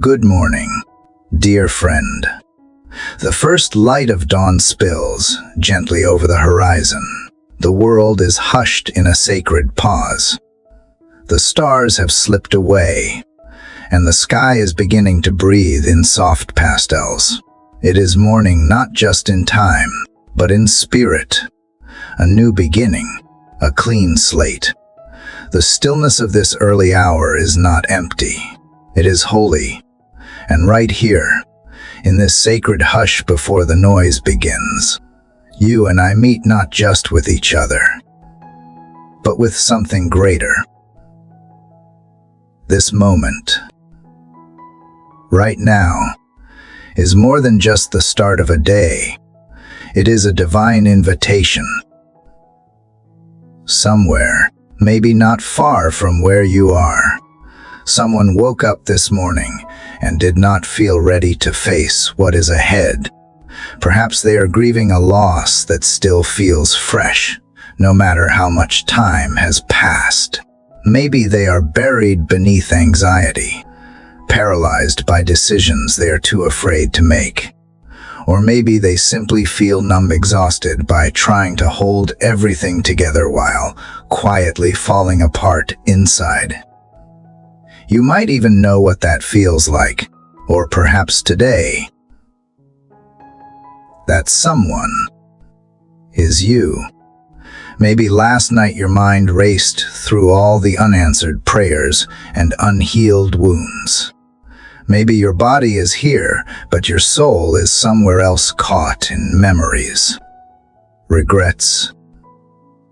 Good morning, dear friend. The first light of dawn spills gently over the horizon. The world is hushed in a sacred pause. The stars have slipped away, and the sky is beginning to breathe in soft pastels. It is morning not just in time, but in spirit. A new beginning, a clean slate. The stillness of this early hour is not empty. It is holy. And right here, in this sacred hush before the noise begins, you and I meet not just with each other, but with something greater. This moment, right now, is more than just the start of a day. It is a divine invitation. Somewhere, maybe not far from where you are, someone woke up this morning and did not feel ready to face what is ahead. Perhaps they are grieving a loss that still feels fresh, no matter how much time has passed. Maybe they are buried beneath anxiety, paralyzed by decisions they are too afraid to make. Or maybe they simply feel numb, exhausted by trying to hold everything together while quietly falling apart inside. You might even know what that feels like, or perhaps today, that someone is you. Maybe last night your mind raced through all the unanswered prayers and unhealed wounds. Maybe your body is here, but your soul is somewhere else, caught in memories, regrets,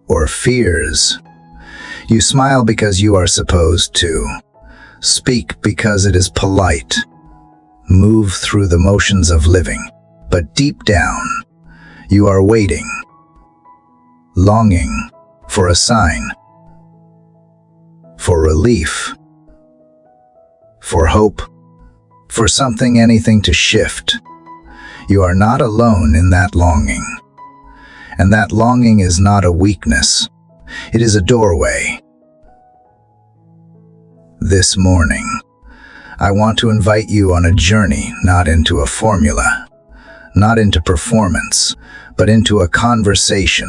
or fears. You smile because you are supposed to, speak because it is polite, move through the motions of living, but deep down, you are waiting, longing for a sign, for relief, for hope, for something, anything to shift. You are not alone in that longing. And that longing is not a weakness. It is a doorway. This morning, I want to invite you on a journey, not into a formula, not into performance, but into a conversation.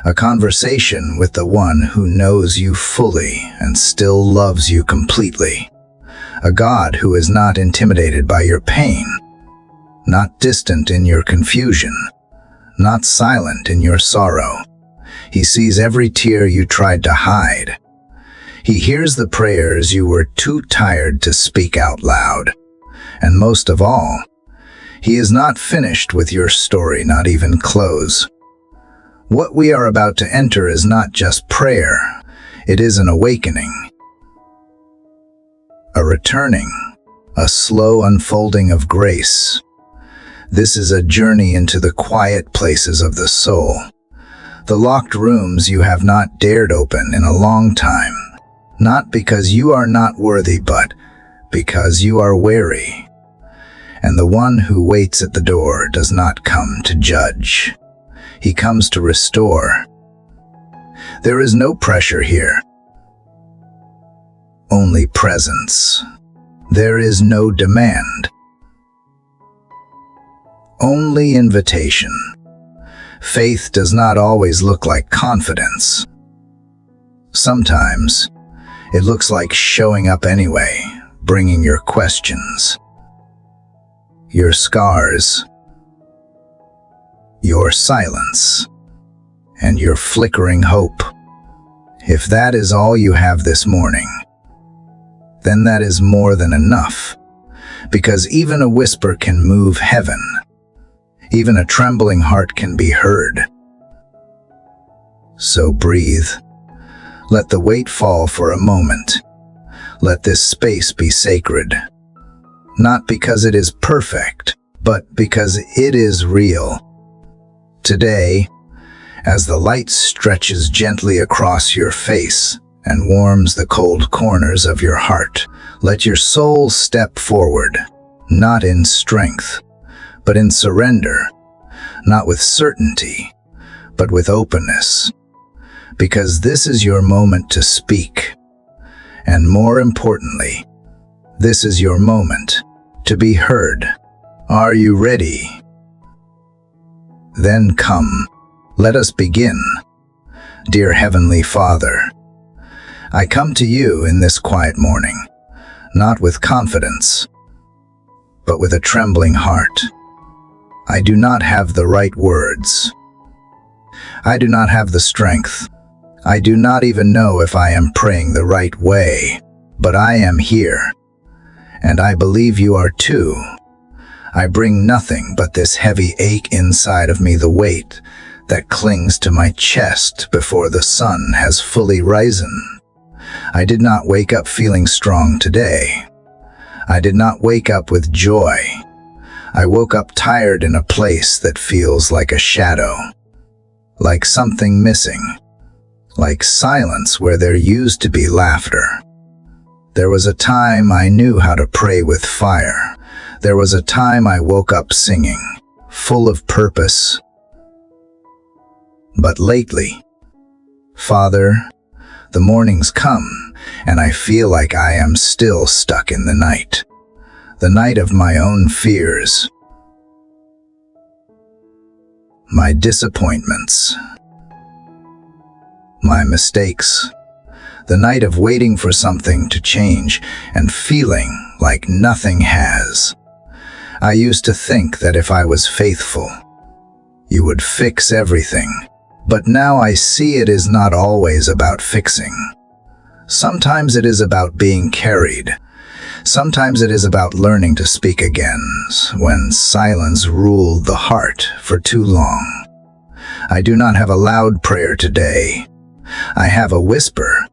A conversation with the one who knows you fully and still loves you completely. A God who is not intimidated by your pain, not distant in your confusion, not silent in your sorrow. He sees every tear you tried to hide. He hears the prayers you were too tired to speak out loud. And most of all, He is not finished with your story, not even close. What we are about to enter is not just prayer, it is an awakening. A returning, a slow unfolding of grace. This is a journey into the quiet places of the soul, the locked rooms you have not dared open in a long time, not because you are not worthy, but because you are wary. And the one who waits at the door does not come to judge. He comes to restore. There is no pressure here. Only presence. There is no demand. Only invitation. Faith does not always look like confidence. Sometimes, it looks like showing up anyway, bringing your questions, your scars, your silence, and your flickering hope. If that is all you have this morning, then that is more than enough, because even a whisper can move heaven. Even a trembling heart can be heard. So breathe. Let the weight fall for a moment. Let this space be sacred. Not because it is perfect, but because it is real. Today, as the light stretches gently across your face and warms the cold corners of your heart, let your soul step forward, not in strength, but in surrender, not with certainty, but with openness. Because this is your moment to speak, and more importantly, This is your moment to be heard. Are you ready? Then come, let us begin. Dear Heavenly Father, I come to you in this quiet morning, not with confidence, but with a trembling heart. I do not have the right words. I do not have the strength. I do not even know if I am praying the right way, but I am here, and I believe you are too. I bring nothing but this heavy ache inside of me, the weight that clings to my chest before the sun has fully risen. I did not wake up feeling strong today. I did not wake up with joy. I woke up tired in a place that feels like a shadow, like something missing, like silence where there used to be laughter. There was a time I knew how to pray with fire. There was a time I woke up singing, full of purpose. But lately, Father, the mornings come, and I feel like I am still stuck in the night of my own fears, my disappointments, my mistakes, the night of waiting for something to change and feeling like nothing has. I used to think that if I was faithful, you would fix everything. But now I see it is not always about fixing. Sometimes it is about being carried. Sometimes it is about learning to speak again when silence ruled the heart for too long. I do not have a loud prayer today. I have a whisper,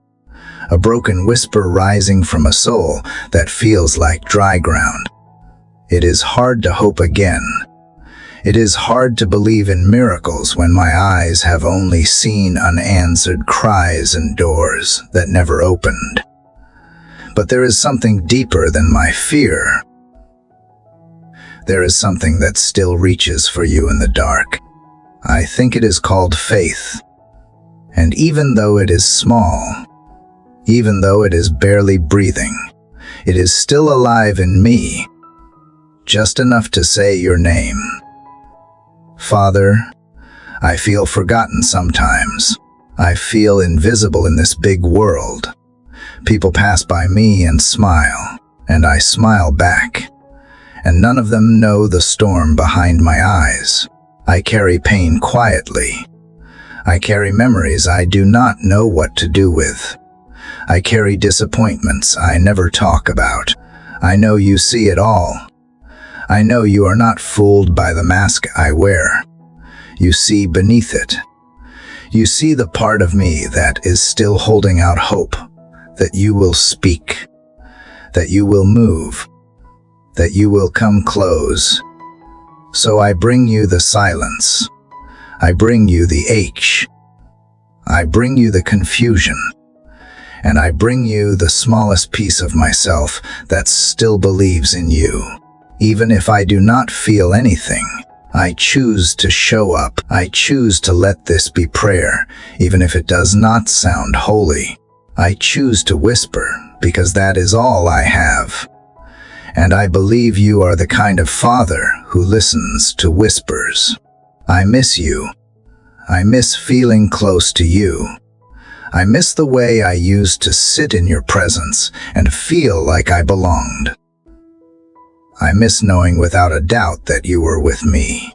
a broken whisper rising from a soul that feels like dry ground. It is hard to hope again. It is hard to believe in miracles when my eyes have only seen unanswered cries and doors that never opened. But there is something deeper than my fear. There is something that still reaches for you in the dark. I think it is called faith. And even though it is small, even though it is barely breathing, it is still alive in me, just enough to say your name. Father, I feel forgotten sometimes. I feel invisible in this big world. People pass by me and smile, and I smile back. And none of them know the storm behind my eyes. I carry pain quietly. I carry memories I do not know what to do with. I carry disappointments I never talk about. I know you see it all. I know you are not fooled by the mask I wear. You see beneath it. You see the part of me that is still holding out hope, that you will speak, that you will move, that you will come close. So I bring you the silence. I bring you the ache. I bring you the confusion. And I bring you the smallest piece of myself that still believes in you. Even if I do not feel anything, I choose to show up. I choose to let this be prayer, even if it does not sound holy. I choose to whisper, because that is all I have. And I believe you are the kind of father who listens to whispers. I miss you. I miss feeling close to you. I miss the way I used to sit in your presence and feel like I belonged. I miss knowing without a doubt that you were with me.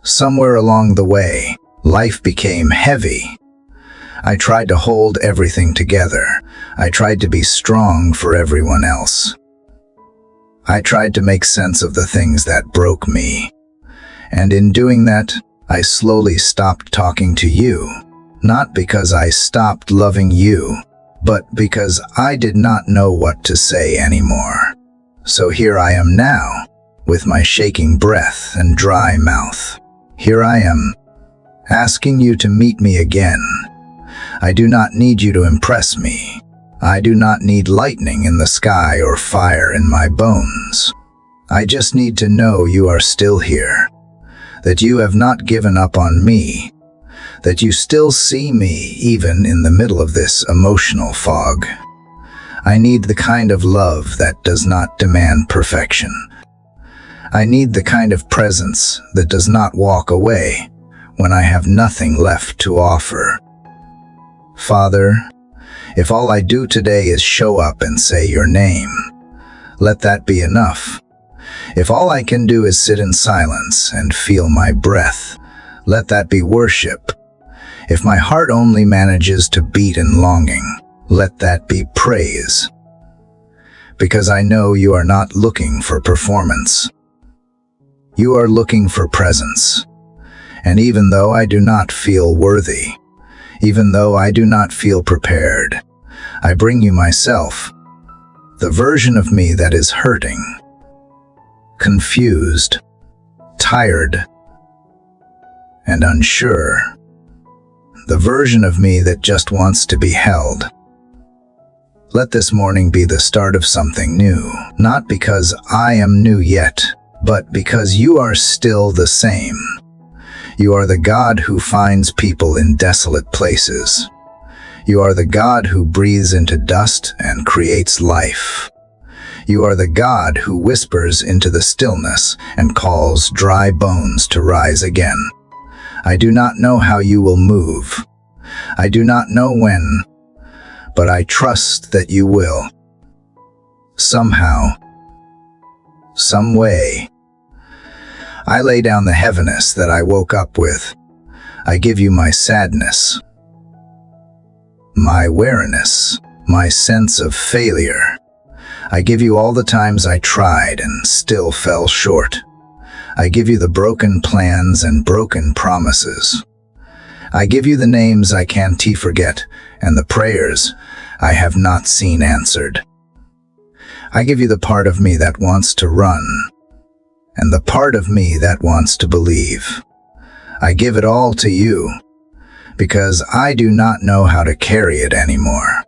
Somewhere along the way, life became heavy. I tried to hold everything together. I tried to be strong for everyone else. I tried to make sense of the things that broke me. And in doing that, I slowly stopped talking to you. Not because I stopped loving you, but because I did not know what to say anymore. So here I am now, with my shaking breath and dry mouth. Here I am, asking you to meet me again. I do not need you to impress me. I do not need lightning in the sky or fire in my bones. I just need to know you are still here, that you have not given up on me, that you still see me even in the middle of this emotional fog. I need the kind of love that does not demand perfection. I need the kind of presence that does not walk away when I have nothing left to offer. Father, if all I do today is show up and say your name, let that be enough. If all I can do is sit in silence and feel my breath, let that be worship. If my heart only manages to beat in longing, let that be praise. Because I know you are not looking for performance. You are looking for presence. And even though I do not feel worthy, even though I do not feel prepared, I bring you myself, the version of me that is hurting, confused, tired, and unsure, the version of me that just wants to be held. Let this morning be the start of something new, not because I am new yet, but because you are still the same. You are the God who finds people in desolate places. You are the God who breathes into dust and creates life. You are the God who whispers into the stillness and calls dry bones to rise again. I do not know how you will move. I do not know when, but I trust that you will. Somehow, some way. I lay down the heaviness that I woke up with. I give you my sadness, my weariness, my sense of failure. I give you all the times I tried and still fell short. I give you the broken plans and broken promises. I give you the names I can't forget and the prayers I have not seen answered. I give you the part of me that wants to run and the part of me that wants to believe. I give it all to you because I do not know how to carry it anymore.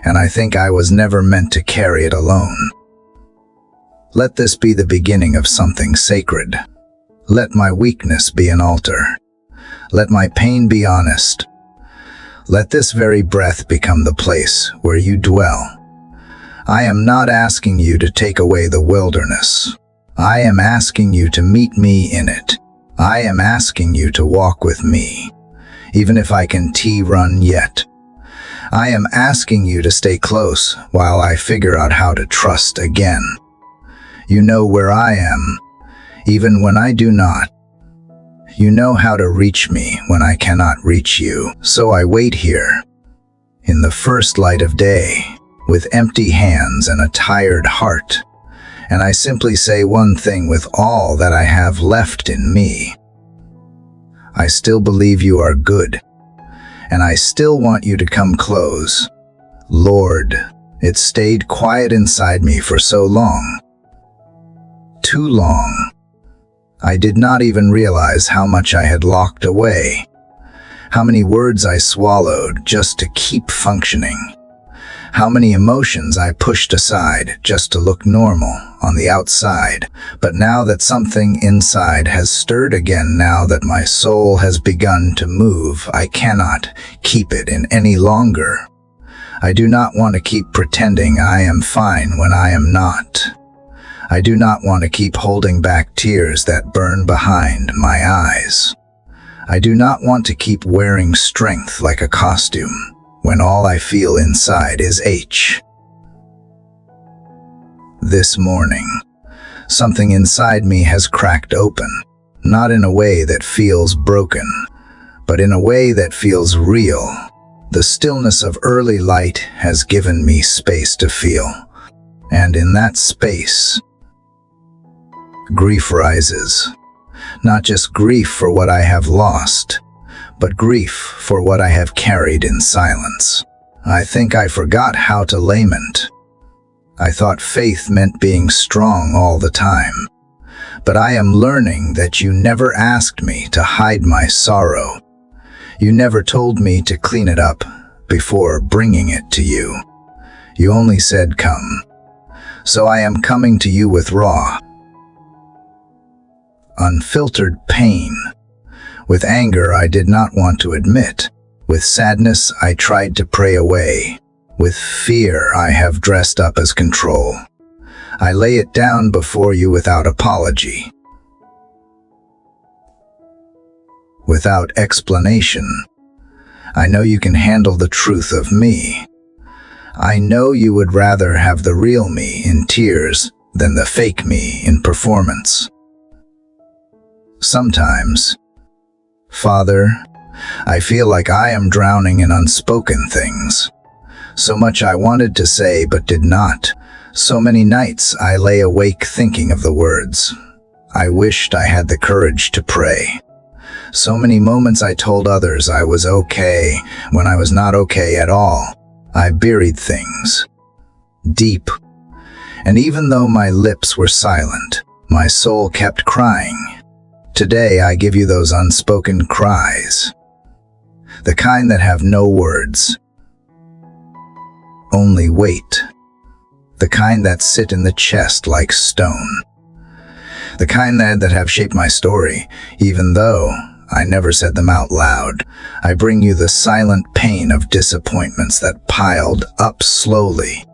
And I think I was never meant to carry it alone. Let this be the beginning of something sacred. Let my weakness be an altar. Let my pain be honest. Let this very breath become the place where you dwell. I am not asking you to take away the wilderness. I am asking you to meet me in it. I am asking you to walk with me, even if I can run yet. I am asking you to stay close while I figure out how to trust again. You know where I am, even when I do not. You know how to reach me when I cannot reach you. So I wait here, in the first light of day, with empty hands and a tired heart. And I simply say one thing with all that I have left in me. I still believe you are good, and I still want you to come close. Lord, it stayed quiet inside me for so long. Too long. I did not even realize how much I had locked away, how many words I swallowed just to keep functioning, how many emotions I pushed aside just to look normal on the outside. But now that something inside has stirred again, now that my soul has begun to move, I cannot keep it in any longer. I do not want to keep pretending I am fine when I am not. I do not want to keep holding back tears that burn behind my eyes. I do not want to keep wearing strength like a costume when all I feel inside is H. This morning, something inside me has cracked open, not in a way that feels broken, but in a way that feels real. The stillness of early light has given me space to feel, and in that space, grief rises. Not just grief for what I have lost, but grief for what I have carried in silence. I think I forgot how to lament. I thought faith meant being strong all the time. But I am learning that you never asked me to hide my sorrow. You never told me to clean it up before bringing it to you. You only said, come. So I am coming to you with raw, unfiltered pain, with anger I did not want to admit, with sadness I tried to pray away, With fear I have dressed up as control. I lay it down before you without apology, without explanation. I know you can handle the truth of me. I know you would rather have the real me in tears than the fake me in performance. Sometimes, Father, I feel like I am drowning in unspoken things. So much I wanted to say but did not. So many nights I lay awake thinking of the words I wished I had the courage to pray. So many moments I told others I was okay when I was not okay at all. I buried things deep. And even though my lips were silent, my soul kept crying. Today I give you those unspoken cries, the kind that have no words, only weight, the kind that sit in the chest like stone, the kind that have shaped my story, even though I never said them out loud. I bring you the silent pain of disappointments that piled up slowly.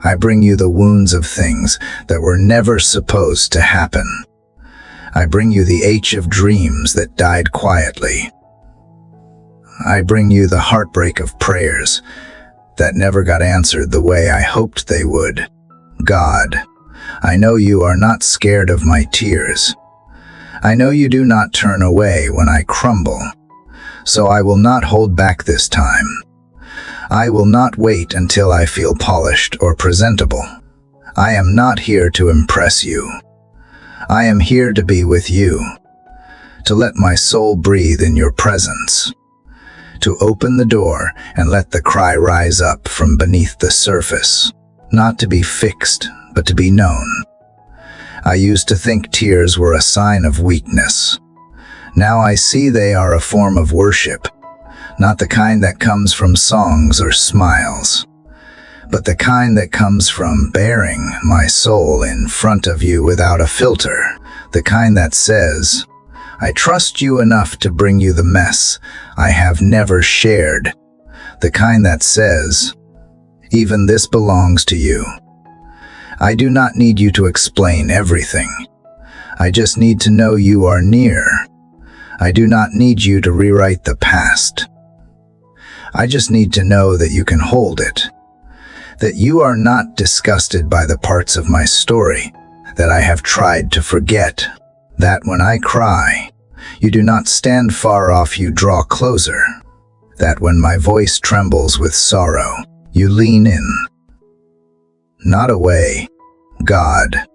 I bring you the wounds of things that were never supposed to happen. I bring you the ache of dreams that died quietly. I bring you the heartbreak of prayers that never got answered the way I hoped they would. God, I know you are not scared of my tears. I know you do not turn away when I crumble. So I will not hold back this time. I will not wait until I feel polished or presentable. I am not here to impress you. I am here to be with you, to let my soul breathe in your presence, to open the door and let the cry rise up from beneath the surface, not to be fixed, but to be known. I used to think tears were a sign of weakness. Now I see they are a form of worship, not the kind that comes from songs or smiles, but the kind that comes from bearing my soul in front of you without a filter, the kind that says, I trust you enough to bring you the mess I have never shared, the kind that says, even this belongs to you. I do not need you to explain everything. I just need to know you are near. I do not need you to rewrite the past. I just need to know that you can hold it, that you are not disgusted by the parts of my story that I have tried to forget, that when I cry, you do not stand far off, you draw closer, that when my voice trembles with sorrow, you lean in, not away. God,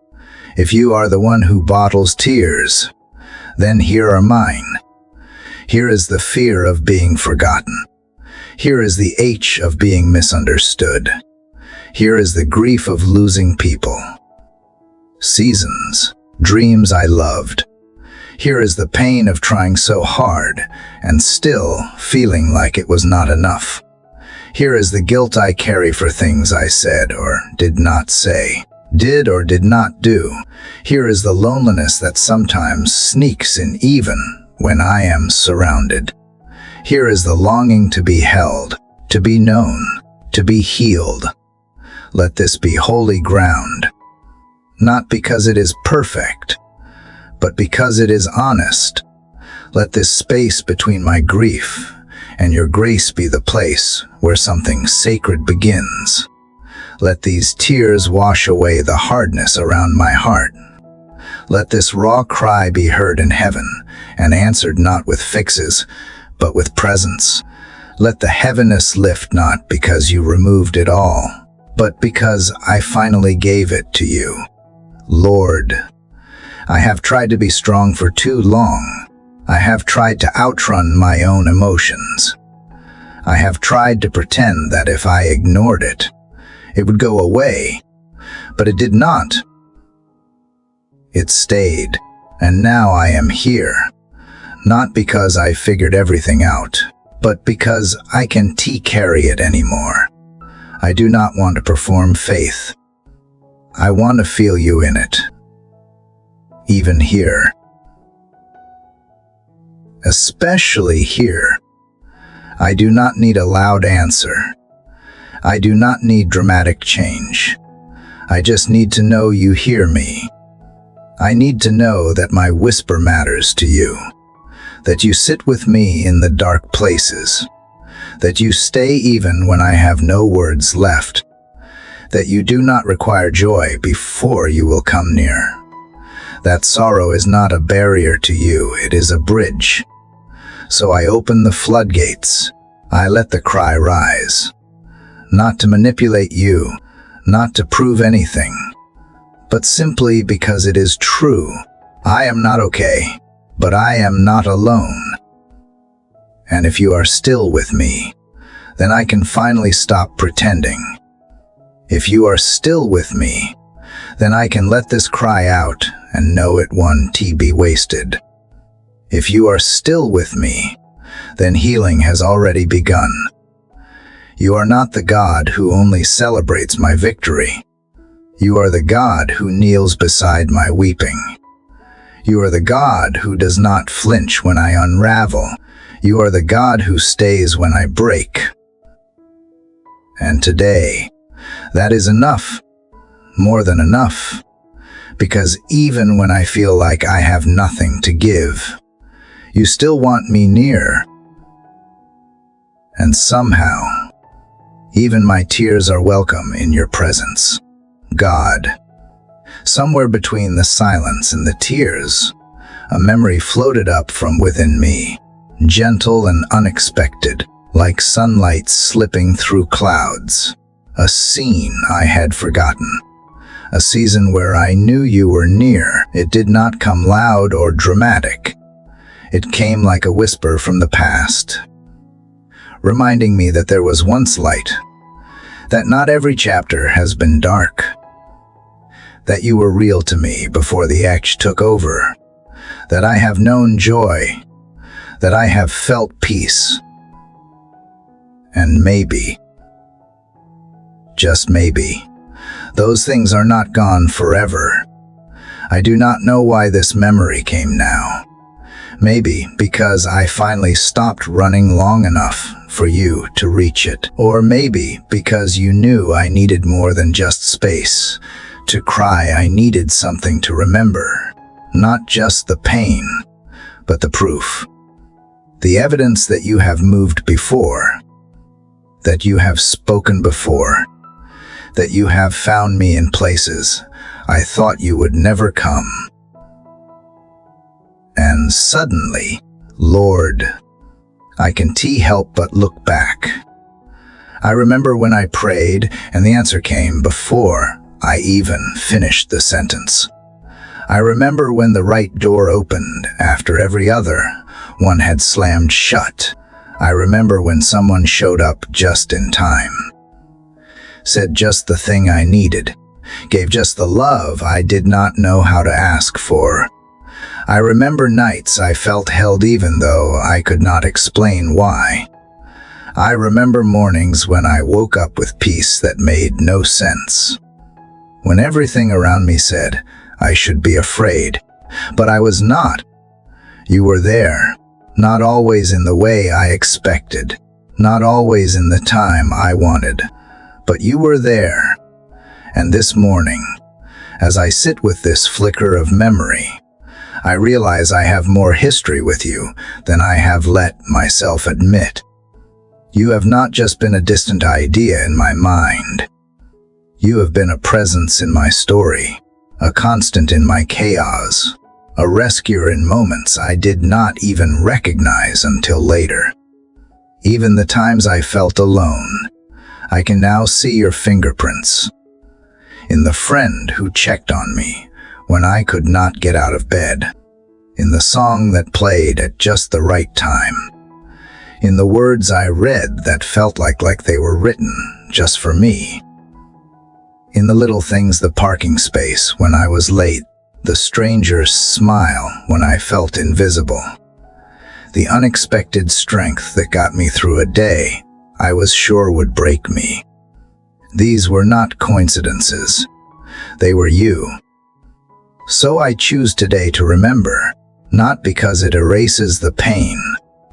if you are the one who bottles tears, then here are mine. Here is the fear of being forgotten. Here is the ache of being misunderstood. Here is the grief of losing people, seasons, dreams I loved. Here is the pain of trying so hard and still feeling like it was not enough. Here is the guilt I carry for things I said or did not say, did or did not do. Here is the loneliness that sometimes sneaks in even when I am surrounded. Here is the longing to be held, to be known, to be healed. Let this be holy ground, not because it is perfect, but because it is honest. Let this space between my grief and your grace be the place where something sacred begins. Let these tears wash away the hardness around my heart. Let this raw cry be heard in heaven and answered not with fixes, but with presence. Let the heaviness lift not because you removed it all, but because I finally gave it to you. Lord, I have tried to be strong for too long. I have tried to outrun my own emotions. I have tried to pretend that if I ignored it, it would go away, but it did not. It stayed, and now I am here, not because I figured everything out, but because I can't carry it anymore. I do not want to perform faith. I want to feel you in it, even here. Especially here. I do not need a loud answer. I do not need dramatic change. I just need to know you hear me. I need to know that my whisper matters to you, that you sit with me in the dark places, that you stay even when I have no words left, that you do not require joy before you will come near. That sorrow is not a barrier to you, it is a bridge. So I open the floodgates, I let the cry rise, not to manipulate you, not to prove anything, but simply because it is true. I am not okay, but I am not alone. And if you are still with me, then I can finally stop pretending. If you are still with me, then I can let this cry out and know it won't be wasted. If you are still with me, then healing has already begun. You are not the God who only celebrates my victory. You are the God who kneels beside my weeping. You are the God who does not flinch when I unravel. You are the God who stays when I break. And today, that is enough, more than enough, because even when I feel like I have nothing to give, you still want me near. And somehow, even my tears are welcome in your presence, God. Somewhere between the silence and the tears, a memory floated up from within me, gentle and unexpected, like sunlight slipping through clouds. A scene I had forgotten. A season where I knew you were near. It did not come loud or dramatic. It came like a whisper from the past, reminding me that there was once light, that not every chapter has been dark, that you were real to me before the edge took over, that I have known joy, that I have felt peace. And maybe, just maybe, those things are not gone forever. I do not know why this memory came now. Maybe because I finally stopped running long enough for you to reach it. Or maybe because you knew I needed more than just space. To cry, I needed something to remember. Not just the pain, but the proof. The evidence that you have moved before, that you have spoken before, that you have found me in places I thought you would never come. And suddenly, Lord, I can't help but look back. I remember when I prayed and the answer came before I even finished the sentence. I remember when the right door opened after every other one had slammed shut. I remember when someone showed up just in time, said just the thing I needed, gave just the love I did not know how to ask for. I remember nights I felt held even though I could not explain why. I remember mornings when I woke up with peace that made no sense, when everything around me said I should be afraid, but I was not. You were there, not always in the way I expected, not always in the time I wanted, but you were there. And this morning, as I sit with this flicker of memory, I realize I have more history with you than I have let myself admit. You have not just been a distant idea in my mind. You have been a presence in my story, a constant in my chaos, a rescuer in moments I did not even recognize until later. Even the times I felt alone, I can now see your fingerprints. In the friend who checked on me when I could not get out of bed, in the song that played at just the right time, in the words I read that felt like they were written just for me, in the little things, the parking space when I was late, the stranger's smile when I felt invisible, the unexpected strength that got me through a day I was sure would break me. These were not coincidences. They were you. So I choose today to remember, not because it erases the pain,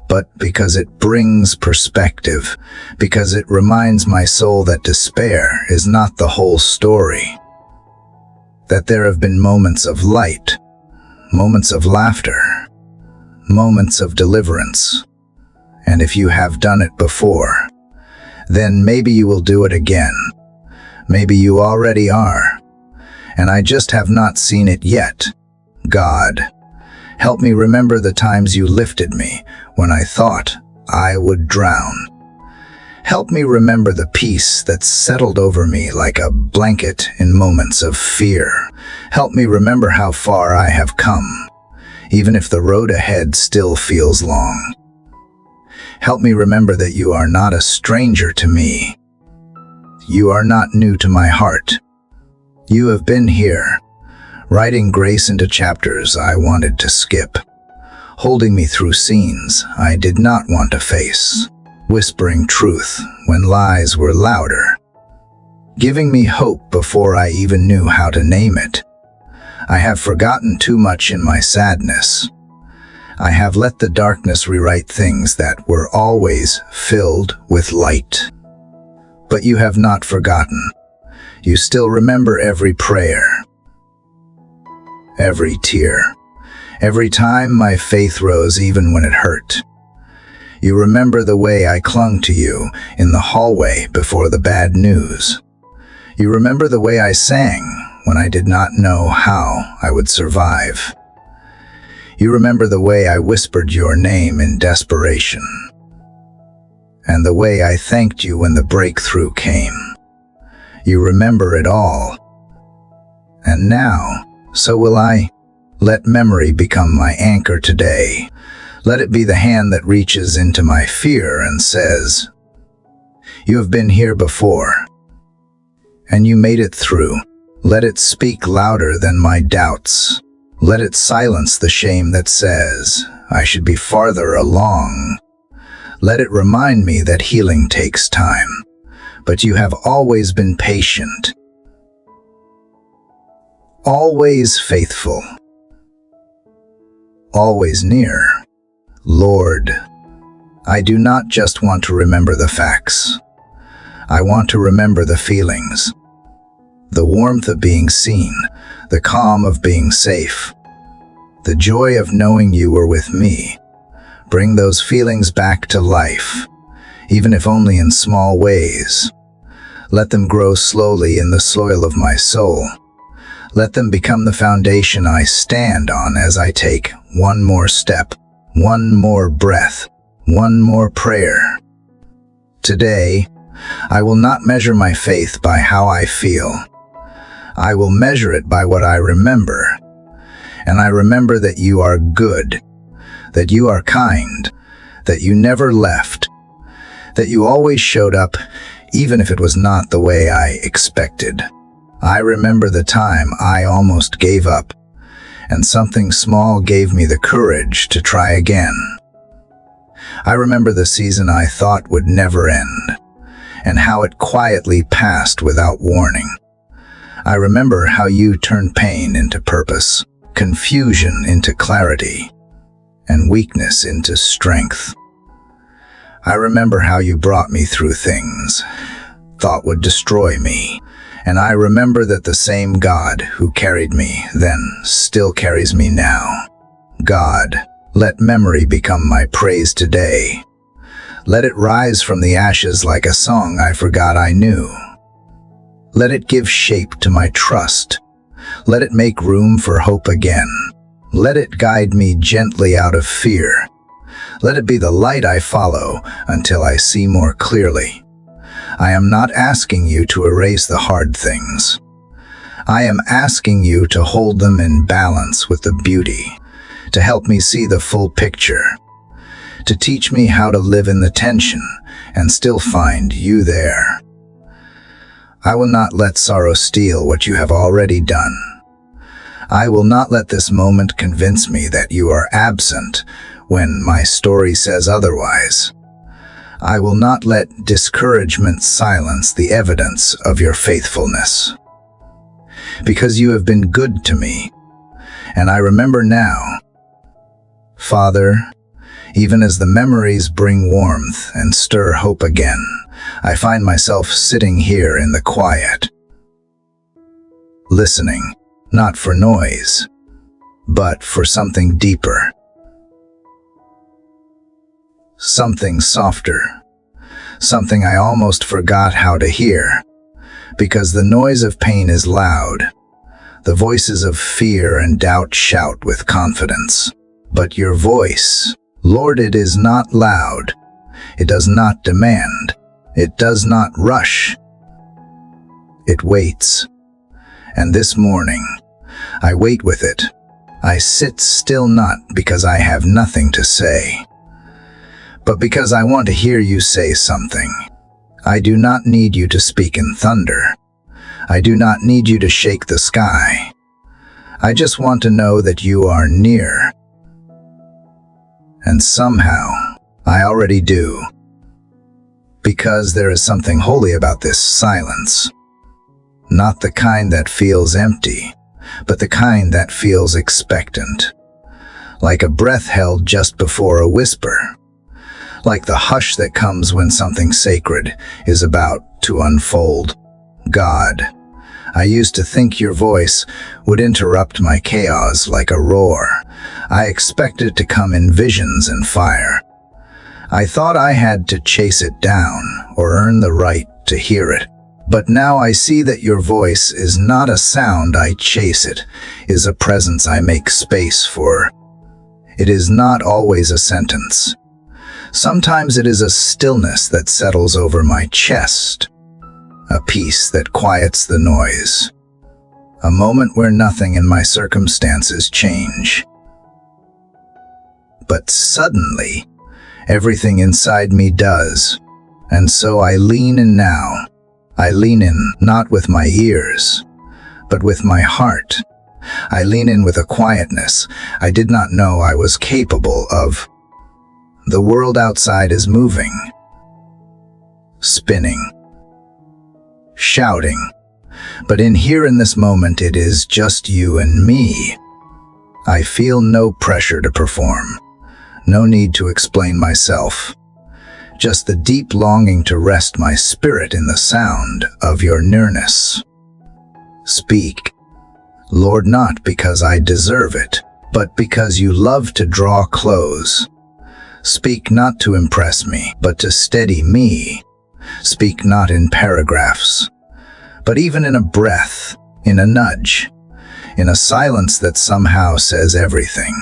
but because it brings perspective, because it reminds my soul that despair is not the whole story, that there have been moments of light, moments of laughter, moments of deliverance. And if you have done it before, then maybe you will do it again. Maybe you already are, and I just have not seen it yet. God, help me remember the times you lifted me when I thought I would drown. Help me remember the peace that settled over me like a blanket in moments of fear. Help me remember how far I have come, even if the road ahead still feels long. Help me remember that you are not a stranger to me. You are not new to my heart. You have been here, writing grace into chapters I wanted to skip, holding me through scenes I did not want to face, whispering truth when lies were louder, giving me hope before I even knew how to name it. I have forgotten too much in my sadness. I have let the darkness rewrite things that were always filled with light. But you have not forgotten. You still remember every prayer, every tear, every time my faith rose even when it hurt. You remember the way I clung to you in the hallway before the bad news. You remember the way I sang when I did not know how I would survive. You remember the way I whispered your name in desperation, and the way I thanked you when the breakthrough came. You remember it all. And now, so will I. Let memory become my anchor today. Let it be the hand that reaches into my fear and says, "You have been here before, and you made it through." Let it speak louder than my doubts. Let it silence the shame that says, "I should be farther along." Let it remind me that healing takes time, but you have always been patient, always faithful, always near. Lord, I do not just want to remember the facts. I want to remember the feelings, the warmth of being seen, the calm of being safe, the joy of knowing you were with me. Bring those feelings back to life, even if only in small ways. Let them grow slowly in the soil of my soul. Let them become the foundation I stand on as I take one more step, one more breath, one more prayer. Today, I will not measure my faith by how I feel. I will measure it by what I remember. And I remember that you are good, that you are kind, that you never left, that you always showed up, even if it was not the way I expected. I remember the time I almost gave up, and something small gave me the courage to try again. I remember the season I thought would never end, and how it quietly passed without warning. I remember how you turned pain into purpose, confusion into clarity, and weakness into strength. I remember how you brought me through things thought would destroy me, and I remember that the same God who carried me then still carries me now. God, let memory become my praise today. Let it rise from the ashes like a song I forgot I knew. Let it give shape to my trust. Let it make room for hope again. Let it guide me gently out of fear. Let it be the light I follow until I see more clearly. I am not asking you to erase the hard things. I am asking you to hold them in balance with the beauty, to help me see the full picture, to teach me how to live in the tension and still find you there. I will not let sorrow steal what you have already done. I will not let this moment convince me that you are absent when my story says otherwise. I will not let discouragement silence the evidence of your faithfulness. Because you have been good to me, and I remember now. Father, Even as the memories bring warmth and stir hope again, I find myself sitting here in the quiet, listening, not for noise, but for something deeper, something softer, something I almost forgot how to hear, because the noise of pain is loud. The voices of fear and doubt shout with confidence. But your voice, Lord, it is not loud. It does not demand. It does not rush. It waits. And this morning, I wait with it. I sit still not because I have nothing to say, but because I want to hear you say something. I do not need you to speak in thunder. I do not need you to shake the sky. I just want to know that you are near. And somehow, I already do. Because there is something holy about this silence. Not the kind that feels empty, but the kind that feels expectant. Like a breath held just before a whisper. Like the hush that comes when something sacred is about to unfold. God, I used to think your voice would interrupt my chaos like a roar. I expected it to come in visions and fire. I thought I had to chase it down or earn the right to hear it. But now I see that your voice is not a sound I chase, it is a presence I make space for. It is not always a sentence. Sometimes it is a stillness that settles over my chest, a peace that quiets the noise, a moment where nothing in my circumstances change. But suddenly, everything inside me does, and so I lean in now. I lean in not with my ears, but with my heart. I lean in with a quietness I did not know I was capable of. The world outside is moving, spinning, shouting, but in here in this moment it is just you and me. I feel no pressure to perform, no need to explain myself. Just the deep longing to rest my spirit in the sound of your nearness. Speak, Lord, not because I deserve it, but because you love to draw close. Speak not to impress me, but to steady me. Speak not in paragraphs, but even in a breath, in a nudge, in a silence that somehow says everything.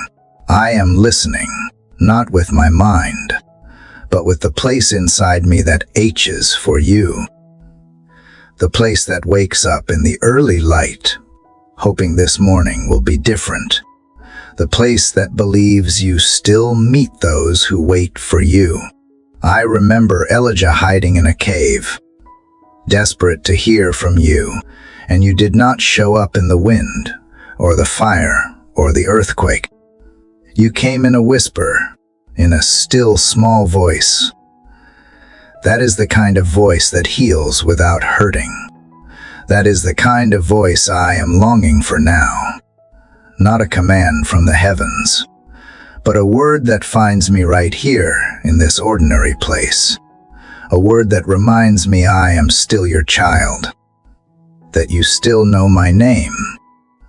I am listening, not with my mind, but with the place inside me that aches for you. The place that wakes up in the early light, hoping this morning will be different. The place that believes you still meet those who wait for you. I remember Elijah hiding in a cave, desperate to hear from you, and you did not show up in the wind, or the fire, or the earthquake. You came in a whisper, in a still small voice. That is the kind of voice that heals without hurting. That is the kind of voice I am longing for now. Not a command from the heavens, but a word that finds me right here in this ordinary place. A word that reminds me I am still your child, that you still know my name,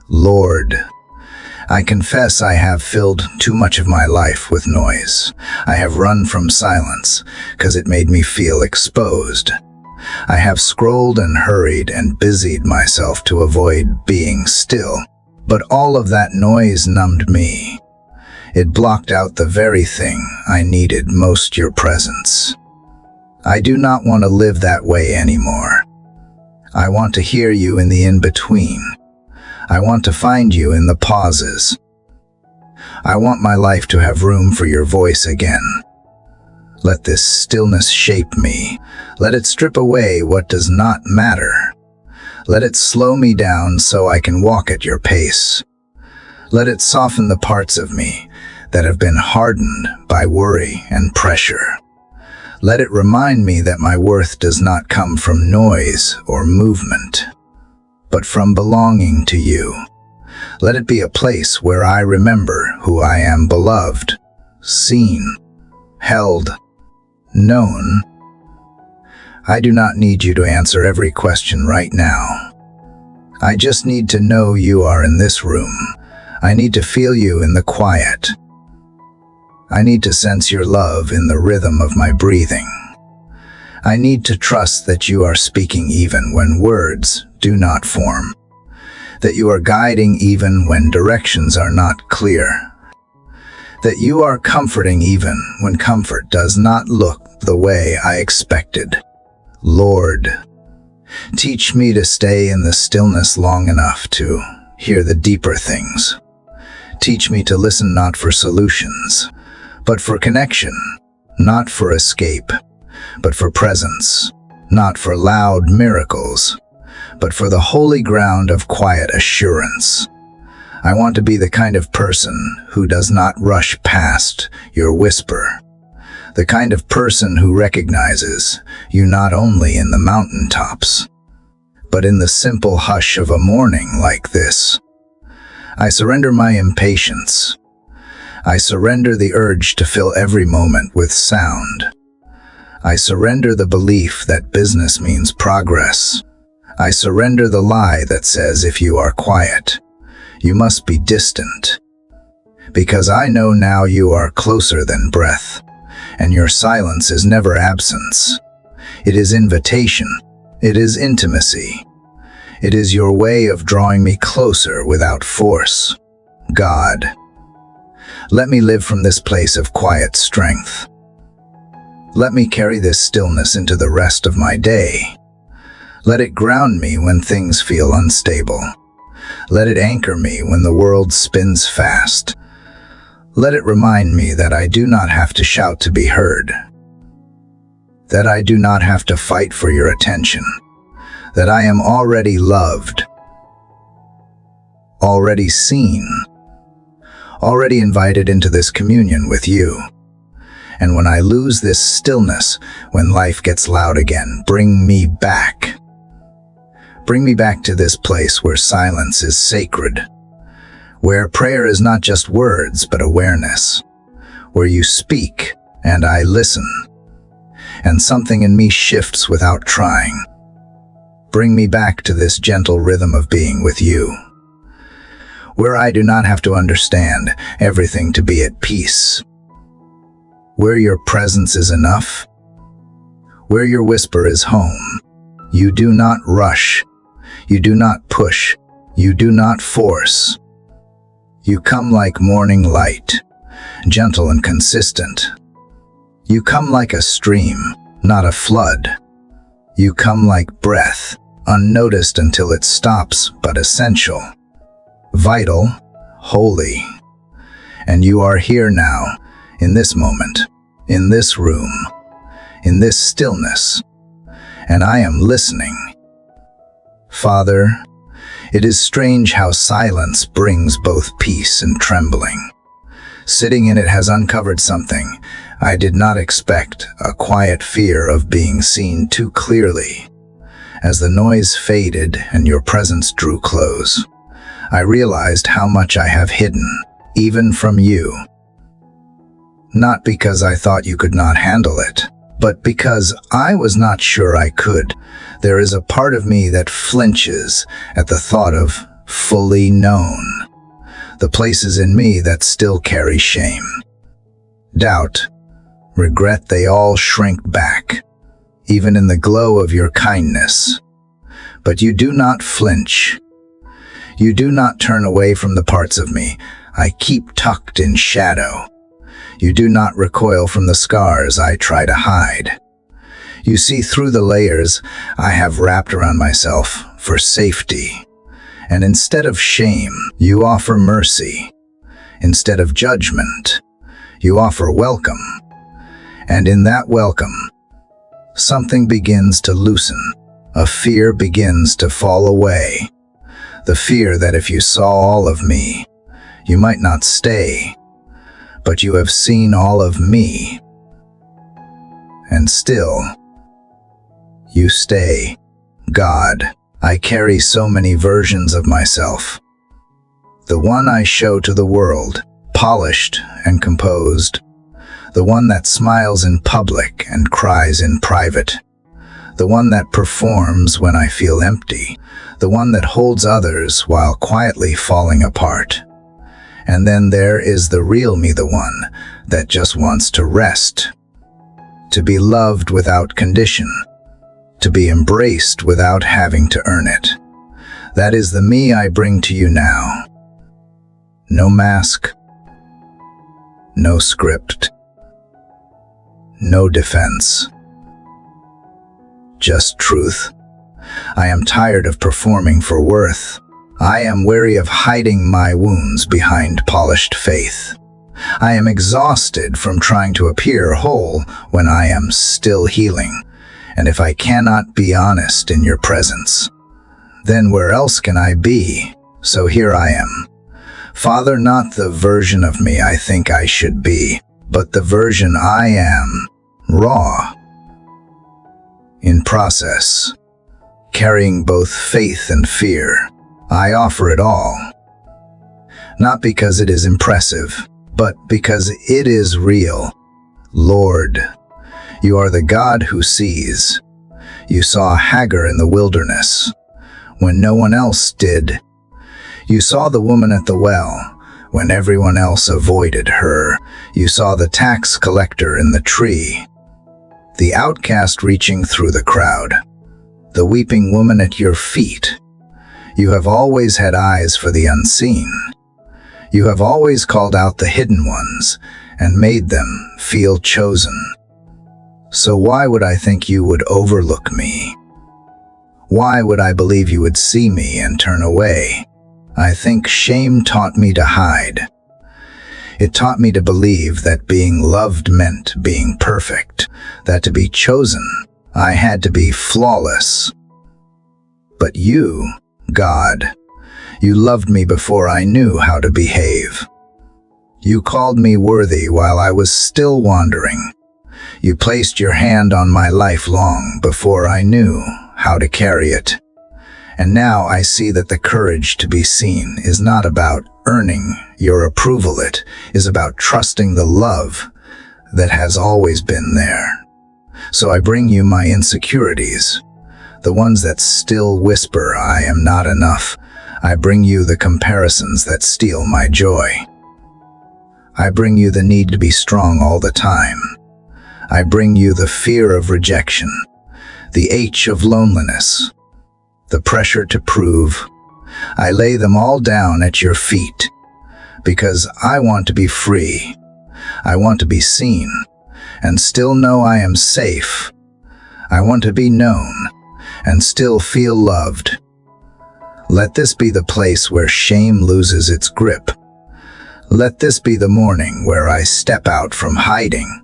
Lord. I confess I have filled too much of my life with noise. I have run from silence because it made me feel exposed. I have scrolled and hurried and busied myself to avoid being still. But all of that noise numbed me. It blocked out the very thing I needed most, your presence. I do not want to live that way anymore. I want to hear you in the in-between. I want to find you in the pauses. I want my life to have room for your voice again. Let this stillness shape me. Let it strip away what does not matter. Let it slow me down so I can walk at your pace. Let it soften the parts of me that have been hardened by worry and pressure. Let it remind me that my worth does not come from noise or movement, but from belonging to you. Let it be a place where I remember who I am, beloved, seen, held, known. I do not need you to answer every question right now. I just need to know you are in this room. I need to feel you in the quiet. I need to sense your love in the rhythm of my breathing. I need to trust that you are speaking even when words do not form, that you are guiding even when directions are not clear, that you are comforting even when comfort does not look the way I expected. Lord, teach me to stay in the stillness long enough to hear the deeper things. Teach me to listen not for solutions, but for connection, not for escape, but for presence, not for loud miracles, but for the holy ground of quiet assurance. I want to be the kind of person who does not rush past your whisper, the kind of person who recognizes you not only in the mountaintops, but in the simple hush of a morning like this. I surrender my impatience. I surrender the urge to fill every moment with sound. I surrender the belief that business means progress. I surrender the lie that says if you are quiet, you must be distant. Because I know now you are closer than breath, and your silence is never absence. It is invitation. It is intimacy. It is your way of drawing me closer without force. God, let me live from this place of quiet strength. Let me carry this stillness into the rest of my day. Let it ground me when things feel unstable. Let it anchor me when the world spins fast. Let it remind me that I do not have to shout to be heard, that I do not have to fight for your attention, that I am already loved, already seen, already invited into this communion with you. And when I lose this stillness, when life gets loud again, bring me back. Bring me back to this place where silence is sacred, where prayer is not just words but awareness, where you speak and I listen, and something in me shifts without trying. Bring me back to this gentle rhythm of being with you, where I do not have to understand everything to be at peace, where your presence is enough, where your whisper is home. You do not rush. You do not push. You do not force. You come like morning light, gentle and consistent. You come like a stream, not a flood. You come like breath, unnoticed until it stops, but essential, vital, holy. And you are here now, in this moment, in this room, in this stillness, and I am listening. Father, it is strange how silence brings both peace and trembling. Sitting in it has uncovered something I did not expect, a quiet fear of being seen too clearly. As the noise faded and your presence drew close, I realized how much I have hidden, even from you. Not because I thought you could not handle it, but because I was not sure I could. There is a part of me that flinches at the thought of fully known, the places in me that still carry shame, doubt, regret. They all shrink back, even in the glow of your kindness. But you do not flinch. You do not turn away from the parts of me I keep tucked in shadow. You do not recoil from the scars I try to hide. You see through the layers I have wrapped around myself for safety. And instead of shame, you offer mercy. Instead of judgment, you offer welcome. And in that welcome, something begins to loosen. A fear begins to fall away. The fear that if you saw all of me, you might not stay. But you have seen all of me. And still, you stay. God, I carry so many versions of myself. The one I show to the world, polished and composed. the one that smiles in public and cries in private, the one that performs when I feel empty, the one that holds others while quietly falling apart. And then there is the real me, the one that just wants to rest, to be loved without condition, to be embraced without having to earn it. That is the me I bring to you now. No mask, no script, no defense. Just truth. I am tired of performing for worth. I am weary of hiding my wounds behind polished faith. I am exhausted from trying to appear whole when I am still healing. And if I cannot be honest in your presence, then where else can I be? So here I am. Father, not the version of me I think I should be, but the version I am, raw, in process, carrying both faith and fear. I offer it all, not because it is impressive, but because it is real. Lord, you are the God who sees. You saw Hagar in the wilderness when no one else did. You saw the woman at the well when everyone else avoided her. You saw the tax collector in the tree, the outcast reaching through the crowd, the weeping woman at your feet. You have always had eyes for the unseen. You have always called out the hidden ones and made them feel chosen. So why would I think you would overlook me? Why would I believe you would see me and turn away? I think shame taught me to hide. It taught me to believe that being loved meant being perfect, that to be chosen, I had to be flawless. But you, God, you loved me before I knew how to behave. You called me worthy while I was still wandering. You placed your hand on my life long before I knew how to carry it. And now I see that the courage to be seen is not about earning your approval. It is about trusting the love that has always been there. So I bring you my insecurities, the ones that still whisper I am not enough. I bring you the comparisons that steal my joy. I bring you the need to be strong all the time. I bring you the fear of rejection, the ache of loneliness, the pressure to prove. I lay them all down at your feet because I want to be free. I want to be seen and still know I am safe. I want to be known and still feel loved. Let this be the place where shame loses its grip. Let this be the morning where I step out from hiding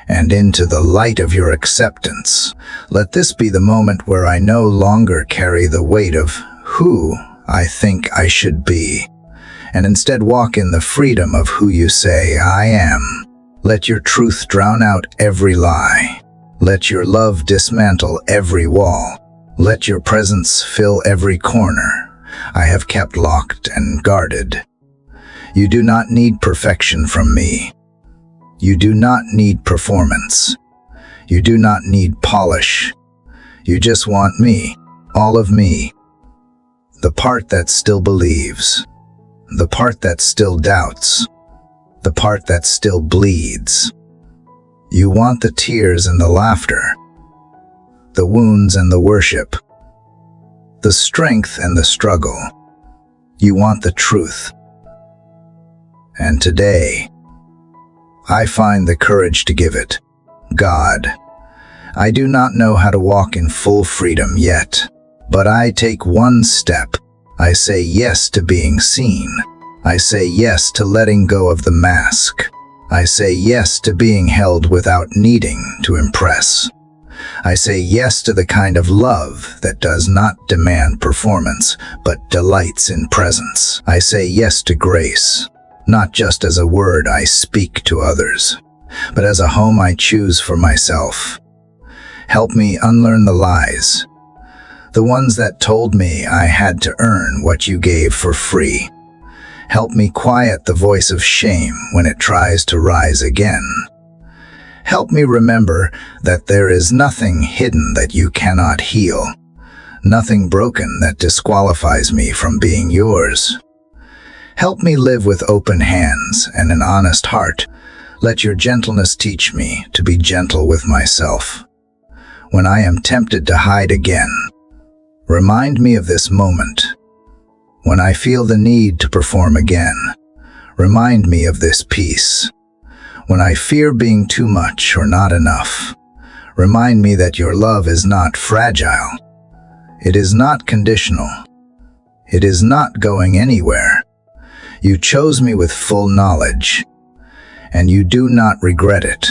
and into the light of your acceptance. Let this be the moment where I no longer carry the weight of who I think I should be, and instead walk in the freedom of who you say I am. Let your truth drown out every lie. Let your love dismantle every wall. Let your presence fill every corner I have kept locked and guarded. You do not need perfection from me. You do not need performance. You do not need polish. You just want me, all of me. The part that still believes, the part that still doubts, the part that still bleeds. You want the tears and the laughter, the wounds and the worship, the strength and the struggle. You want the truth. And today, I find the courage to give it. God, I do not know how to walk in full freedom yet, but I take one step. I say yes to being seen. I say yes to letting go of the mask. I say yes to being held without needing to impress. I say yes to the kind of love that does not demand performance, but delights in presence. I say yes to grace, not just as a word I speak to others, but as a home I choose for myself. Help me unlearn the lies, the ones that told me I had to earn what you gave for free. Help me quiet the voice of shame when it tries to rise again. Help me remember that there is nothing hidden that you cannot heal, nothing broken that disqualifies me from being yours. Help me live with open hands and an honest heart. Let your gentleness teach me to be gentle with myself. When I am tempted to hide again, remind me of this moment. When I feel the need to perform again, remind me of this peace. When I fear being too much or not enough, remind me that your love is not fragile. It is not conditional. It is not going anywhere. You chose me with full knowledge, and you do not regret it.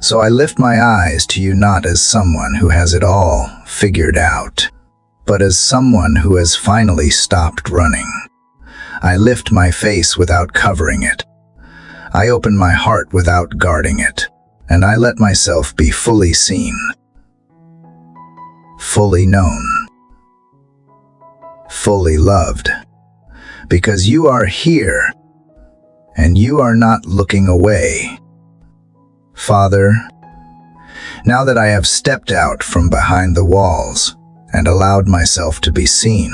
So I lift my eyes to you not as someone who has it all figured out, but as someone who has finally stopped running. I lift my face without covering it. I open my heart without guarding it, and I let myself be fully seen, fully known, fully loved, because you are here, and you are not looking away. Father, now that I have stepped out from behind the walls and allowed myself to be seen,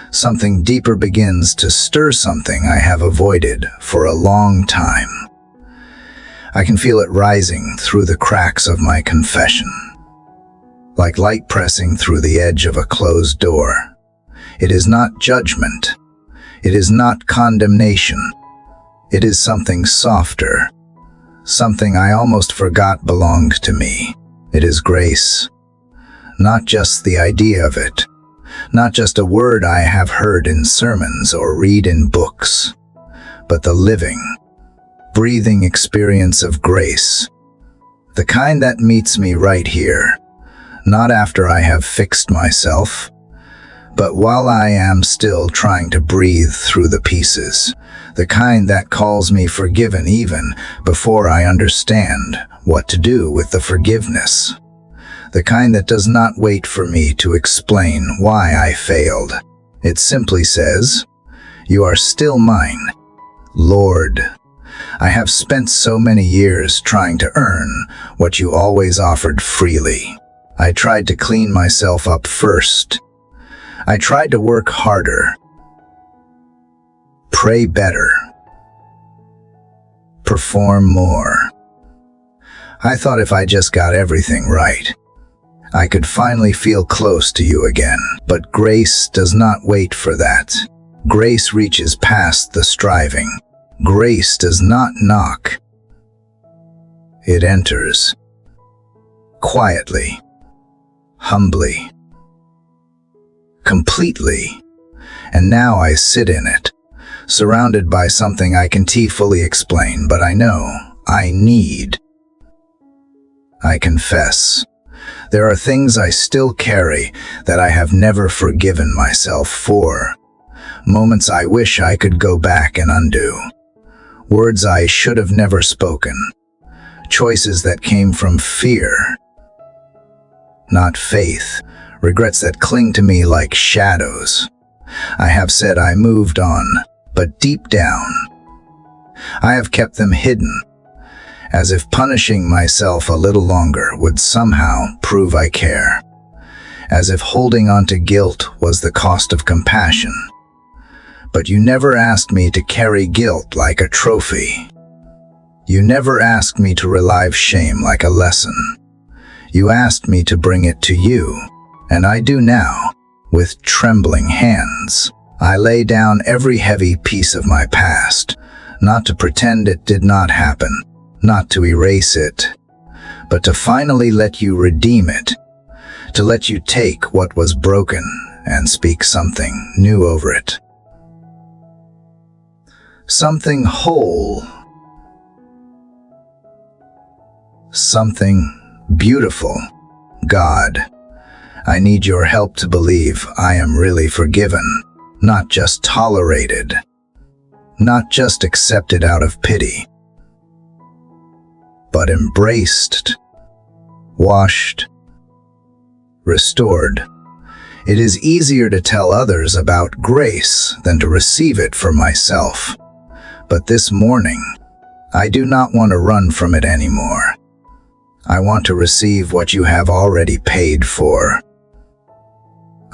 something deeper begins to stir, something I have avoided for a long time. I can feel it rising through the cracks of my confession, like light pressing through the edge of a closed door. It is not judgment. It is not condemnation. It is something softer, something I almost forgot belonged to me. It is grace. Not just the idea of it, not just a word I have heard in sermons or read in books, but the living, breathing experience of grace, the kind that meets me right here, not after I have fixed myself, but while I am still trying to breathe through the pieces, the kind that calls me forgiven even before I understand what to do with the forgiveness. The kind that does not wait for me to explain why I failed. It simply says, "You are still mine, Lord. I have spent so many years trying to earn what you always offered freely. I tried to clean myself up first. I tried to work harder, pray better, perform more. I thought if I just got everything right, I could finally feel close to you again. But grace does not wait for that. Grace reaches past the striving. Grace does not knock. It enters, quietly, humbly, completely. And now I sit in it, surrounded by something I can't fully explain, but I know I need. I confess. There are things I still carry that I have never forgiven myself for. Moments I wish I could go back and undo. Words I should have never spoken. Choices that came from fear, not faith. Regrets that cling to me like shadows. I have said I moved on, but deep down, I have kept them hidden, as if punishing myself a little longer would somehow prove I care, as if holding on to guilt was the cost of compassion. But you never asked me to carry guilt like a trophy. You never asked me to relive shame like a lesson. You asked me to bring it to you, and I do now, with trembling hands. I lay down every heavy piece of my past, not to pretend it did not happen, not to erase it, but to finally let you redeem it, to let you take what was broken and speak something new over it. Something whole, something beautiful. God, I need your help to believe I am really forgiven, not just tolerated, not just accepted out of pity, but embraced, washed, restored. It is easier to tell others about grace than to receive it for myself. But this morning, I do not want to run from it anymore. I want to receive what you have already paid for.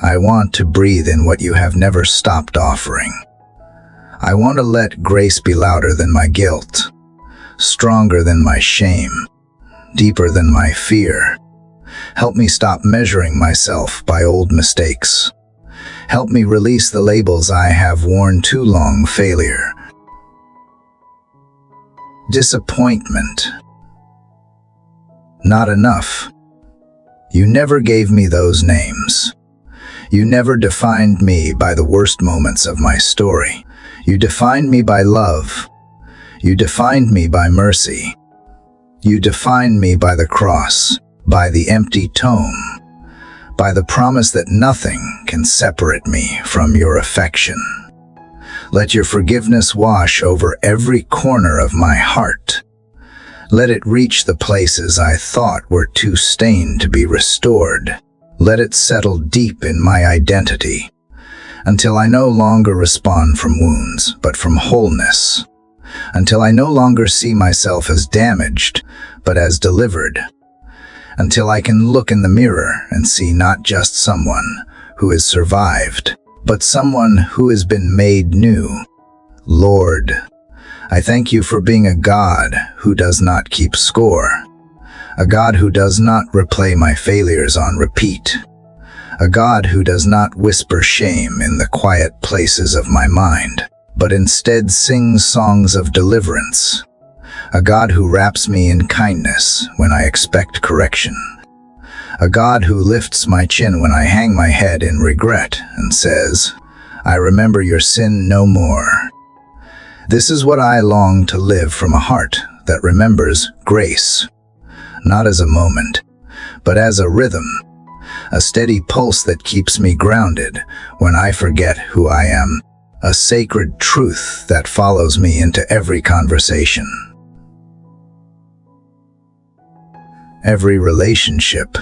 I want to breathe in what you have never stopped offering. I want to let grace be louder than my guilt, stronger than my shame, deeper than my fear. Help me stop measuring myself by old mistakes. Help me release the labels I have worn too long: failure, disappointment, not enough. You never gave me those names. You never defined me by the worst moments of my story. You defined me by love. You defined me by mercy. You defined me by the cross, by the empty tomb, by the promise that nothing can separate me from your affection. Let your forgiveness wash over every corner of my heart. Let it reach the places I thought were too stained to be restored. Let it settle deep in my identity, until I no longer respond from wounds, but from wholeness. Until I no longer see myself as damaged, but as delivered. Until I can look in the mirror and see not just someone who has survived, but someone who has been made new. Lord, I thank you for being a God who does not keep score, a God who does not replay my failures on repeat, a God who does not whisper shame in the quiet places of my mind, but instead sings songs of deliverance, a God who wraps me in kindness when I expect correction, a God who lifts my chin when I hang my head in regret and says, I remember your sin no more. This is what I long to live, from a heart that remembers grace, not as a moment, but as a rhythm, a steady pulse that keeps me grounded when I forget who I am, a sacred truth that follows me into every conversation, every relationship,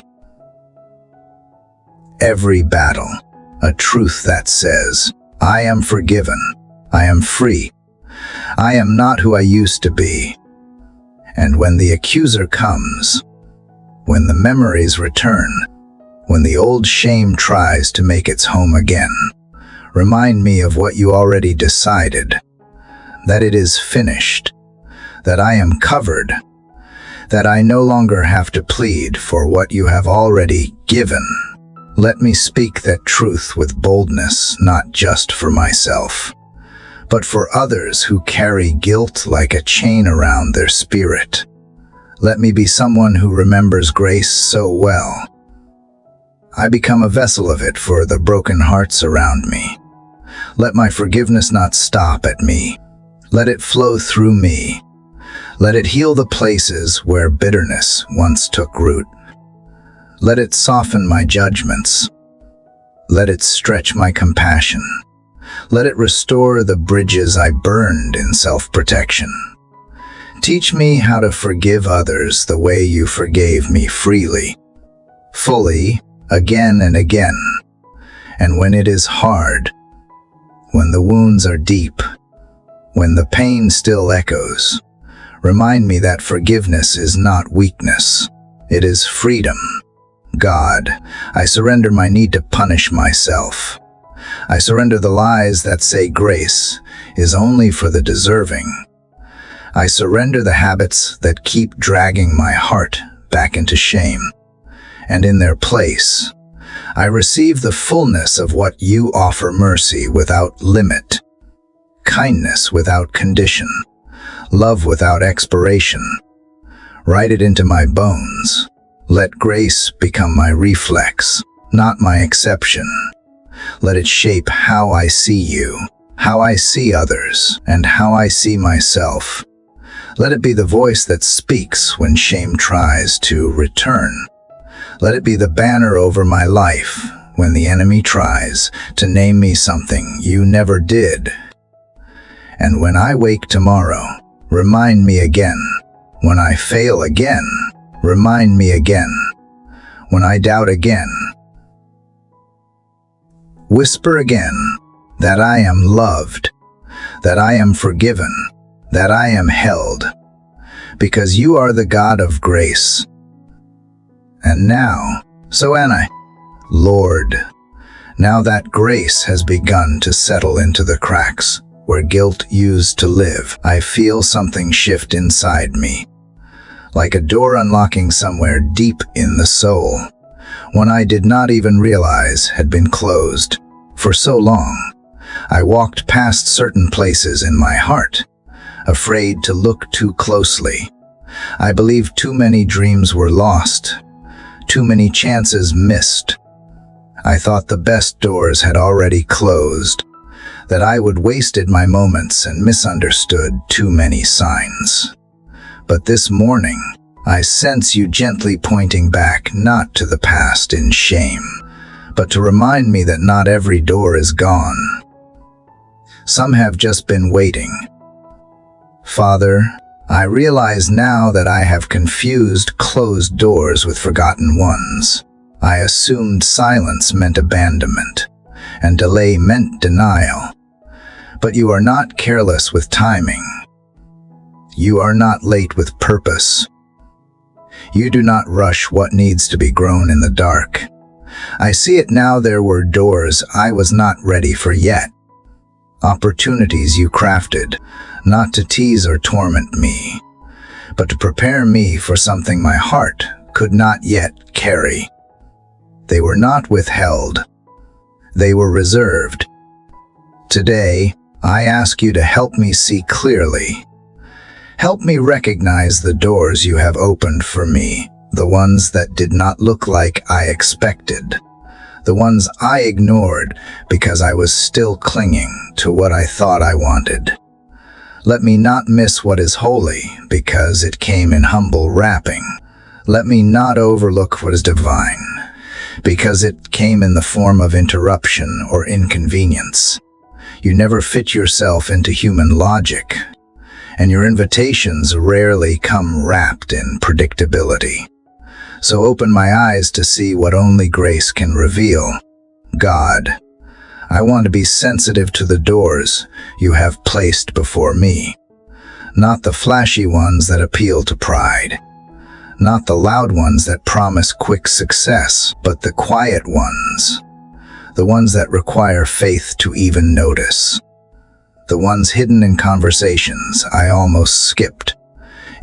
every battle, a truth that says, I am forgiven, I am free, I am not who I used to be. And when the accuser comes, when the memories return, when the old shame tries to make its home again, remind me of what you already decided, that it is finished, that I am covered, that I no longer have to plead for what you have already given. Let me speak that truth with boldness, not just for myself, but for others who carry guilt like a chain around their spirit. Let me be someone who remembers grace so well. I become a vessel of it for the broken hearts around me. Let my forgiveness not stop at me. Let it flow through me. Let it heal the places where bitterness once took root. Let it soften my judgments. Let it stretch my compassion. Let it restore the bridges I burned in self-protection. Teach me how to forgive others the way you forgave me, freely, fully, again and again. And when it is hard, when the wounds are deep, when the pain still echoes, remind me that forgiveness is not weakness, it is freedom. God, I surrender my need to punish myself. I surrender the lies that say grace is only for the deserving. I surrender the habits that keep dragging my heart back into shame. And in their place, I receive the fullness of what you offer: mercy without limit, kindness without condition, love without expiration. Write it into my bones. Let grace become my reflex, not my exception. Let it shape how I see you, how I see others, and how I see myself. Let it be the voice that speaks when shame tries to return. Let it be the banner over my life when the enemy tries to name me something you never did. And when I wake tomorrow, remind me again. When I fail again, remind me again. When I doubt again, whisper again that I am loved, that I am forgiven, that I am held. Because you are the God of grace, And now, Lord, now that grace has begun to settle into the cracks where guilt used to live, I feel something shift inside me, like a door unlocking somewhere deep in the soul, one I did not even realize had been closed. For so long, I walked past certain places in my heart, afraid to look too closely. I believed too many dreams were lost, too many chances missed. I thought the best doors had already closed, that I would wasted my moments and misunderstood too many signs. But this morning, I sense you gently pointing back, not to the past in shame, but to remind me that not every door is gone. Some have just been waiting. Father, I realize now that I have confused closed doors with forgotten ones. I assumed silence meant abandonment, and delay meant denial. But you are not careless with timing. You are not late with purpose. You do not rush what needs to be grown in the dark. I see it now. There were doors I was not ready for yet. Opportunities you crafted, not to tease or torment me, but to prepare me for something my heart could not yet carry. They were not withheld. They were reserved. Today, I ask you to help me see clearly. Help me recognize the doors you have opened for me, the ones that did not look like I expected, the ones I ignored because I was still clinging to what I thought I wanted. Let me not miss what is holy because it came in humble wrapping. Let me not overlook what is divine because it came in the form of interruption or inconvenience. You never fit yourself into human logic, and your invitations rarely come wrapped in predictability. So open my eyes to see what only grace can reveal. God, I want to be sensitive to the doors you have placed before me, not the flashy ones that appeal to pride, not the loud ones that promise quick success, but the quiet ones, the ones that require faith to even notice. The ones hidden in conversations I almost skipped,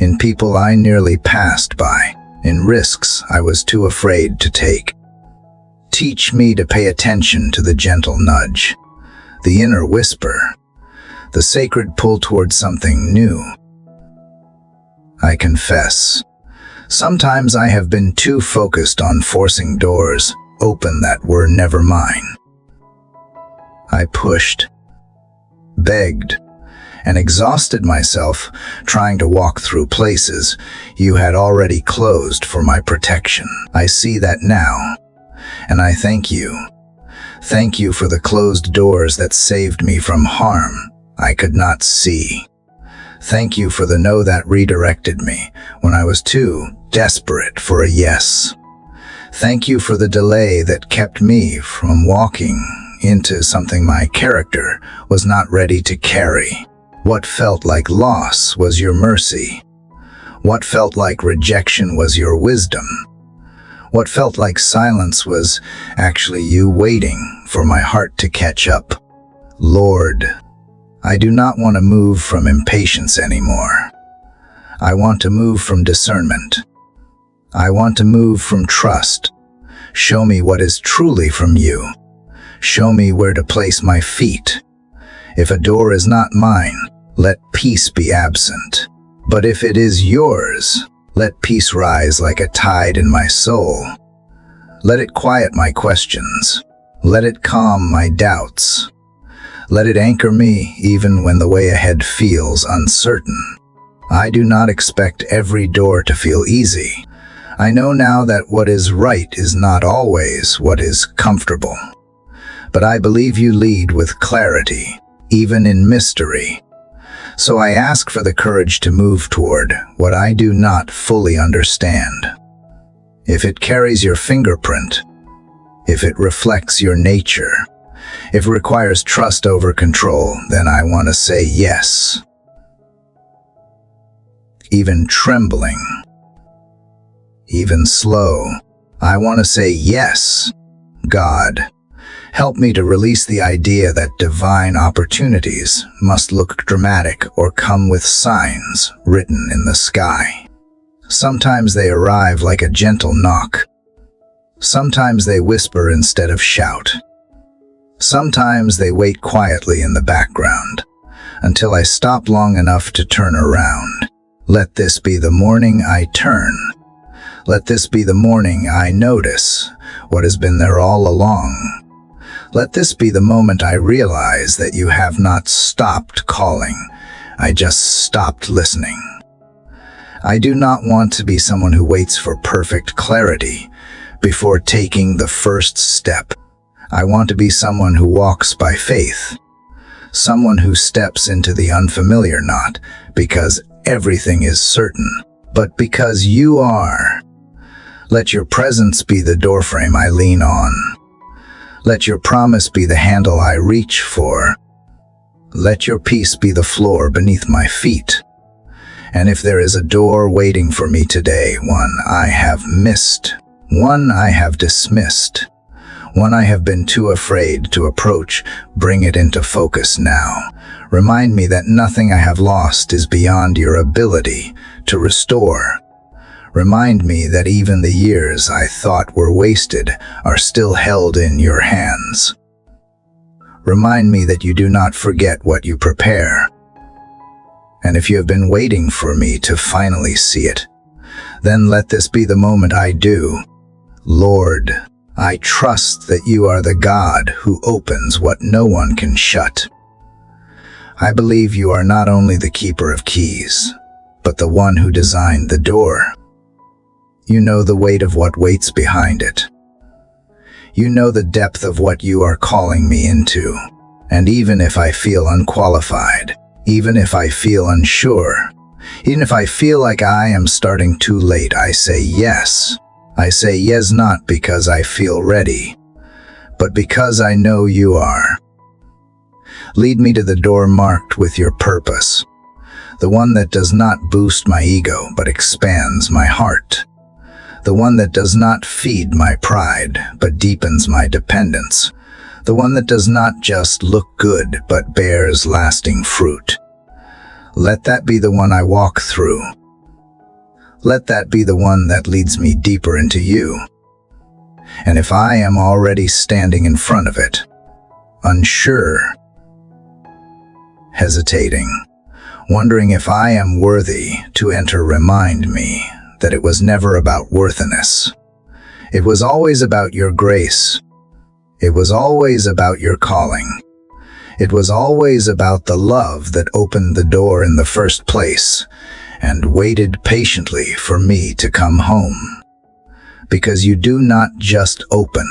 in people I nearly passed by, in risks I was too afraid to take. Teach me to pay attention to the gentle nudge, the inner whisper, the sacred pull towards something new. I confess, sometimes I have been too focused on forcing doors open that were never mine. I pushed, begged, and exhausted myself trying to walk through places you had already closed for my protection. I see that now, and I thank you. Thank you for the closed doors that saved me from harm I could not see. Thank you for the no that redirected me when I was too desperate for a yes. Thank you for the delay that kept me from walking into something my character was not ready to carry. What felt like loss was your mercy. What felt like rejection was your wisdom. What felt like silence was actually you waiting for my heart to catch up. Lord, I do not want to move from impatience anymore. I want to move from discernment. I want to move from trust. Show me what is truly from you. Show me where to place my feet. If a door is not mine, let peace be absent. But if it is yours, let peace rise like a tide in my soul. Let it quiet my questions. Let it calm my doubts. Let it anchor me even when the way ahead feels uncertain. I do not expect every door to feel easy. I know now that what is right is not always what is comfortable. But I believe you lead with clarity, even in mystery. So I ask for the courage to move toward what I do not fully understand. If it carries your fingerprint, if it reflects your nature, if it requires trust over control, then I want to say yes. Even trembling, even slow, I want to say yes. God, help me to release the idea that divine opportunities must look dramatic or come with signs written in the sky. Sometimes they arrive like a gentle knock. Sometimes they whisper instead of shout. Sometimes they wait quietly in the background until I stop long enough to turn around. Let this be the morning I turn. Let this be the morning I notice what has been there all along. Let this be the moment I realize that you have not stopped calling. I just stopped listening. I do not want to be someone who waits for perfect clarity before taking the first step. I want to be someone who walks by faith. Someone who steps into the unfamiliar not because everything is certain, but because you are. Let your presence be the doorframe I lean on. Let your promise be the handle I reach for. Let your peace be the floor beneath my feet. And if there is a door waiting for me today, one I have missed, one I have dismissed, one I have been too afraid to approach, bring it into focus now. Remind me that nothing I have lost is beyond your ability to restore. Remind me that even the years I thought were wasted are still held in your hands. Remind me that you do not forget what you prepare. And if you have been waiting for me to finally see it, then let this be the moment I do. Lord, I trust that you are the God who opens what no one can shut. I believe you are not only the keeper of keys, but the one who designed the door. You know the weight of what waits behind it. You know the depth of what you are calling me into. And even if I feel unqualified, even if I feel unsure, even if I feel like I am starting too late, I say yes. I say yes not because I feel ready, but because I know you are. Lead me to the door marked with your purpose, the one that does not boost my ego but expands my heart, the one that does not feed my pride but deepens my dependence, the one that does not just look good but bears lasting fruit. Let that be the one I walk through. Let that be the one that leads me deeper into you. And if I am already standing in front of it, unsure, hesitating, wondering if I am worthy to enter, remind me that it was never about worthiness. It was always about your grace. It was always about your calling. It was always about the love that opened the door in the first place and waited patiently for me to come home. Because you do not just open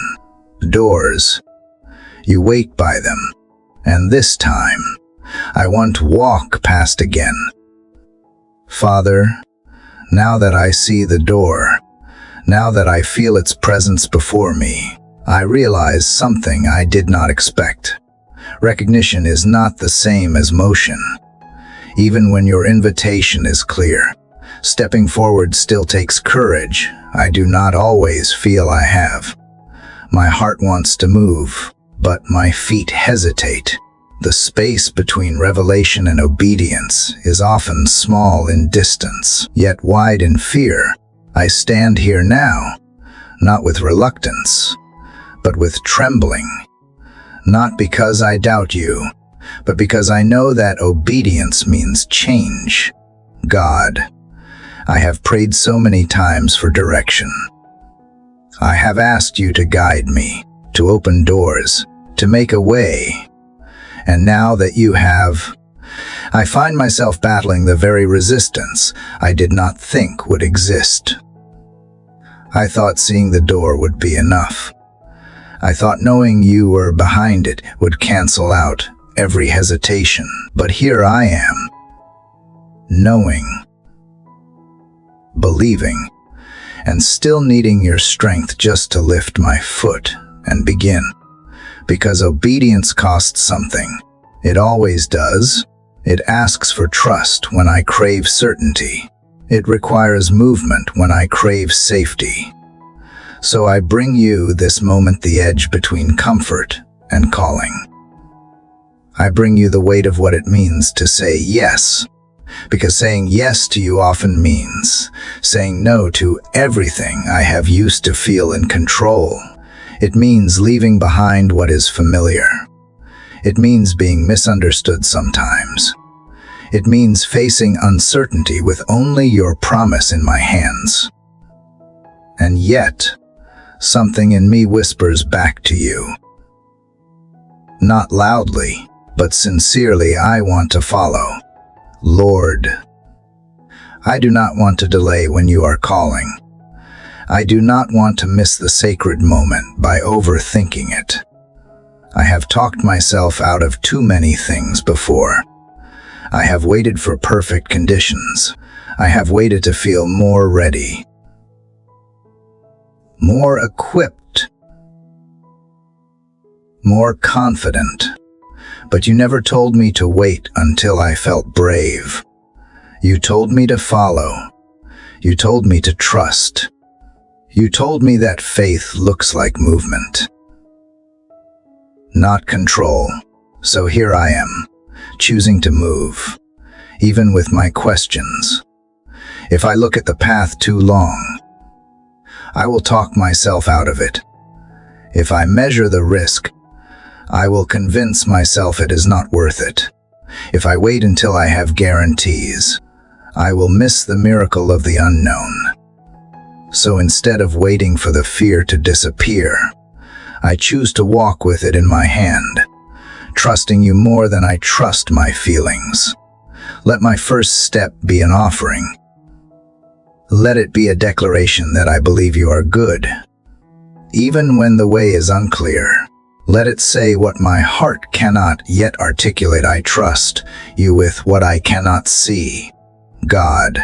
doors, you wait by them. And this time, I want to walk past again. Father, now that I see the door, now that I feel its presence before me, I realize something I did not expect. Recognition is not the same as motion. Even when your invitation is clear, stepping forward still takes courage. I do not always feel I have. My heart wants to move, but my feet hesitate. The space between revelation and obedience is often small in distance, yet wide in fear. I stand here now, not with reluctance, but with trembling. Not because I doubt you, but because I know that obedience means change. God, I have prayed so many times for direction. I have asked you to guide me, to open doors, to make a way. And now that you have, I find myself battling the very resistance I did not think would exist. I thought seeing the door would be enough. I thought knowing you were behind it would cancel out every hesitation. But here I am, knowing, believing, and still needing your strength just to lift my foot and begin. Because obedience costs something. It always does. It asks for trust when I crave certainty. It requires movement when I crave safety. So I bring you this moment, the edge between comfort and calling. I bring you the weight of what it means to say yes, because saying yes to you often means saying no to everything I have used to feel in control. It means leaving behind what is familiar. It means being misunderstood sometimes. It means facing uncertainty with only your promise in my hands. And yet, something in me whispers back to you. Not loudly, but sincerely, I want to follow. Lord, I do not want to delay when you are calling. I do not want to miss the sacred moment by overthinking it. I have talked myself out of too many things before. I have waited for perfect conditions. I have waited to feel more ready, more equipped, more confident. But you never told me to wait until I felt brave. You told me to follow. You told me to trust. You told me that faith looks like movement, not control. So here I am, choosing to move, even with my questions. If I look at the path too long, I will talk myself out of it. If I measure the risk, I will convince myself it is not worth it. If I wait until I have guarantees, I will miss the miracle of the unknown. So instead of waiting for the fear to disappear, I choose to walk with it in my hand, trusting you more than I trust my feelings. Let my first step be an offering. Let it be a declaration that I believe you are good. Even when the way is unclear, let it say what my heart cannot yet articulate. I trust you with what I cannot see. God,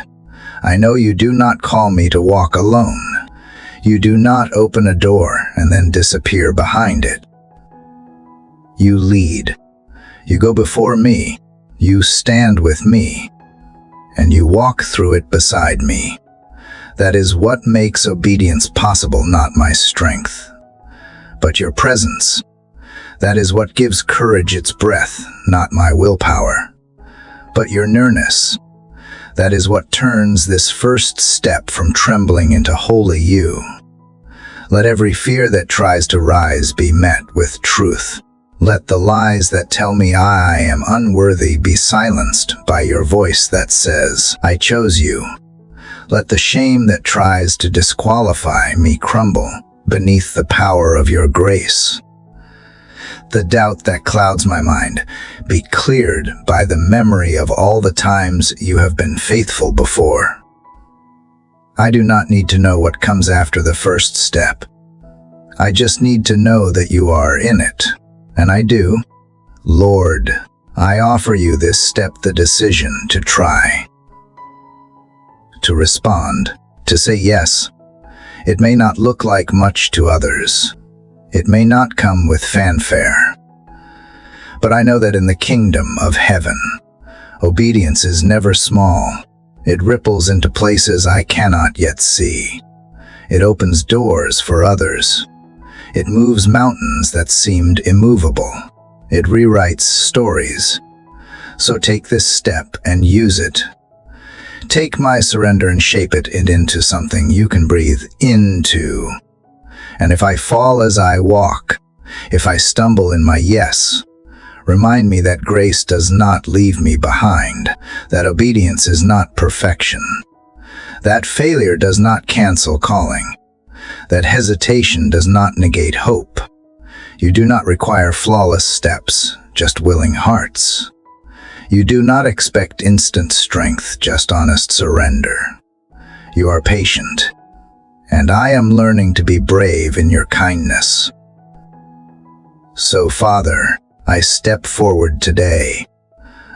I know you do not call me to walk alone. You do not open a door and then disappear behind it. You lead. You go before me. You stand with me. And you walk through it beside me. That is what makes obedience possible, not my strength, but your presence. That is what gives courage its breath, not my willpower, but your nearness. That is what turns this first step from trembling into wholly you. Let every fear that tries to rise be met with truth. Let the lies that tell me I am unworthy be silenced by your voice that says, I chose you. Let the shame that tries to disqualify me crumble beneath the power of your grace. The doubt that clouds my mind be cleared by the memory of all the times you have been faithful before. I do not need to know what comes after the first step. I just need to know that you are in it. And I do. Lord, I offer you this step, the decision to try, to respond, to say yes. It may not look like much to others. It may not come with fanfare. But I know that in the kingdom of heaven, obedience is never small. It ripples into places I cannot yet see. It opens doors for others. It moves mountains that seemed immovable. It rewrites stories. So take this step and use it. Take my surrender and shape it into something you can breathe into. And if I fall as I walk, if I stumble in my yes, remind me that grace does not leave me behind, that obedience is not perfection, that failure does not cancel calling, that hesitation does not negate hope. You do not require flawless steps, just willing hearts. You do not expect instant strength, just honest surrender. You are patient, and I am learning to be brave in your kindness. So, Father, I step forward today,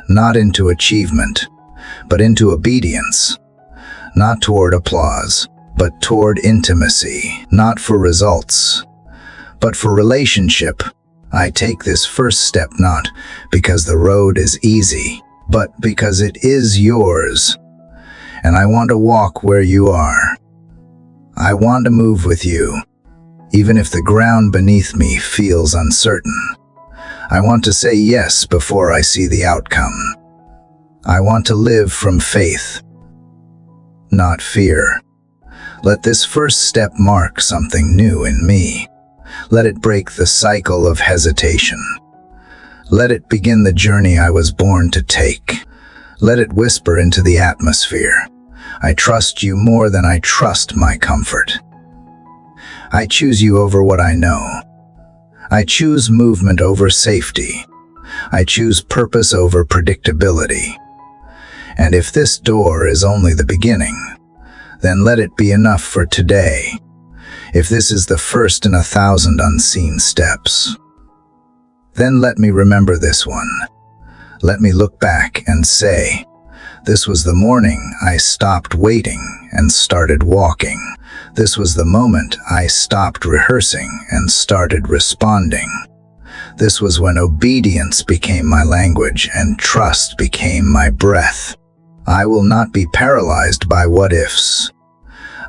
not into achievement, but into obedience, not toward applause, but toward intimacy, not for results, but for relationship. I take this first step not because the road is easy, but because it is yours, and I want to walk where you are. I want to move with you, even if the ground beneath me feels uncertain. I want to say yes before I see the outcome. I want to live from faith, not fear. Let this first step mark something new in me. Let it break the cycle of hesitation. Let it begin the journey I was born to take. Let it whisper into the atmosphere. I trust you more than I trust my comfort. I choose you over what I know. I choose movement over safety. I choose purpose over predictability. And if this door is only the beginning, then let it be enough for today. If this is the first in 1,000 unseen steps, then let me remember this one. Let me look back and say, this was the morning I stopped waiting and started walking. This was the moment I stopped rehearsing and started responding. This was when obedience became my language and trust became my breath. I will not be paralyzed by what-ifs.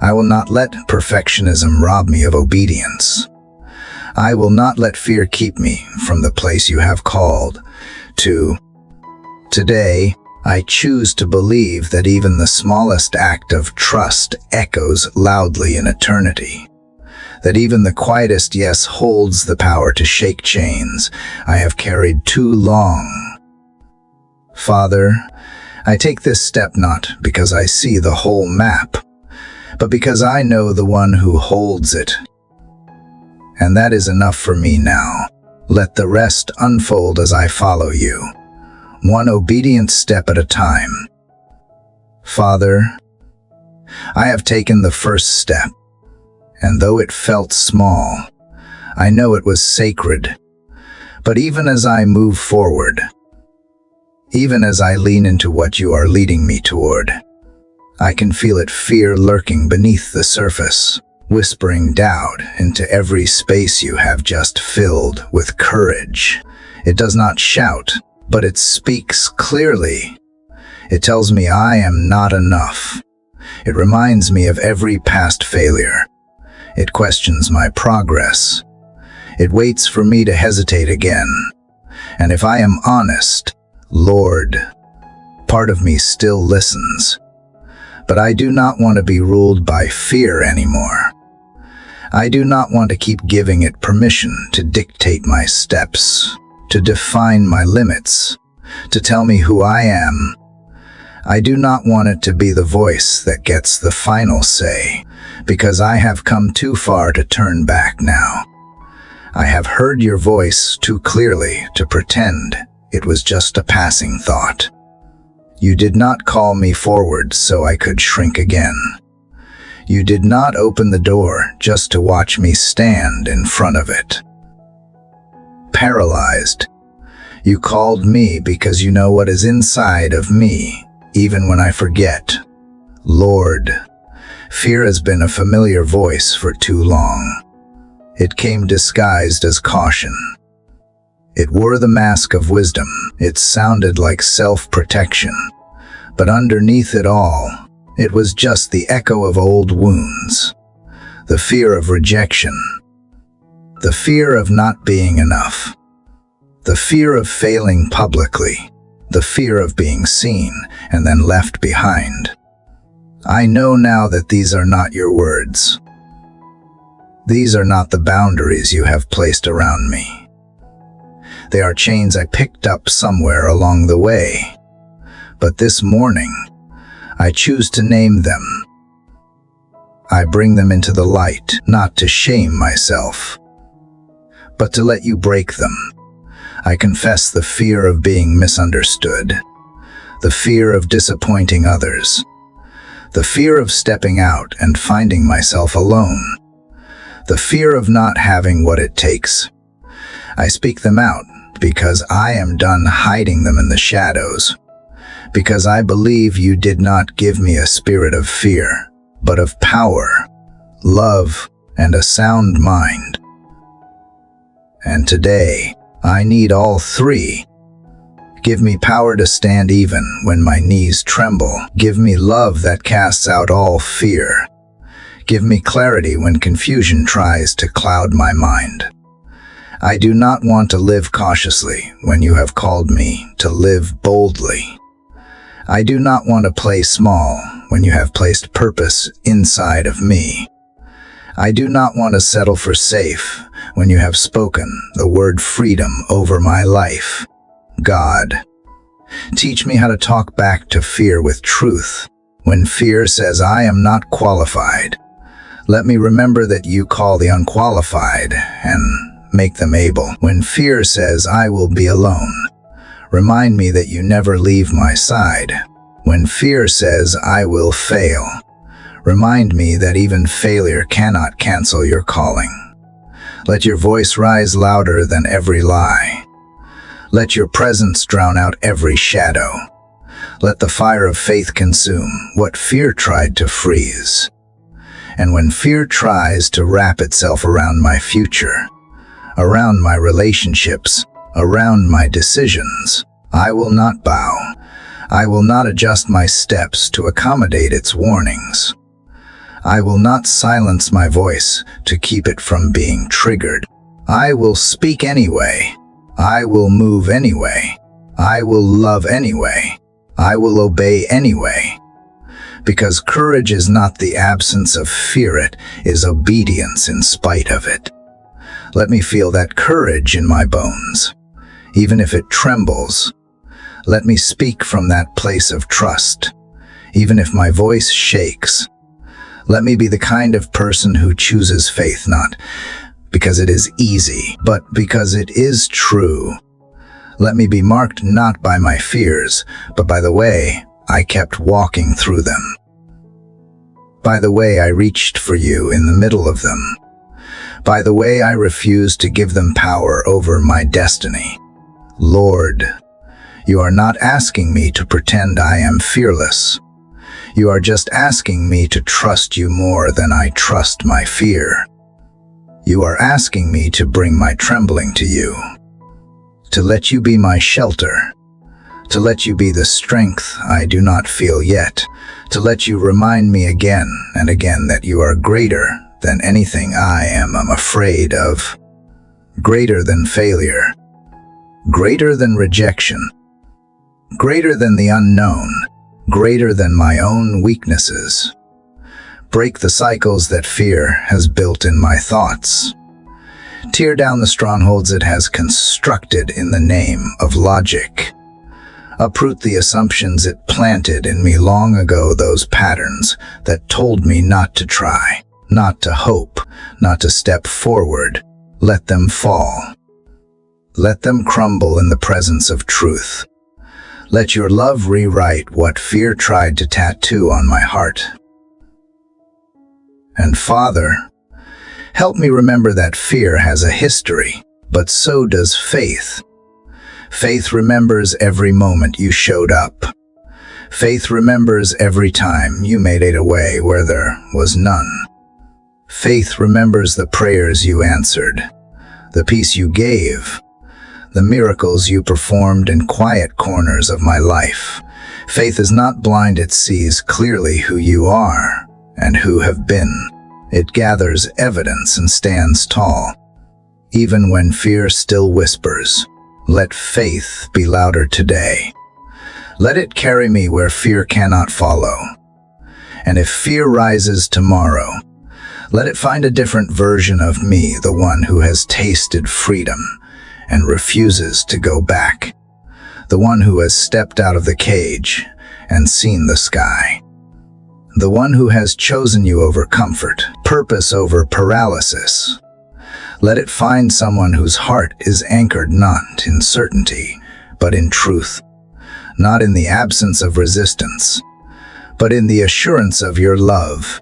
I will not let perfectionism rob me of obedience. I will not let fear keep me from the place you have called to. Today, I choose to believe that even the smallest act of trust echoes loudly in eternity. That even the quietest yes holds the power to shake chains I have carried too long. Father, I take this step not because I see the whole map, but because I know the one who holds it. And that is enough for me now. Let the rest unfold as I follow you, one obedient step at a time. Father, I have taken the first step, and though it felt small, I know it was sacred. But even as I move forward, even as I lean into what you are leading me toward, I can feel it fear lurking beneath the surface, whispering doubt into every space you have just filled with courage. It does not shout, but it speaks clearly. It tells me I am not enough. It reminds me of every past failure. It questions my progress. It waits for me to hesitate again. And if I am honest, Lord, part of me still listens. But I do not want to be ruled by fear anymore. I do not want to keep giving it permission to dictate my steps, to define my limits, to tell me who I am. I do not want it to be the voice that gets the final say, because I have come too far to turn back now. I have heard your voice too clearly to pretend it was just a passing thought. You did not call me forward so I could shrink again. You did not open the door just to watch me stand in front of it. Paralyzed, you called me because you know what is inside of me, even when I forget. Lord, fear has been a familiar voice for too long. It came disguised as caution. It wore the mask of wisdom. It sounded like self-protection. But underneath it all, it was just the echo of old wounds. The fear of rejection. The fear of not being enough. The fear of failing publicly. The fear of being seen and then left behind. I know now that these are not your words. These are not the boundaries you have placed around me. They are chains I picked up somewhere along the way. But this morning, I choose to name them. I bring them into the light, not to shame myself, but to let you break them. I confess the fear of being misunderstood, the fear of disappointing others, the fear of stepping out and finding myself alone, the fear of not having what it takes. I speak them out because I am done hiding them in the shadows, because I believe you did not give me a spirit of fear, but of power, love, and a sound mind. And today, I need all three. Give me power to stand even when my knees tremble. Give me love that casts out all fear. Give me clarity when confusion tries to cloud my mind. I do not want to live cautiously when you have called me to live boldly. I do not want to play small when you have placed purpose inside of me. I do not want to settle for safe when you have spoken the word freedom over my life. God, teach me how to talk back to fear with truth. When fear says I am not qualified, let me remember that you call the unqualified and make them able. When fear says I will be alone, remind me that you never leave my side. When fear says I will fail, remind me that even failure cannot cancel your calling. Let your voice rise louder than every lie. Let your presence drown out every shadow. Let the fire of faith consume what fear tried to freeze. And when fear tries to wrap itself around my future, around my relationships, around my decisions, I will not bow. I will not adjust my steps to accommodate its warnings. I will not silence my voice to keep it from being triggered. I will speak anyway. I will move anyway. I will love anyway. I will obey anyway. Because courage is not the absence of fear, it is obedience in spite of it. Let me feel that courage in my bones, even if it trembles. Let me speak from that place of trust, even if my voice shakes. Let me be the kind of person who chooses faith not because it is easy, but because it is true. Let me be marked not by my fears, but by the way I kept walking through them. By the way I reached for you in the middle of them. By the way I refused to give them power over my destiny. Lord, you are not asking me to pretend I am fearless. You are just asking me to trust you more than I trust my fear. You are asking me to bring my trembling to you, to let you be my shelter, to let you be the strength I do not feel yet, to let you remind me again and again that you are greater than anything I am afraid of, greater than failure, greater than rejection, greater than the unknown, greater than my own weaknesses. Break the cycles that fear has built in my thoughts. Tear down the strongholds it has constructed in the name of logic. Uproot the assumptions it planted in me long ago, those patterns that told me not to try, not to hope, not to step forward. Let them fall. Let them crumble in the presence of truth. Let your love rewrite what fear tried to tattoo on my heart. And Father, help me remember that fear has a history, but so does faith. Faith remembers every moment you showed up. Faith remembers every time you made it a way where there was none. Faith remembers the prayers you answered, the peace you gave, the miracles you performed in quiet corners of my life. Faith is not blind, it sees clearly who you are and who have been. It gathers evidence and stands tall. Even when fear still whispers, let faith be louder today. Let it carry me where fear cannot follow. And if fear rises tomorrow, let it find a different version of me, the one who has tasted freedom and refuses to go back, the one who has stepped out of the cage and seen the sky, the one who has chosen you over comfort, purpose over paralysis. Let it find someone whose heart is anchored not in certainty, but in truth, not in the absence of resistance, but in the assurance of your love.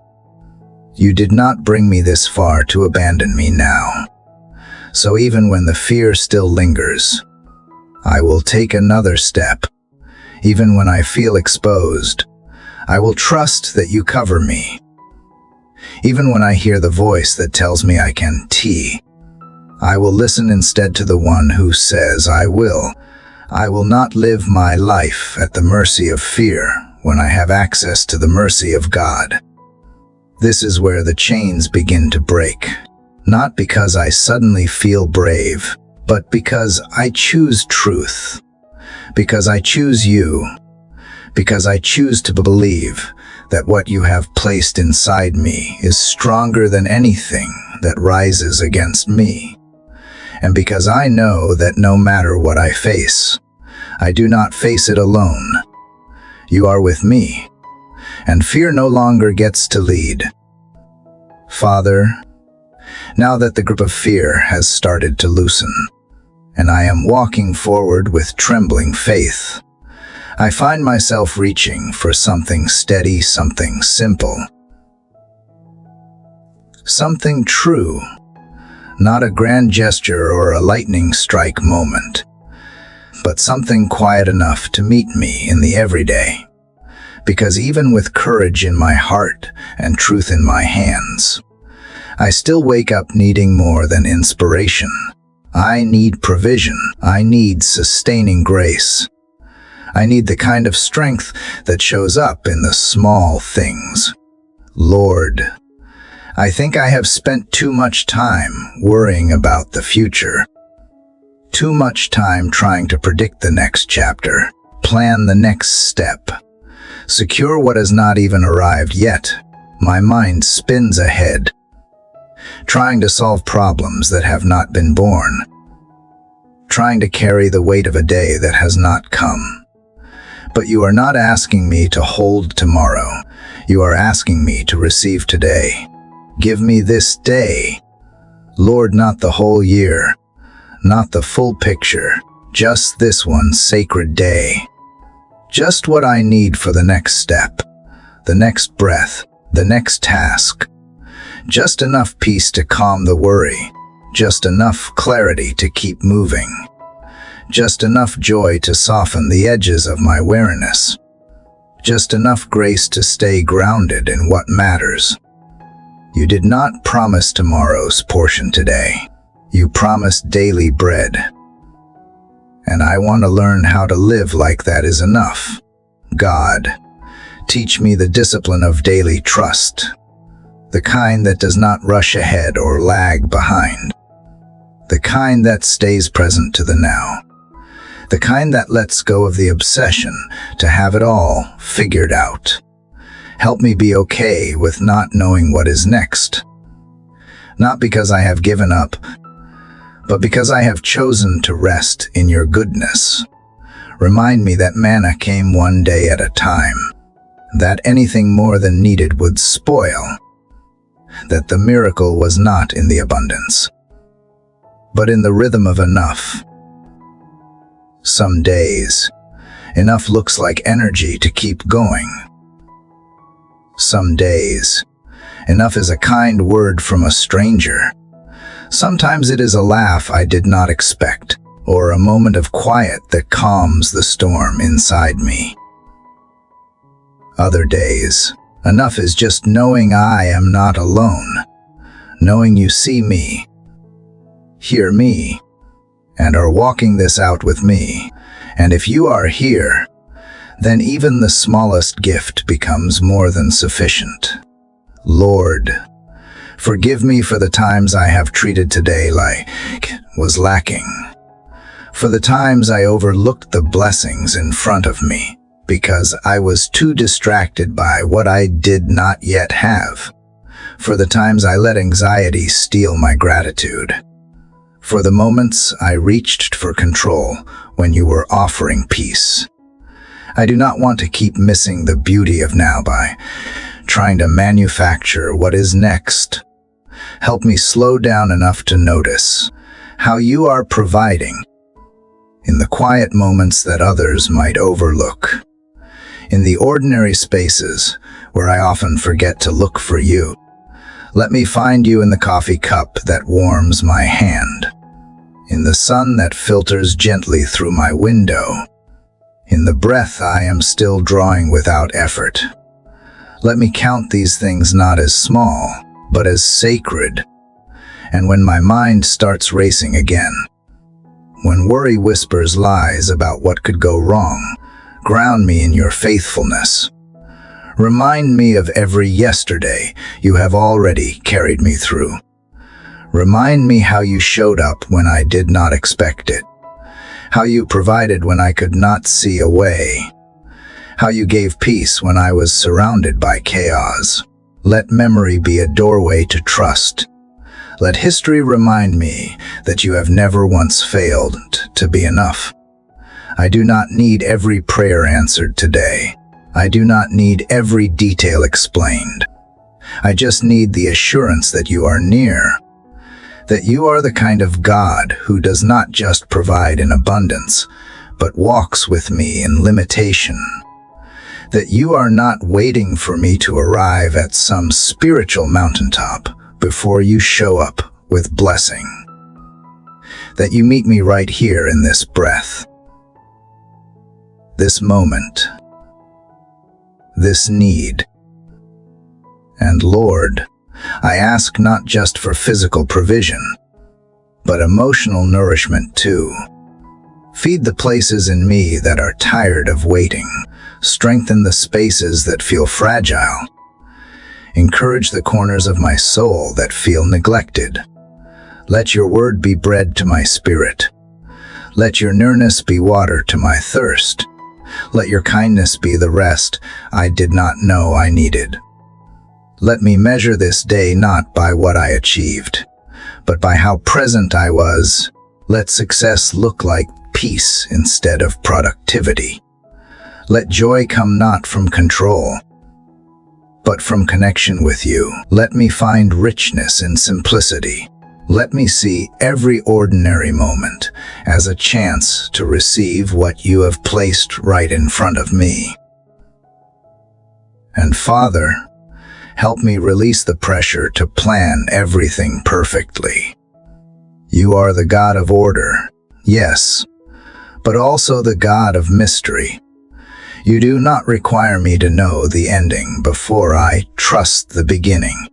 You did not bring me this far to abandon me now. So even when the fear still lingers, I will take another step. Even when I feel exposed, I will trust that you cover me. Even when I hear the voice that tells me I can I will listen instead to the one who says I will. I will not live my life at the mercy of fear when I have access to the mercy of God. This is where the chains begin to break. Not because I suddenly feel brave, but because I choose truth. Because I choose you. Because I choose to believe that what you have placed inside me is stronger than anything that rises against me. And because I know that no matter what I face, I do not face it alone. You are with me, and fear no longer gets to lead. Father, now that the grip of fear has started to loosen, and I am walking forward with trembling faith, I find myself reaching for something steady, something simple, something true, not a grand gesture or a lightning strike moment, but something quiet enough to meet me in the everyday. Because even with courage in my heart and truth in my hands, I still wake up needing more than inspiration. I need provision. I need sustaining grace. I need the kind of strength that shows up in the small things. Lord, I think I have spent too much time worrying about the future. Too much time trying to predict the next chapter, plan the next step, secure what has not even arrived yet. My mind spins ahead, trying to solve problems that have not been born, trying to carry the weight of a day that has not come. But you are not asking me to hold tomorrow. You are asking me to receive today. Give me this day. Lord, not the whole year, not the full picture, just this one sacred day. Just what I need for the next step, the next breath, the next task. Just enough peace to calm the worry, just enough clarity to keep moving, just enough joy to soften the edges of my weariness, just enough grace to stay grounded in what matters. You did not promise tomorrow's portion today. You promised daily bread. And I want to learn how to live like that is enough. God, teach me the discipline of daily trust, the kind that does not rush ahead or lag behind, the kind that stays present to the now, the kind that lets go of the obsession to have it all figured out. Help me be okay with not knowing what is next. Not because I have given up, but because I have chosen to rest in your goodness. Remind me that manna came one day at a time, that anything more than needed would spoil, that the miracle was not in the abundance, but in the rhythm of enough. Some days, enough looks like energy to keep going. Some days, enough is a kind word from a stranger. Sometimes it is a laugh I did not expect, or a moment of quiet that calms the storm inside me. Other days, enough is just knowing I am not alone, knowing you see me, hear me, and are walking this out with me. And if you are here, then even the smallest gift becomes more than sufficient. Lord, forgive me for the times I have treated today like was lacking, for the times I overlooked the blessings in front of me because I was too distracted by what I did not yet have, for the times I let anxiety steal my gratitude, for the moments I reached for control when you were offering peace. I do not want to keep missing the beauty of now by trying to manufacture what is next. Help me slow down enough to notice how you are providing in the quiet moments that others might overlook, in the ordinary spaces where I often forget to look for you. Let me find you in the coffee cup that warms my hand, in the sun that filters gently through my window, in the breath I am still drawing without effort. Let me count these things not as small, but as sacred. And when my mind starts racing again, when worry whispers lies about what could go wrong, ground me in your faithfulness. Remind me of every yesterday you have already carried me through. Remind me how you showed up when I did not expect it, how you provided when I could not see a way, how you gave peace when I was surrounded by chaos. Let memory be a doorway to trust. Let history remind me that you have never once failed to be enough. I do not need every prayer answered today. I do not need every detail explained. I just need the assurance that you are near, that you are the kind of God who does not just provide in abundance, but walks with me in limitation, that you are not waiting for me to arrive at some spiritual mountaintop before you show up with blessing, that you meet me right here in this breath, this moment, this need. And Lord, I ask not just for physical provision, but emotional nourishment too. Feed the places in me that are tired of waiting. Strengthen the spaces that feel fragile. Encourage the corners of my soul that feel neglected. Let your word be bread to my spirit. Let your nearness be water to my thirst. Let your kindness be the rest I did not know I needed. Let me measure this day not by what I achieved, but by how present I was. Let success look like peace instead of productivity. Let joy come not from control, but from connection with you. Let me find richness in simplicity. Let me see every ordinary moment as a chance to receive what you have placed right in front of me. And Father, help me release the pressure to plan everything perfectly. You are the God of order, yes, but also the God of mystery. You do not require me to know the ending before I trust the beginning.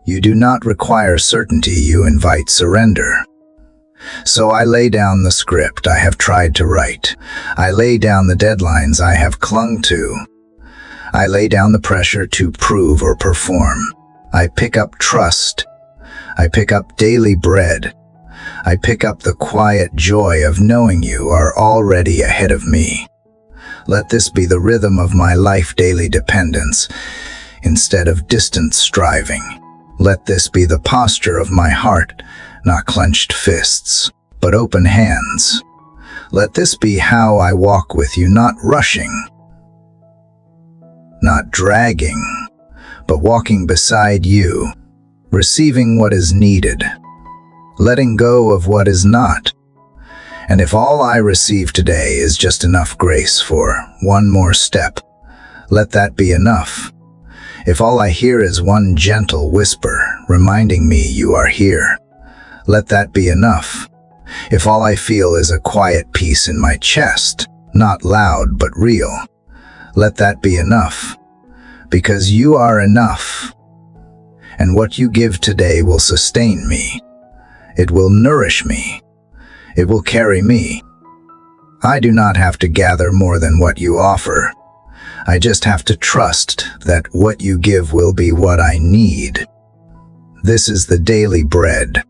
You do not require certainty, you invite surrender. So I lay down the script I have tried to write. I lay down the deadlines I have clung to. I lay down the pressure to prove or perform. I pick up trust. I pick up daily bread. I pick up the quiet joy of knowing you are already ahead of me. Let this be the rhythm of my life, daily dependence instead of distant striving. Let this be the posture of my heart, not clenched fists, but open hands. Let this be how I walk with you, not rushing, not dragging, but walking beside you, receiving what is needed, letting go of what is not. And if all I receive today is just enough grace for one more step, let that be enough. If all I hear is one gentle whisper reminding me you are here, let that be enough. If all I feel is a quiet peace in my chest, not loud but real, let that be enough. Because you are enough. And what you give today will sustain me. It will nourish me. It will carry me. I do not have to gather more than what you offer. I just have to trust that what you give will be what I need. This is the daily bread,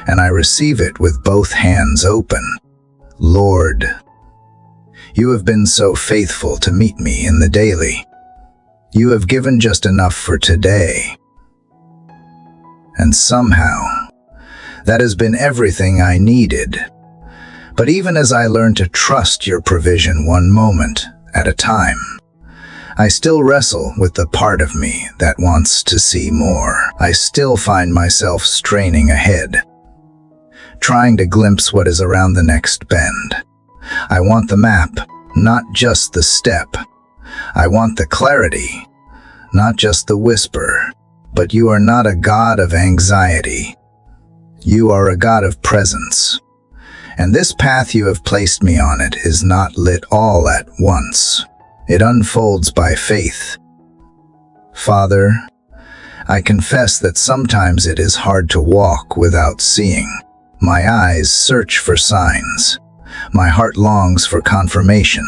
and I receive it with both hands open. Lord, you have been so faithful to meet me in the daily. You have given just enough for today. And somehow, that has been everything I needed. But even as I learn to trust your provision one moment at a time, I still wrestle with the part of me that wants to see more. I still find myself straining ahead, trying to glimpse what is around the next bend. I want the map, not just the step. I want the clarity, not just the whisper. But you are not a God of anxiety. You are a God of presence. And this path you have placed me on it is not lit all at once. It unfolds by faith. Father, I confess that sometimes it is hard to walk without seeing. My eyes search for signs. My heart longs for confirmation.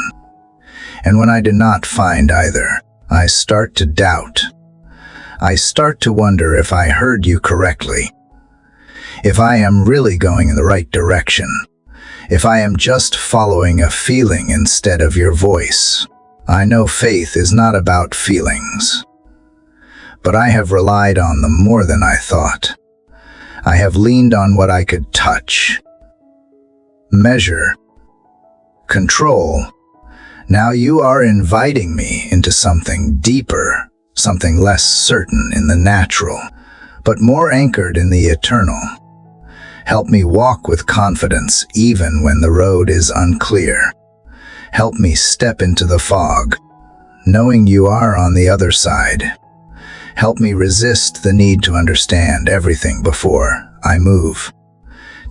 And when I do not find either, I start to doubt. I start to wonder if I heard you correctly, if I am really going in the right direction, if I am just following a feeling instead of your voice. I know faith is not about feelings, but I have relied on them more than I thought. I have leaned on what I could touch, measure, control. Now you are inviting me into something deeper, something less certain in the natural, but more anchored in the eternal. Help me walk with confidence even when the road is unclear. Help me step into the fog, knowing you are on the other side. Help me resist the need to understand everything before I move.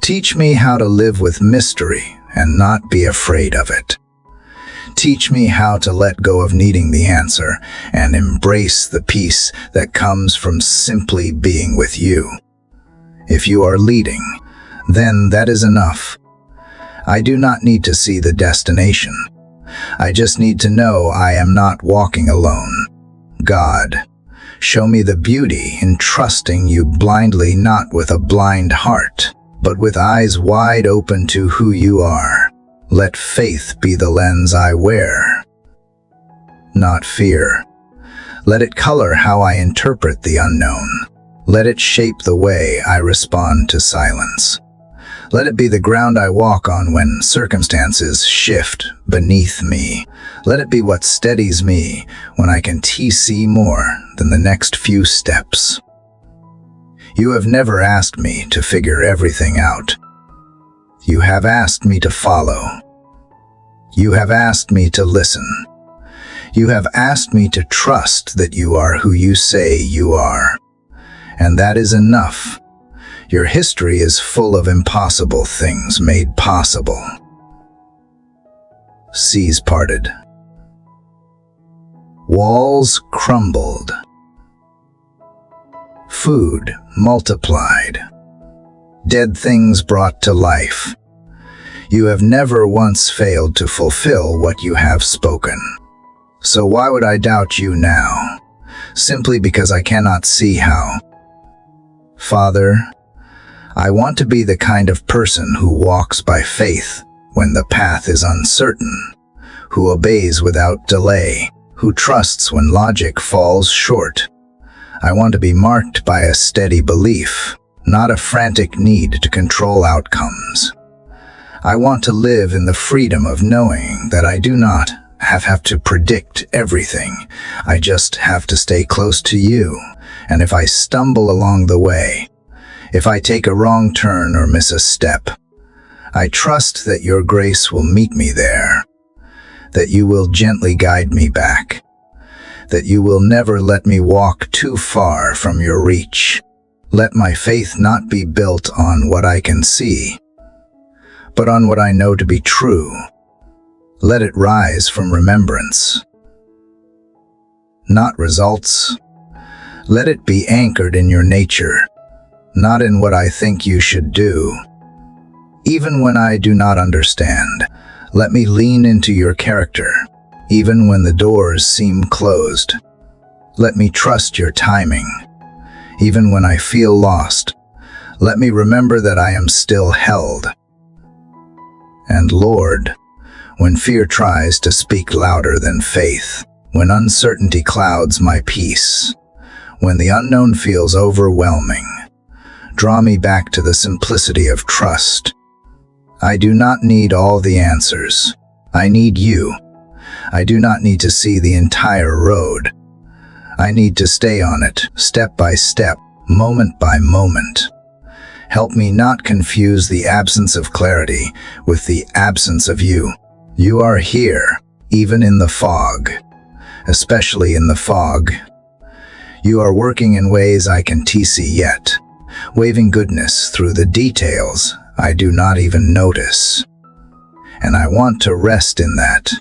Teach me how to live with mystery and not be afraid of it. Teach me how to let go of needing the answer and embrace the peace that comes from simply being with you. If you are leading, then that is enough. I do not need to see the destination. I just need to know I am not walking alone. God, show me the beauty in trusting you blindly, not with a blind heart, but with eyes wide open to who you are. Let faith be the lens I wear, not fear. Let it color how I interpret the unknown. Let it shape the way I respond to silence. Let it be the ground I walk on when circumstances shift beneath me. Let it be what steadies me when I can see more than the next few steps. You have never asked me to figure everything out. You have asked me to follow. You have asked me to listen. You have asked me to trust that you are who you say you are. And that is enough. Your history is full of impossible things made possible. Seas parted. Walls crumbled. Food multiplied. Dead things brought to life. You have never once failed to fulfill what you have spoken. So why would I doubt you now? Simply because I cannot see how. Father, I want to be the kind of person who walks by faith when the path is uncertain, who obeys without delay, who trusts when logic falls short. I want to be marked by a steady belief, not a frantic need to control outcomes. I want to live in the freedom of knowing that I do not have to predict everything. I just have to stay close to you, and if I stumble along the way, if I take a wrong turn or miss a step, I trust that your grace will meet me there, that you will gently guide me back, that you will never let me walk too far from your reach. Let my faith not be built on what I can see, but on what I know to be true. Let it rise from remembrance, not results. Let it be anchored in your nature, not in what I think you should do. Even when I do not understand, let me lean into your character. Even when the doors seem closed, let me trust your timing. Even when I feel lost, let me remember that I am still held. And Lord, when fear tries to speak louder than faith, when uncertainty clouds my peace, when the unknown feels overwhelming, draw me back to the simplicity of trust. I do not need all the answers. I need you. I do not need to see the entire road. I need to stay on it, step by step, moment by moment. Help me not confuse the absence of clarity with the absence of you. You are here, even in the fog, especially in the fog. You are working in ways I can see yet, waving goodness through the details I do not even notice. And I want to rest in that.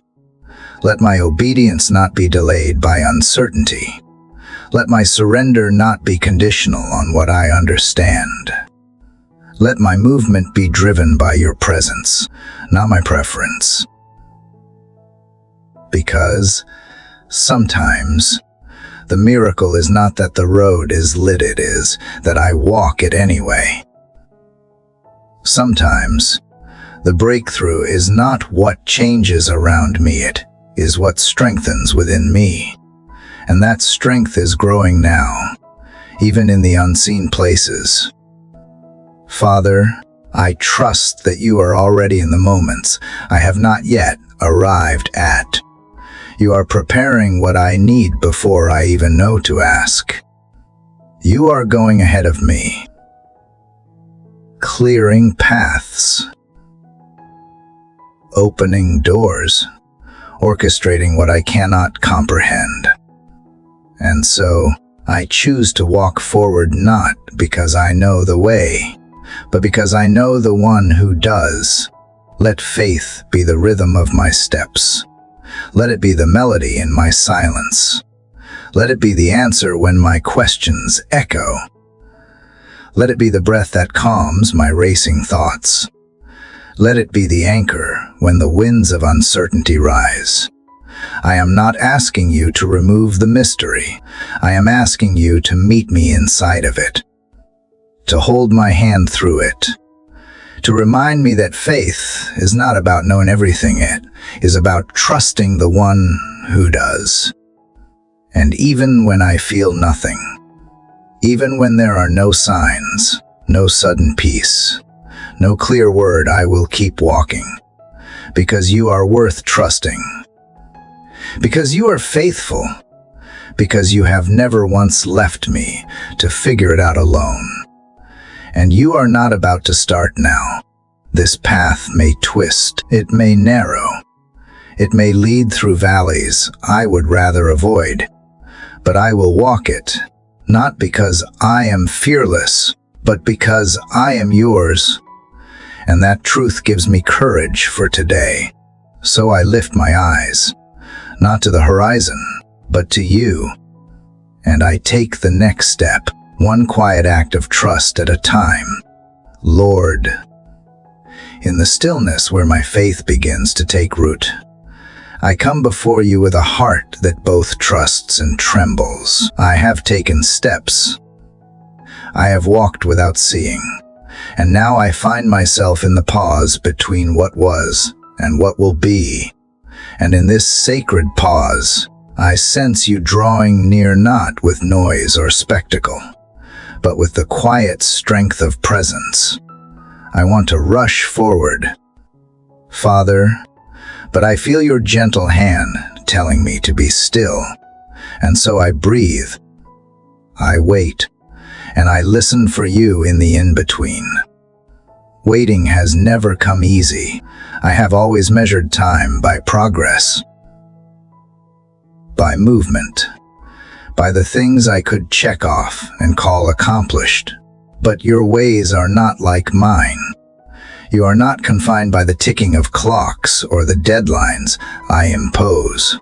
Let my obedience not be delayed by uncertainty. Let my surrender not be conditional on what I understand. Let my movement be driven by your presence, not my preference. Because Sometimes, the miracle is not that the road is lit, it is that I walk it anyway. Sometimes, the breakthrough is not what changes around me, it is what strengthens within me. And that strength is growing now, even in the unseen places. Father, I trust that you are already in the moments I have not yet arrived at. You are preparing what I need before I even know to ask. You are going ahead of me, clearing paths, opening doors, orchestrating what I cannot comprehend. And so, I choose to walk forward not because I know the way, but because I know the one who does. Let faith be the rhythm of my steps. Let it be the melody in my silence. Let it be the answer when my questions echo. Let it be the breath that calms my racing thoughts. Let it be the anchor when the winds of uncertainty rise. I am not asking you to remove the mystery. I am asking you to meet me inside of it, to hold my hand through it, to remind me that faith is not about knowing everything, it is about trusting the one who does. And even when I feel nothing, even when there are no signs, no sudden peace, no clear word, I will keep walking, because you are worth trusting, because you are faithful, because you have never once left me to figure it out alone. And you are not about to start now. This path may twist, it may narrow, it may lead through valleys I would rather avoid, but I will walk it, not because I am fearless, but because I am yours. And that truth gives me courage for today. So I lift my eyes, not to the horizon, but to you. And I take the next step, one quiet act of trust at a time. Lord, in the stillness where my faith begins to take root, I come before you with a heart that both trusts and trembles. I have taken steps. I have walked without seeing, and now I find myself in the pause between what was and what will be. And in this sacred pause, I sense you drawing near, not with noise or spectacle, but with the quiet strength of presence. I want to rush forward, Father, but I feel your gentle hand telling me to be still. And so I breathe, I wait, and I listen for you in the in-between. Waiting has never come easy. I have always measured time by progress, by movement, by the things I could check off and call accomplished. But your ways are not like mine. You are not confined by the ticking of clocks or the deadlines I impose.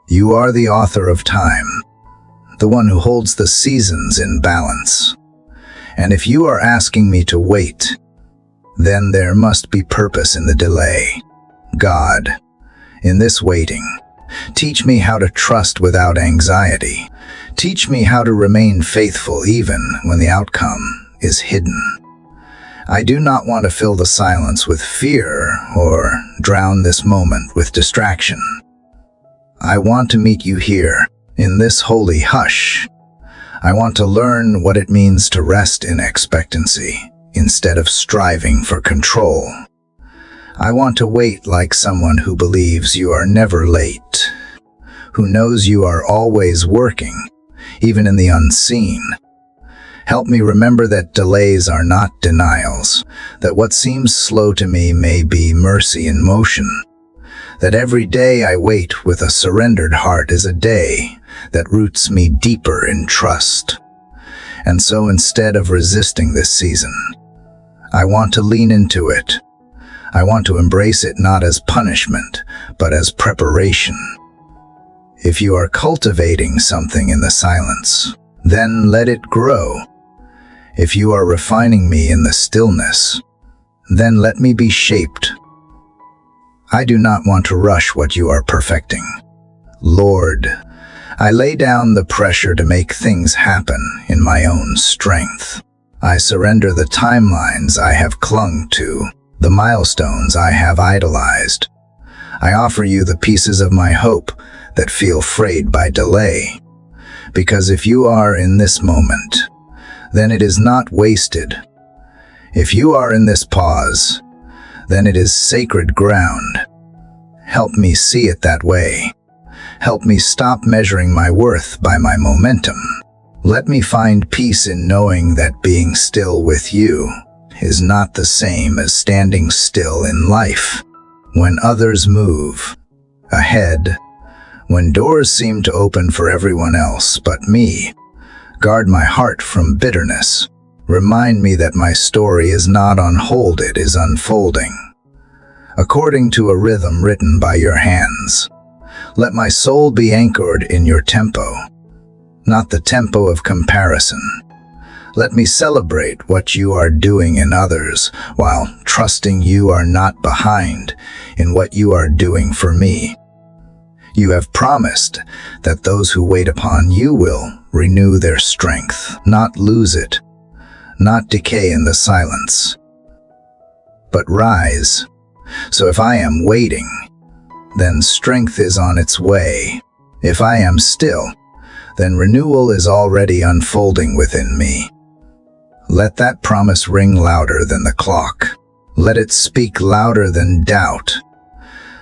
You are the author of time, the one who holds the seasons in balance. And if you are asking me to wait, then there must be purpose in the delay. God, in this waiting, teach me how to trust without anxiety. Teach me how to remain faithful even when the outcome is hidden. I do not want to fill the silence with fear or drown this moment with distraction. I want to meet you here, in this holy hush. I want to learn what it means to rest in expectancy instead of striving for control. I want to wait like someone who believes you are never late, who knows you are always working, even in the unseen. Help me remember that delays are not denials, that what seems slow to me may be mercy in motion, that every day I wait with a surrendered heart is a day that roots me deeper in trust. And so instead of resisting this season, I want to lean into it. I want to embrace it not as punishment, but as preparation. If you are cultivating something in the silence, then let it grow. If you are refining me in the stillness, then let me be shaped. I do not want to rush what you are perfecting. Lord, I lay down the pressure to make things happen in my own strength. I surrender the timelines I have clung to, the milestones I have idolized. I offer you the pieces of my hope that feel frayed by delay. Because if you are in this moment, then it is not wasted. If you are in this pause, then it is sacred ground. Help me see it that way. Help me stop measuring my worth by my momentum. Let me find peace in knowing that being still with you is not the same as standing still in life. When others move ahead, when doors seem to open for everyone else but me, guard my heart from bitterness. Remind me that my story is not on hold, it is unfolding. According to a rhythm written by your hands, let my soul be anchored in your tempo, not the tempo of comparison. Let me celebrate what you are doing in others while trusting you are not behind in what you are doing for me. You have promised that those who wait upon you will renew their strength, not lose it, not decay in the silence, but rise. So if I am waiting, then strength is on its way. If I am still, then renewal is already unfolding within me. Let that promise ring louder than the clock. Let it speak louder than doubt.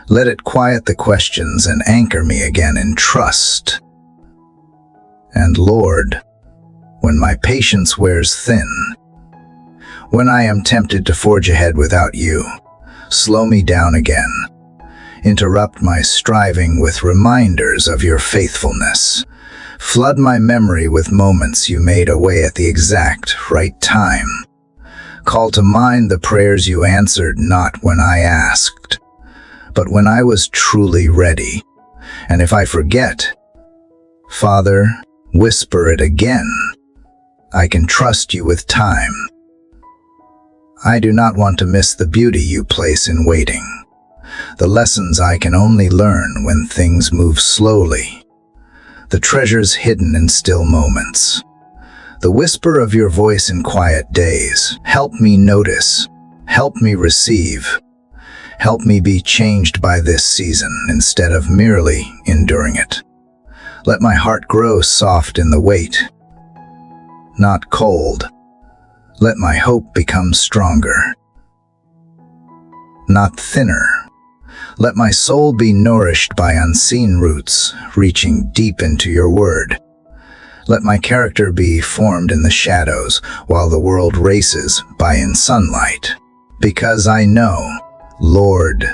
Let it quiet the questions and anchor me again in trust. And Lord, when my patience wears thin, when I am tempted to forge ahead without you, slow me down again. Interrupt my striving with reminders of your faithfulness. Flood my memory with moments you made away at the exact right time. Call to mind the prayers you answered not when I asked, but when I was truly ready. And if I forget, Father, whisper it again. I can trust you with time. I do not want to miss the beauty you place in waiting, the lessons I can only learn when things move slowly, the treasures hidden in still moments, the whisper of your voice in quiet days. Help me notice, help me receive, help me be changed by this season instead of merely enduring it. Let my heart grow soft in the wait, not cold. Let my hope become stronger, not thinner. Let my soul be nourished by unseen roots, reaching deep into your word. Let my character be formed in the shadows while the world races by in sunlight. Because I know, Lord,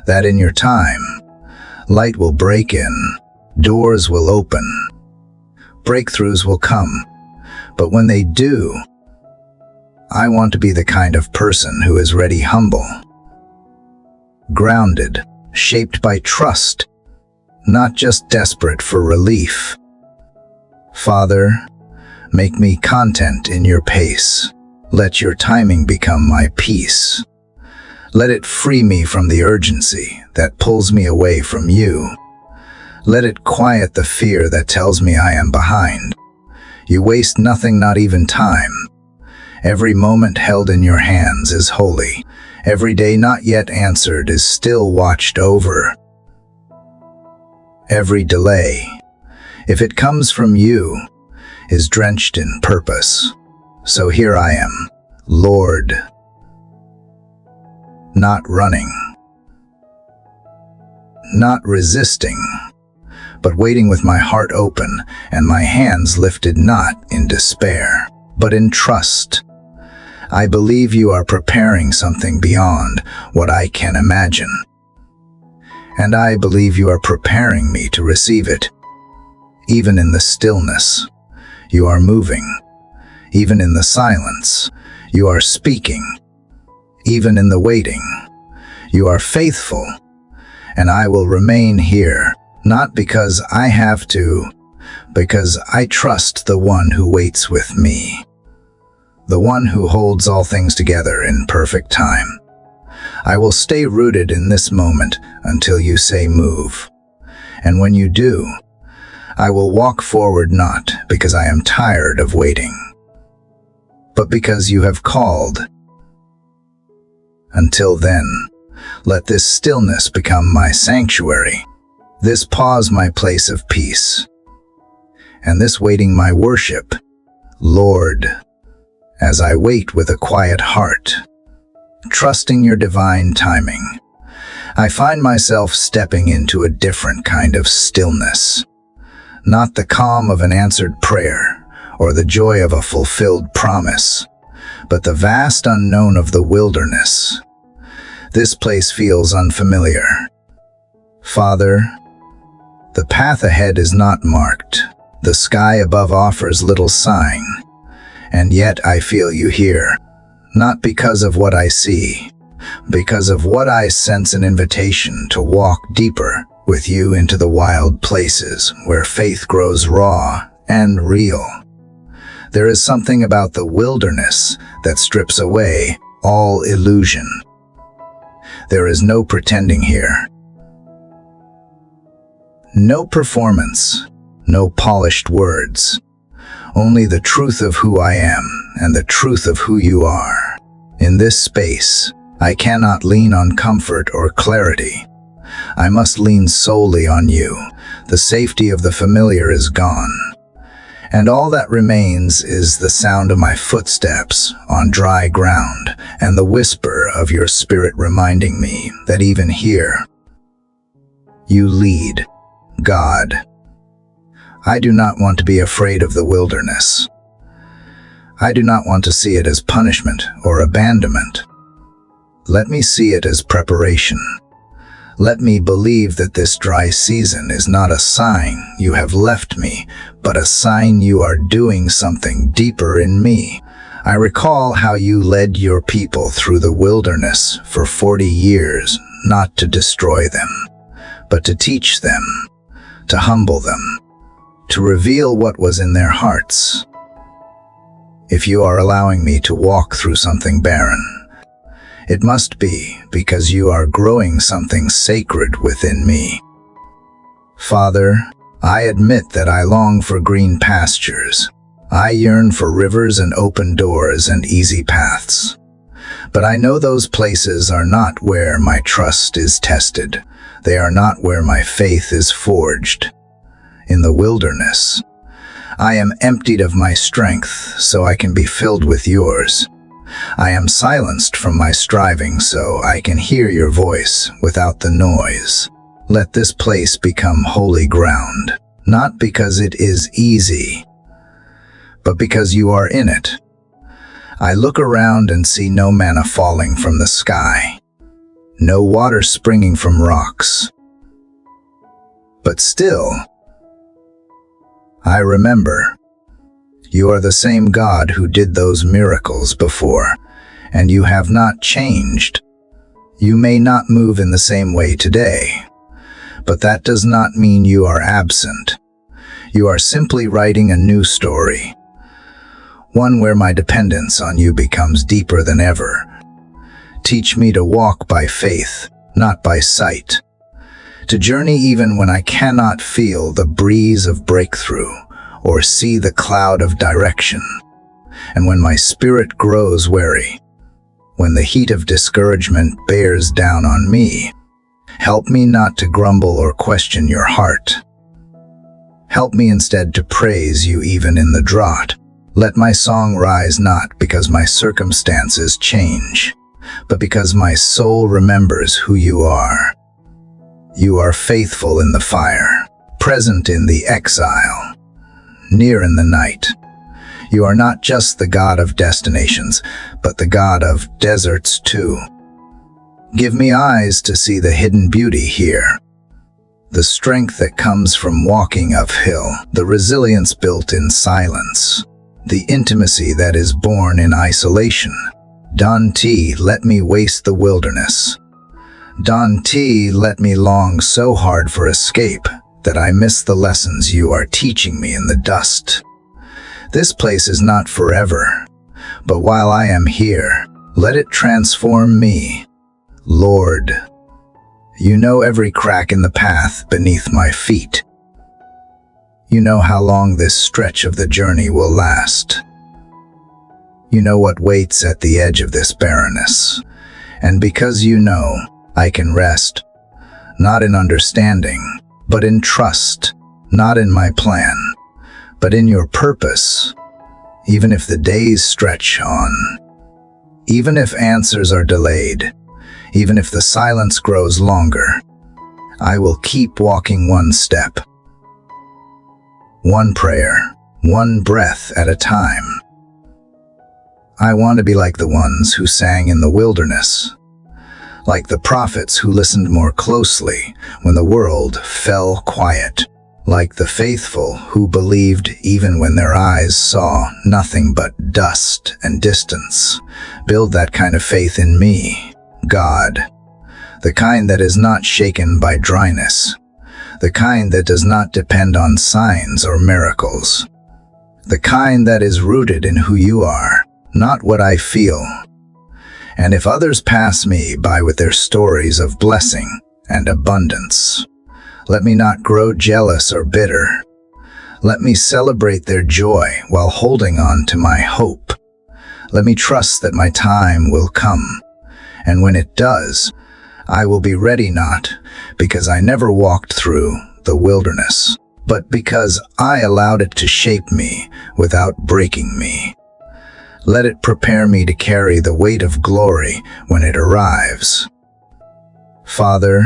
that in your time, light will break in, doors will open, breakthroughs will come. But when they do, I want to be the kind of person who is ready, humble, grounded, shaped by trust, not just desperate for relief. Father, make me content in your pace. Let your timing become my peace. Let it free me from the urgency that pulls me away from you. Let it quiet the fear that tells me I am behind. You waste nothing, not even time. Every moment held in your hands is holy. Every day not yet answered is still watched over. Every delay, if it comes from you, is drenched in purpose. So here I am, Lord, not running, not resisting, but waiting with my heart open and my hands lifted, not in despair, but in trust. I believe you are preparing something beyond what I can imagine. And I believe you are preparing me to receive it. Even in the stillness, you are moving. Even in the silence, you are speaking. Even in the waiting, you are faithful. And I will remain here, not because I have to, because I trust the one who waits with me, the one who holds all things together in perfect time. I will stay rooted in this moment until you say move. And when you do, I will walk forward not because I am tired of waiting, but because you have called. Until then, let this stillness become my sanctuary, this pause my place of peace, and this waiting my worship, Lord, as I wait with a quiet heart, trusting your divine timing. I find myself stepping into a different kind of stillness, not the calm of an answered prayer or the joy of a fulfilled promise, but the vast unknown of the wilderness. This place feels unfamiliar. Father, the path ahead is not marked. The sky above offers little sign, and yet I feel you here, not because of what I see, because of what I sense, an invitation to walk deeper with you into the wild places where faith grows raw and real. There is something about the wilderness that strips away all illusion. There is no pretending here. No performance, no polished words. Only the truth of who I am and the truth of who you are. In this space, I cannot lean on comfort or clarity. I must lean solely on you. The safety of the familiar is gone, and all that remains is the sound of my footsteps on dry ground and the whisper of your spirit reminding me that even here, you lead, God. I do not want to be afraid of the wilderness. I do not want to see it as punishment or abandonment. Let me see it as preparation. Let me believe that this dry season is not a sign you have left me, but a sign you are doing something deeper in me. I recall how you led your people through the wilderness for 40 years, not to destroy them, but to teach them, to humble them, to reveal what was in their hearts. If you are allowing me to walk through something barren, it must be because you are growing something sacred within me. Father, I admit that I long for green pastures. I yearn for rivers and open doors and easy paths. But I know those places are not where my trust is tested. They are not where my faith is forged. In the wilderness, I am emptied of my strength so I can be filled with yours. I am silenced from my striving so I can hear your voice without the noise. Let this place become holy ground, not because it is easy, but because you are in it. I look around and see no manna falling from the sky, no water springing from rocks. But still, I remember, you are the same God who did those miracles before, and you have not changed. You may not move in the same way today, but that does not mean you are absent. You are simply writing a new story, one where my dependence on you becomes deeper than ever. Teach me to walk by faith, not by sight, to journey even when I cannot feel the breeze of breakthrough or see the cloud of direction. And when my spirit grows weary, when the heat of discouragement bears down on me, help me not to grumble or question your heart. Help me instead to praise you even in the drought. Let my song rise not because my circumstances change, but because my soul remembers who you are. You are faithful in the fire, present in the exile, near in the night. You are not just the God of destinations, but the God of deserts too. Give me eyes to see the hidden beauty here, the strength that comes from walking uphill, the resilience built in silence, the intimacy that is born in isolation. Don T, let me waste the wilderness. Don T, let me long so hard for escape that I miss the lessons you are teaching me in the dust. This place is not forever, but while I am here, let it transform me. Lord, You know every crack in the path beneath my feet. You know how long this stretch of the journey will last. You know what waits at the edge of this barrenness. And because you know, I can rest, not in understanding, but in trust, not in my plan, but in your purpose. Even if the days stretch on, even if answers are delayed, even if the silence grows longer, I will keep walking one step, one prayer, one breath at a time. I want to be like the ones who sang in the wilderness, like the prophets who listened more closely when the world fell quiet, like the faithful who believed even when their eyes saw nothing but dust and distance. Build that kind of faith in me, God, the kind that is not shaken by dryness, the kind that does not depend on signs or miracles, the kind that is rooted in who you are, not what I feel. And if others pass me by with their stories of blessing and abundance, let me not grow jealous or bitter. Let me celebrate their joy while holding on to my hope. Let me trust that my time will come, and when it does, I will be ready, not because I never walked through the wilderness, but because I allowed it to shape me without breaking me. Let it prepare me to carry the weight of glory when it arrives. Father,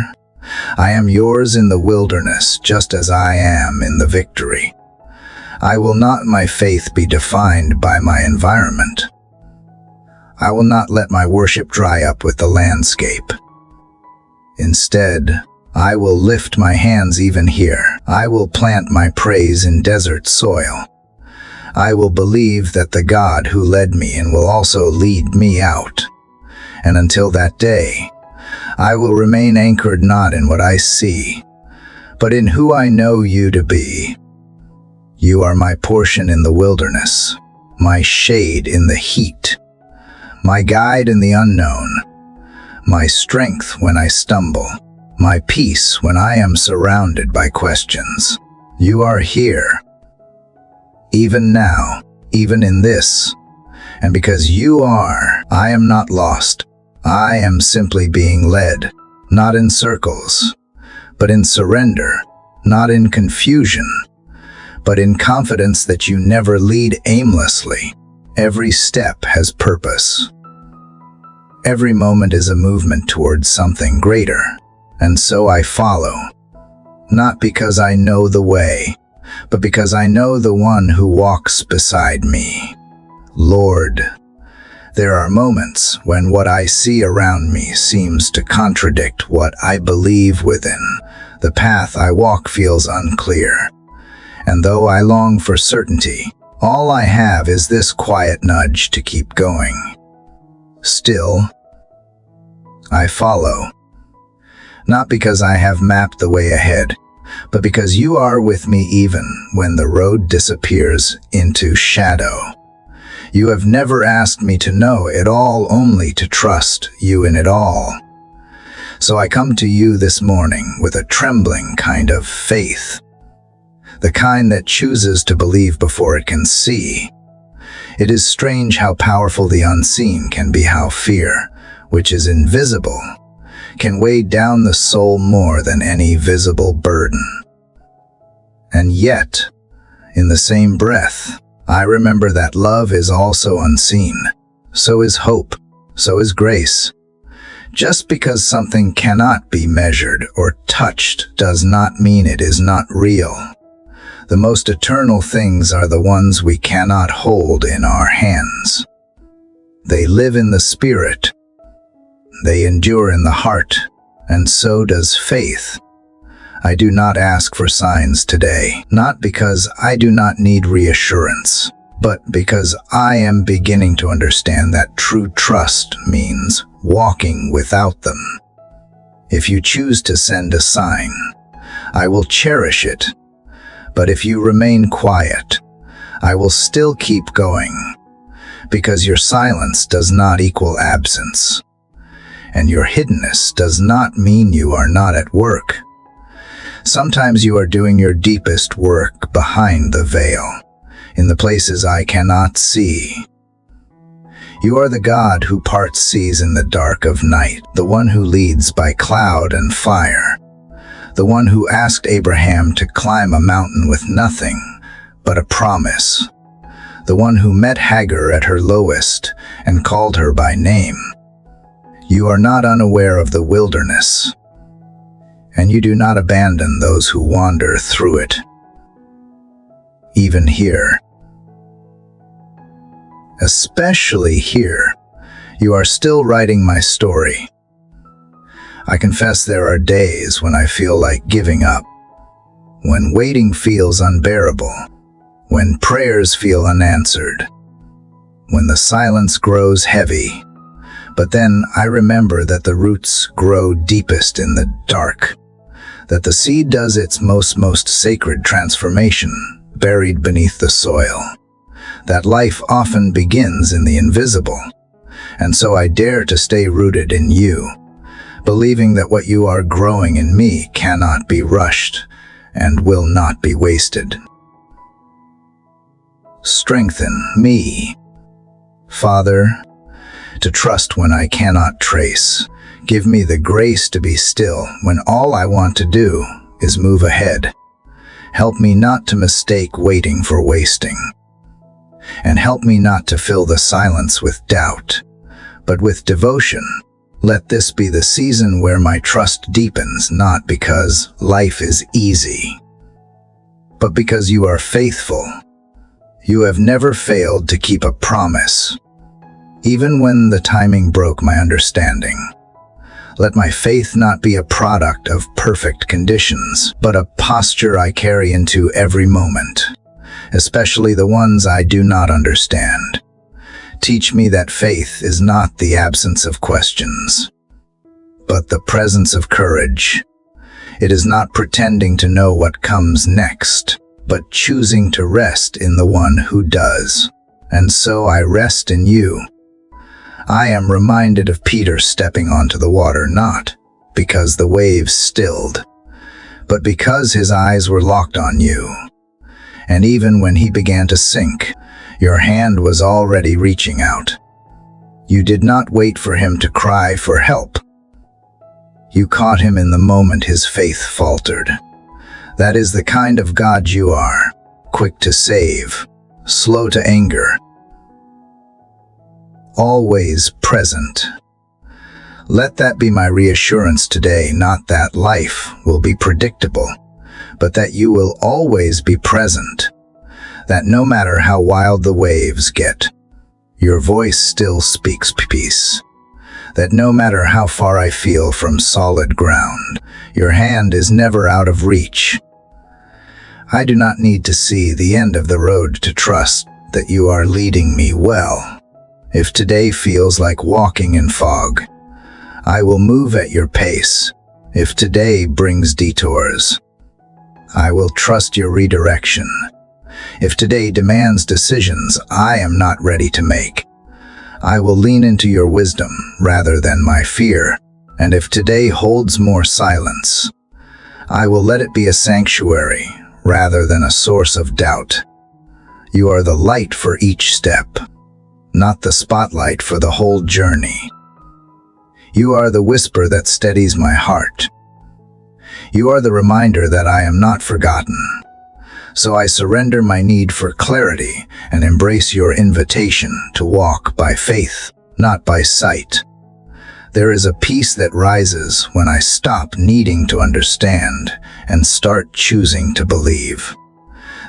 I am yours in the wilderness just as I am in the victory. I will not my faith be defined by my environment. I will not let my worship dry up with the landscape. Instead, I will lift my hands even here. I will plant my praise in desert soil. I will believe that the God who led me in will also lead me out. And until that day, I will remain anchored not in what I see, but in who I know you to be. You are my portion in the wilderness, my shade in the heat, my guide in the unknown, my strength when I stumble, my peace when I am surrounded by questions. You are here, even now, even in this. And because you are, I am not lost. I am simply being led, not in circles, but in surrender, not in confusion, but in confidence that you never lead aimlessly. Every step has purpose. Every moment is a movement towards something greater, and so I follow, not because I know the way, but because I know the one who walks beside me. Lord, there are moments when what I see around me seems to contradict what I believe within. The path I walk feels unclear, and though I long for certainty, all I have is this quiet nudge to keep going. Still, I follow, not because I have mapped the way ahead, but because you are with me even when the road disappears into shadow. You have never asked me to know it all, only to trust you in it all. So I come to you this morning with a trembling kind of faith, the kind that chooses to believe before it can see. It is strange how powerful the unseen can be, how fear, which is invisible, can weigh down the soul more than any visible burden. And yet, in the same breath, I remember that love is also unseen. So is hope. So is grace. Just because something cannot be measured or touched does not mean it is not real. The most eternal things are the ones we cannot hold in our hands. They live in the spirit. They endure in the heart, and so does faith. I do not ask for signs today, not because I do not need reassurance, but because I am beginning to understand that true trust means walking without them. If you choose to send a sign, I will cherish it, but if you remain quiet, I will still keep going, because your silence does not equal absence. And your hiddenness does not mean you are not at work. Sometimes you are doing your deepest work behind the veil, in the places I cannot see. You are the God who parts seas in the dark of night, the one who leads by cloud and fire, the one who asked Abraham to climb a mountain with nothing but a promise, the one who met Hagar at her lowest and called her by name. You are not unaware of the wilderness, and you do not abandon those who wander through it. Even here, especially here, you are still writing my story. I confess there are days when I feel like giving up, when waiting feels unbearable, when prayers feel unanswered, when the silence grows heavy. But then I remember that the roots grow deepest in the dark, that the seed does its most sacred transformation buried beneath the soil, that life often begins in the invisible. And so I dare to stay rooted in you, believing that what you are growing in me cannot be rushed and will not be wasted. Strengthen me, Father, to trust when I cannot trace. Give me the grace to be still when all I want to do is move ahead. Help me not to mistake waiting for wasting. And help me not to fill the silence with doubt, but with devotion. Let this be the season where my trust deepens, not because life is easy, but because you are faithful. You have never failed to keep a promise, even when the timing broke my understanding. Let my faith not be a product of perfect conditions, but a posture I carry into every moment, especially the ones I do not understand. Teach me that faith is not the absence of questions, but the presence of courage. It is not pretending to know what comes next, but choosing to rest in the one who does. And so I rest in you. I am reminded of Peter stepping onto the water, not because the waves stilled, but because his eyes were locked on you. And even when he began to sink, your hand was already reaching out. You did not wait for him to cry for help. You caught him in the moment his faith faltered. That is the kind of God you are, quick to save, slow to anger, always present. Let that be my reassurance today, not that life will be predictable, but that you will always be present, that no matter how wild the waves get, your voice still speaks peace, that no matter how far I feel from solid ground, your hand is never out of reach. I do not need to see the end of the road to trust that you are leading me well. If today feels like walking in fog, I will move at your pace. If today brings detours, I will trust your redirection. If today demands decisions I am not ready to make, I will lean into your wisdom rather than my fear. And if today holds more silence, I will let it be a sanctuary rather than a source of doubt. You are the light for each step, not the spotlight for the whole journey. You are the whisper that steadies my heart. You are the reminder that I am not forgotten. So I surrender my need for clarity and embrace your invitation to walk by faith, not by sight. There is a peace that rises when I stop needing to understand and start choosing to believe.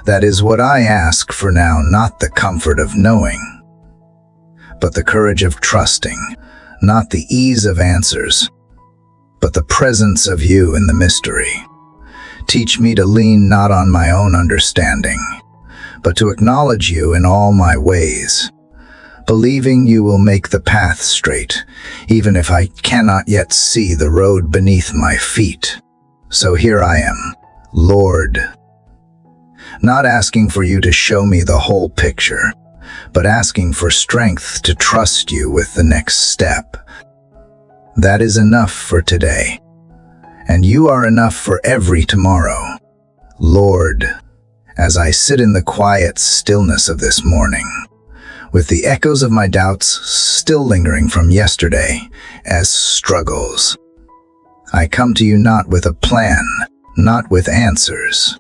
That is what I ask for now, not the comfort of knowing, but the courage of trusting, not the ease of answers, but the presence of you in the mystery. Teach me to lean not on my own understanding, but to acknowledge you in all my ways, believing you will make the path straight, even if I cannot yet see the road beneath my feet. So here I am, Lord, not asking for you to show me the whole picture, but asking for strength to trust you with the next step. That is enough for today, and you are enough for every tomorrow. Lord, as I sit in the quiet stillness of this morning, with the echoes of my doubts still lingering from yesterday as struggles, I come to you not with a plan, not with answers,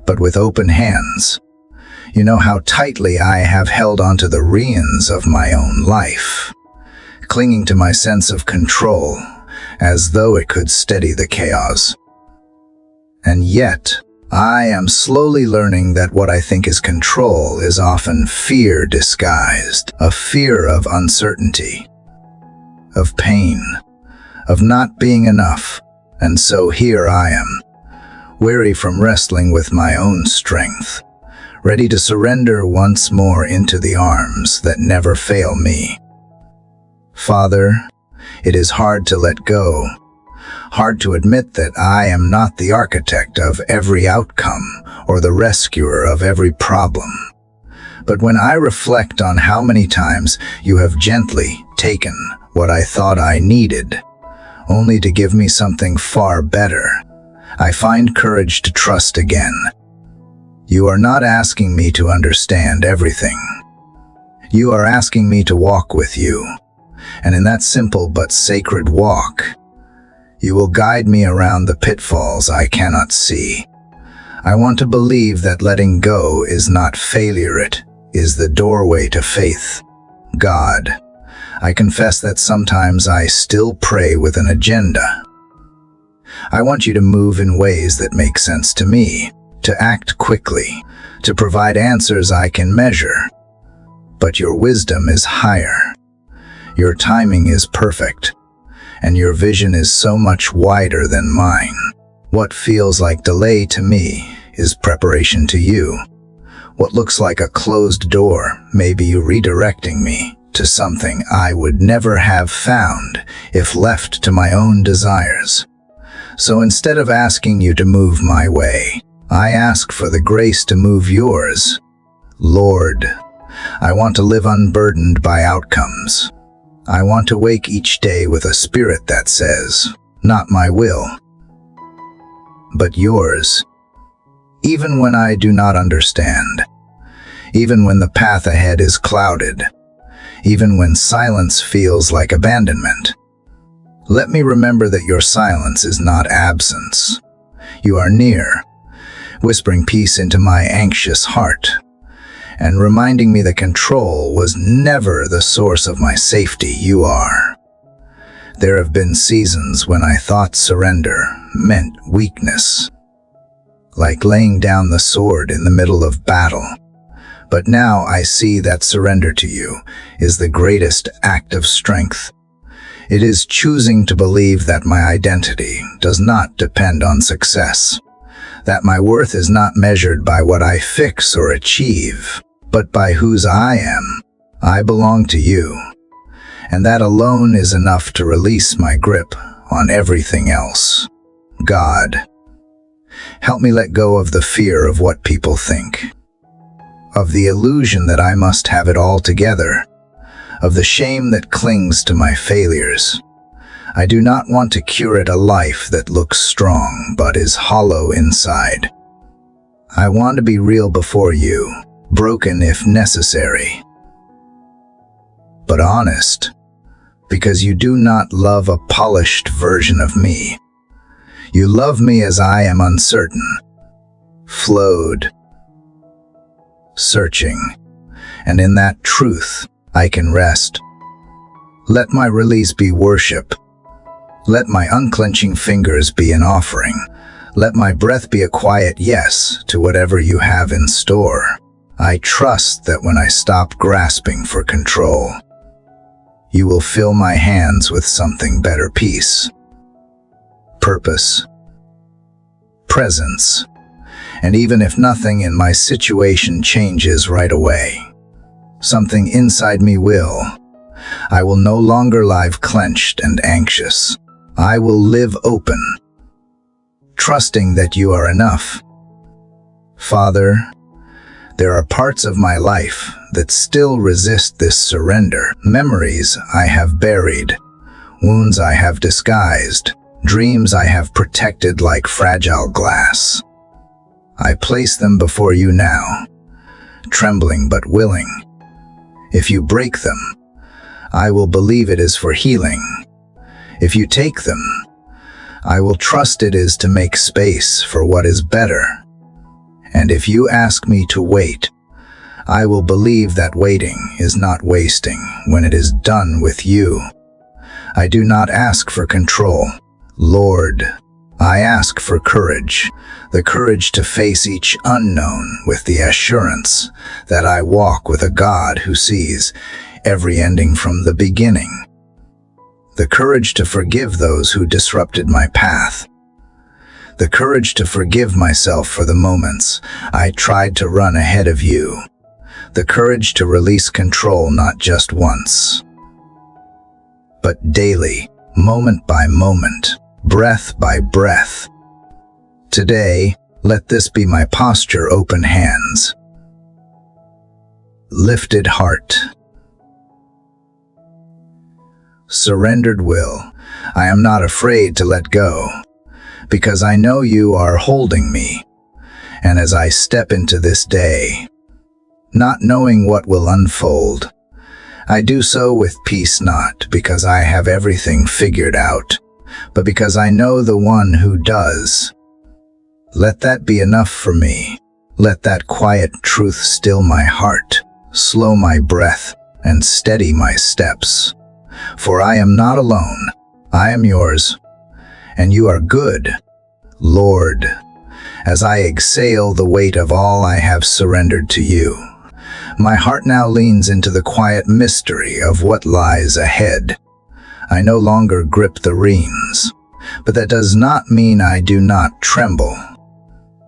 but with open hands. You know how tightly I have held onto the reins of my own life, clinging to my sense of control as though it could steady the chaos. And yet, I am slowly learning that what I think is control is often fear disguised, a fear of uncertainty, of pain, of not being enough. And so here I am, weary from wrestling with my own strength, ready to surrender once more into the arms that never fail me. Father, it is hard to let go, hard to admit that I am not the architect of every outcome or the rescuer of every problem. But when I reflect on how many times you have gently taken what I thought I needed, only to give me something far better, I find courage to trust again. You are not asking me to understand everything. You are asking me to walk with you. And in that simple but sacred walk, you will guide me around the pitfalls I cannot see. I want to believe that letting go is not failure, it is the doorway to faith. God, I confess that sometimes I still pray with an agenda. I want you to move in ways that make sense to me, to act quickly, to provide answers I can measure. But your wisdom is higher. Your timing is perfect, and your vision is so much wider than mine. What feels like delay to me is preparation to you. What looks like a closed door may be you redirecting me to something I would never have found if left to my own desires. So instead of asking you to move my way, I ask for the grace to move yours. Lord, I want to live unburdened by outcomes. I want to wake each day with a spirit that says, not my will, but yours. Even when I do not understand, even when the path ahead is clouded, even when silence feels like abandonment, let me remember that your silence is not absence. You are near, whispering peace into my anxious heart, and reminding me that control was never the source of my safety. You are. There have been seasons when I thought surrender meant weakness, like laying down the sword in the middle of battle. But now I see that surrender to you is the greatest act of strength. It is choosing to believe that my identity does not depend on success, that my worth is not measured by what I fix or achieve, but by whose I am. I belong to you, and that alone is enough to release my grip on everything else. God, help me let go of the fear of what people think, of the illusion that I must have it all together, of the shame that clings to my failures. I do not want to curate a life that looks strong but is hollow inside. I want to be real before you, broken if necessary, but honest, because you do not love a polished version of me. You love me as I am uncertain, flawed, searching, and in that truth I can rest. Let my release be worship. Let my unclenching fingers be an offering. Let my breath be a quiet yes to whatever you have in store. I trust that when I stop grasping for control, you will fill my hands with something better: peace, purpose, presence. And even if nothing in my situation changes right away, something inside me will. I will no longer live clenched and anxious. I will live open, trusting that you are enough. Father, there are parts of my life that still resist this surrender, memories I have buried, wounds I have disguised, dreams I have protected like fragile glass. I place them before you now, trembling but willing. If you break them, I will believe it is for healing. If you take them, I will trust it is to make space for what is better. And if you ask me to wait, I will believe that waiting is not wasting when it is done with you. I do not ask for control, Lord. I ask for courage, the courage to face each unknown with the assurance that I walk with a God who sees every ending from the beginning. The courage to forgive those who disrupted my path. The courage to forgive myself for the moments I tried to run ahead of you. The courage to release control not just once, but daily, moment by moment, breath by breath. Today, let this be my posture: open hands, lifted heart, surrendered will. I am not afraid to let go, because I know you are holding me. And as I step into this day, not knowing what will unfold, I do so with peace, not because I have everything figured out, but because I know the one who does. Let that be enough for me. Let that quiet truth still my heart, slow my breath, and steady my steps. For I am not alone. I am yours, and you are good, Lord. As I exhale the weight of all I have surrendered to you, my heart now leans into the quiet mystery of what lies ahead. I no longer grip the reins, but that does not mean I do not tremble.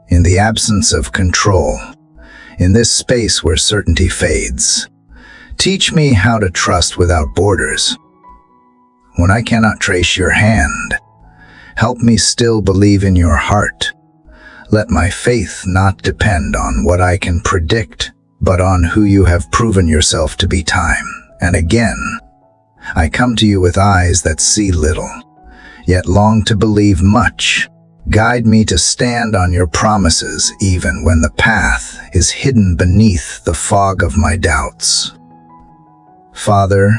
In the absence of control, in this space where certainty fades, teach me how to trust without borders. When I cannot trace your hand, help me still believe in your heart. Let my faith not depend on what I can predict, but on who you have proven yourself to be time and again. I come to you with eyes that see little, yet long to believe much. Guide me to stand on your promises even when the path is hidden beneath the fog of my doubts. Father,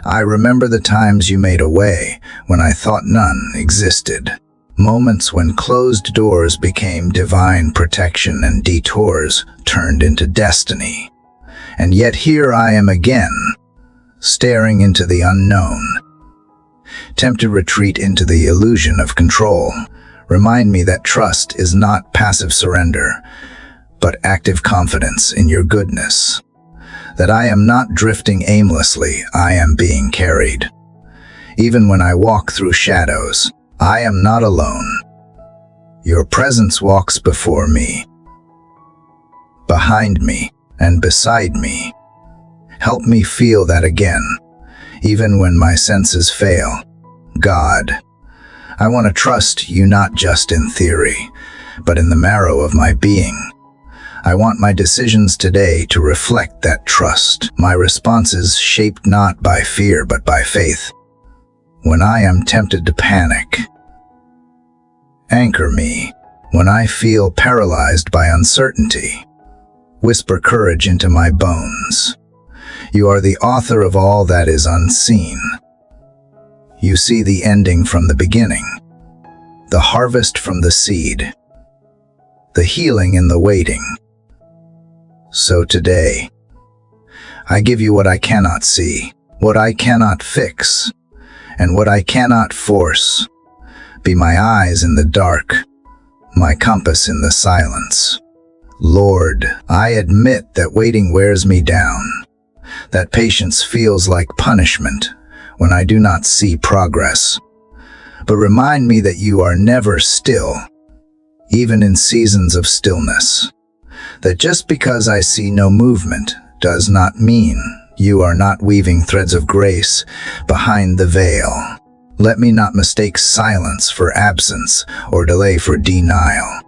I remember the times you made a way when I thought none existed. Moments when closed doors became divine protection and detours turned into destiny. And yet here I am again, staring into the unknown. Tempted to retreat into the illusion of control. Remind me that trust is not passive surrender, but active confidence in your goodness. That I am not drifting aimlessly, I am being carried. Even when I walk through shadows, I am not alone. Your presence walks before me, behind me, and beside me. Help me feel that again, even when my senses fail. God, I want to trust you not just in theory, but in the marrow of my being. I want my decisions today to reflect that trust, my responses shaped not by fear but by faith. When I am tempted to panic, anchor me. When I feel paralyzed by uncertainty, whisper courage into my bones. You are the author of all that is unseen. You see the ending from the beginning, the harvest from the seed, the healing in the waiting. So today, I give you what I cannot see, what I cannot fix, and what I cannot force. Be my eyes in the dark, my compass in the silence. Lord, I admit that waiting wears me down, that patience feels like punishment when I do not see progress. But remind me that you are never still, even in seasons of stillness. That just because I see no movement does not mean you are not weaving threads of grace behind the veil. Let me not mistake silence for absence or delay for denial.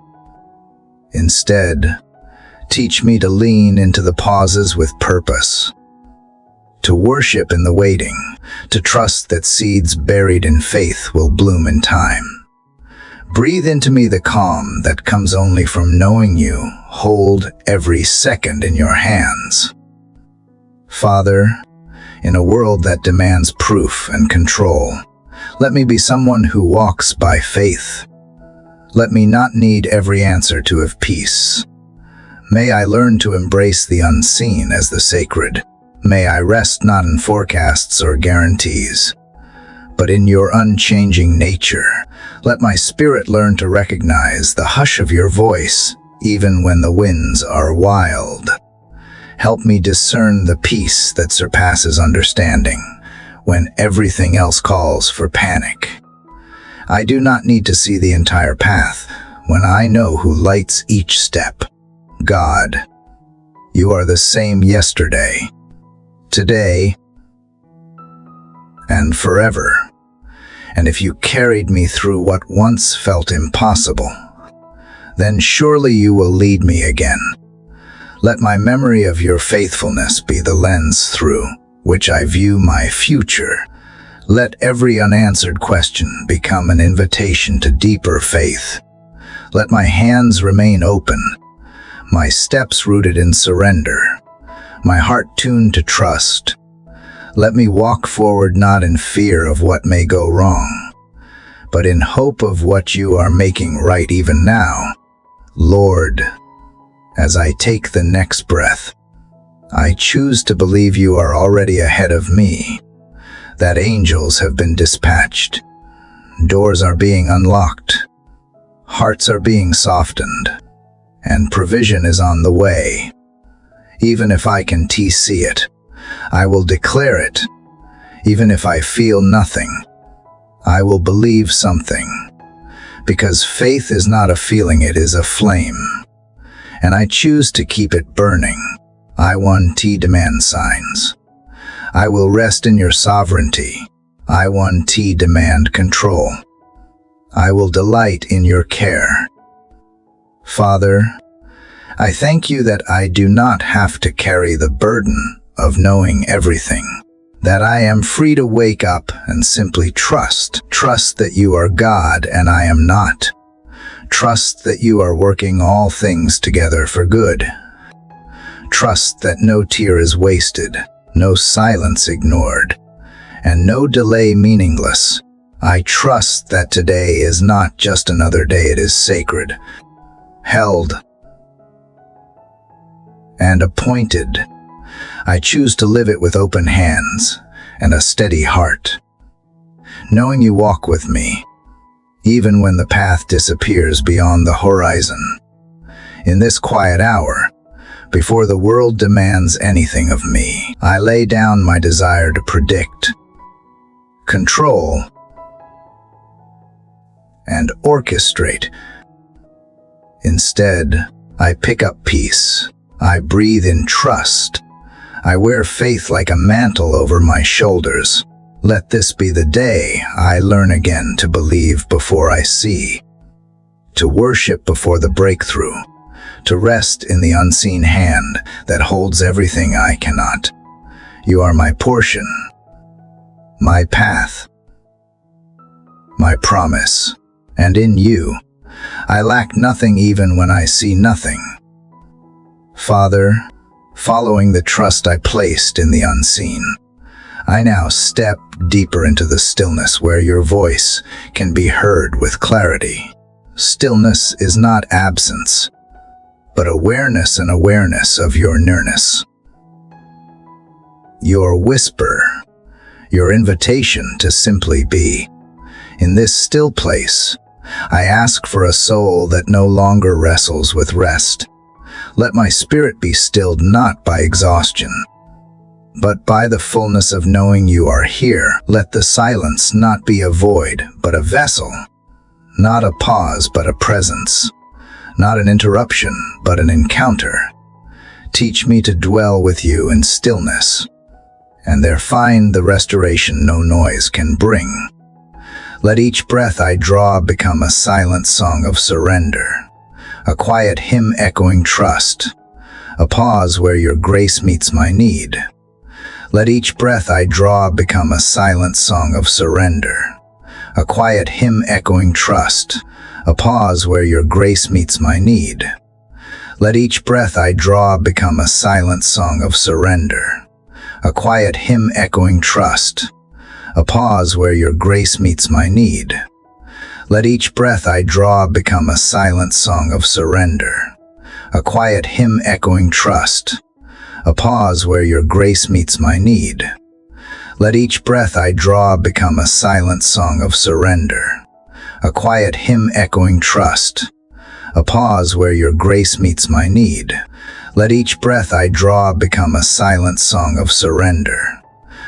Instead, teach me to lean into the pauses with purpose, to worship in the waiting, to trust that seeds buried in faith will bloom in time. Breathe into me the calm that comes only from knowing you. Hold every second in your hands. Father, in a world that demands proof and control, let me be someone who walks by faith. Let me not need every answer to have peace. May I learn to embrace the unseen as the sacred. May I rest not in forecasts or guarantees, but in your unchanging nature. Let my spirit learn to recognize the hush of your voice, even when the winds are wild. Help me discern the peace that surpasses understanding, when everything else calls for panic. I do not need to see the entire path, when I know who lights each step. God, you are the same yesterday, today, and forever. And if you carried me through what once felt impossible, then surely you will lead me again. Let my memory of your faithfulness be the lens through which I view my future. Let every unanswered question become an invitation to deeper faith. Let my hands remain open, my steps rooted in surrender, my heart tuned to trust. Let me walk forward not in fear of what may go wrong, but in hope of what you are making right even now. Lord, as I take the next breath, I choose to believe you are already ahead of me, that angels have been dispatched, doors are being unlocked, hearts are being softened, and provision is on the way. Even if I can see it, I will declare it. Even if I feel nothing, I will believe something. Because faith is not a feeling, it is a flame. And I choose to keep it burning. I1T demand signs. I will rest in your sovereignty. I1T demand control. I will delight in your care. Father, I thank you that I do not have to carry the burden of knowing everything, that I am free to wake up and simply trust that you are God and I am not. Trust that you are working all things together for good. Trust that no tear is wasted, no silence ignored, and no delay meaningless. I trust that today is not just another day, it is sacred, held, and appointed. I choose to live it with open hands and a steady heart, knowing you walk with me, even when the path disappears beyond the horizon. In this quiet hour, before the world demands anything of me, I lay down my desire to predict, control, and orchestrate. Instead, I pick up peace. I breathe in trust. I wear faith like a mantle over my shoulders. Let this be the day I learn again to believe before I see, to worship before the breakthrough, to rest in the unseen hand that holds everything I cannot. You are my portion, my path, my promise, and in you, I lack nothing even when I see nothing. Father, following the trust I placed in the unseen, I now step deeper into the stillness where your voice can be heard with clarity. Stillness is not absence, but awareness and awareness of your nearness. Your whisper, your invitation to simply be. In this still place, I ask for a soul that no longer wrestles with rest. Let my spirit be stilled not by exhaustion, but by the fullness of knowing you are here. Let the silence not be a void, but a vessel, not a pause, but a presence, not an interruption, but an encounter. Teach me to dwell with you in stillness, and there find the restoration no noise can bring. Let each breath I draw become a silent song of surrender, a quiet hymn echoing trust, a pause where your grace meets my need. Let each breath I draw become a silent song of surrender, a quiet hymn echoing trust, a pause where your grace meets my need. Let each breath I draw become a silent song of surrender, a quiet hymn echoing trust, a pause where your grace meets my need. Let each breath I draw become a silent song of surrender, a quiet hymn echoing trust, a pause where your grace meets my need. Let each breath I draw become a silent song of surrender, a quiet hymn echoing trust, a pause where your grace meets my need. Let each breath I draw become a silent song of surrender,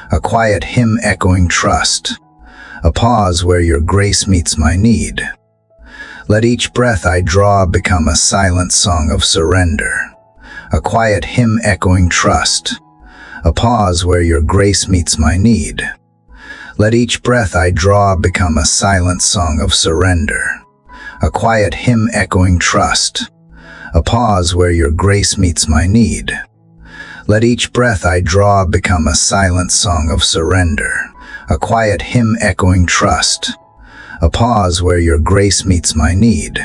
a quiet hymn echoing trust, a pause where your grace meets my need. Let each breath I draw become a silent song of surrender, a quiet hymn echoing trust, a pause where your grace meets my need. Let each breath I draw become a silent song of surrender, a quiet hymn echoing trust, a pause where your grace meets my need. Let each breath I draw become a silent song of surrender, a quiet hymn echoing trust, a pause where your grace meets my need.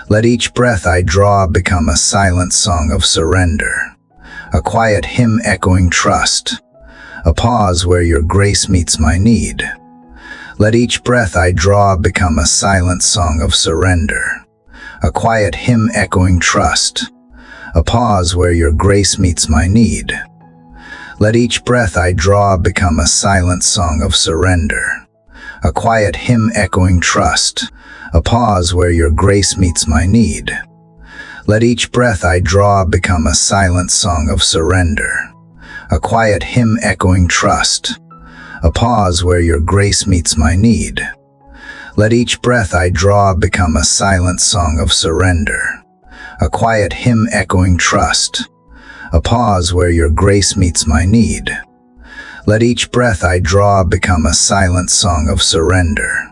Let each breath I draw become a silent song of surrender, a quiet hymn echoing trust, a pause where your grace meets my need. Let each breath I draw become a silent song of surrender, a quiet hymn echoing trust, a pause where your grace meets my need. Let each breath I draw become a silent song of surrender, a quiet hymn echoing trust, a pause where your grace meets my need. Let each breath I draw become a silent song of surrender, a quiet hymn echoing trust, a pause where your grace meets my need. Let each breath I draw become a silent song of surrender, a quiet hymn echoing trust, a pause where your grace meets my need. Let each breath I draw become a silent song of surrender,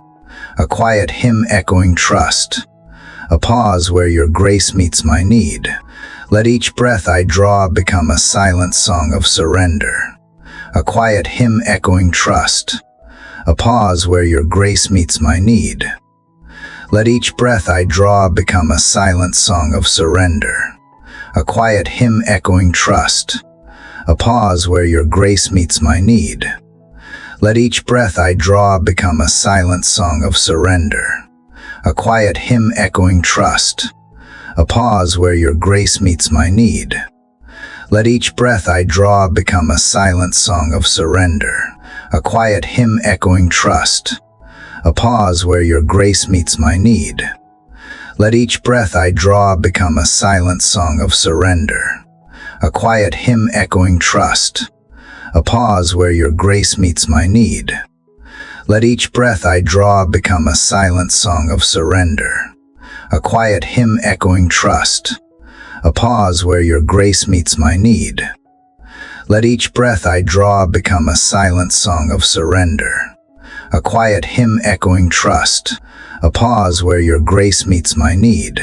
a quiet hymn echoing trust, a pause where your grace meets my need. Let each breath I draw become a silent song of surrender, a quiet hymn echoing trust, a pause where your grace meets my need. Let each breath I draw become a silent song of surrender, a quiet hymn echoing trust, a pause where your grace meets my need. Let each breath I draw become a silent song of surrender, a quiet hymn echoing trust, a pause where your grace meets my need. Let each breath I draw become a silent song of surrender, a quiet hymn echoing trust, a pause where your grace meets my need. Let each breath I draw become a silent song of surrender, a quiet hymn echoing trust, a pause where your grace meets my need. Let each breath I draw become a silent song of surrender, a quiet hymn echoing trust, a pause where your grace meets my need. Let each breath I draw become a silent song of surrender, a quiet hymn echoing trust, a pause where your grace meets my need.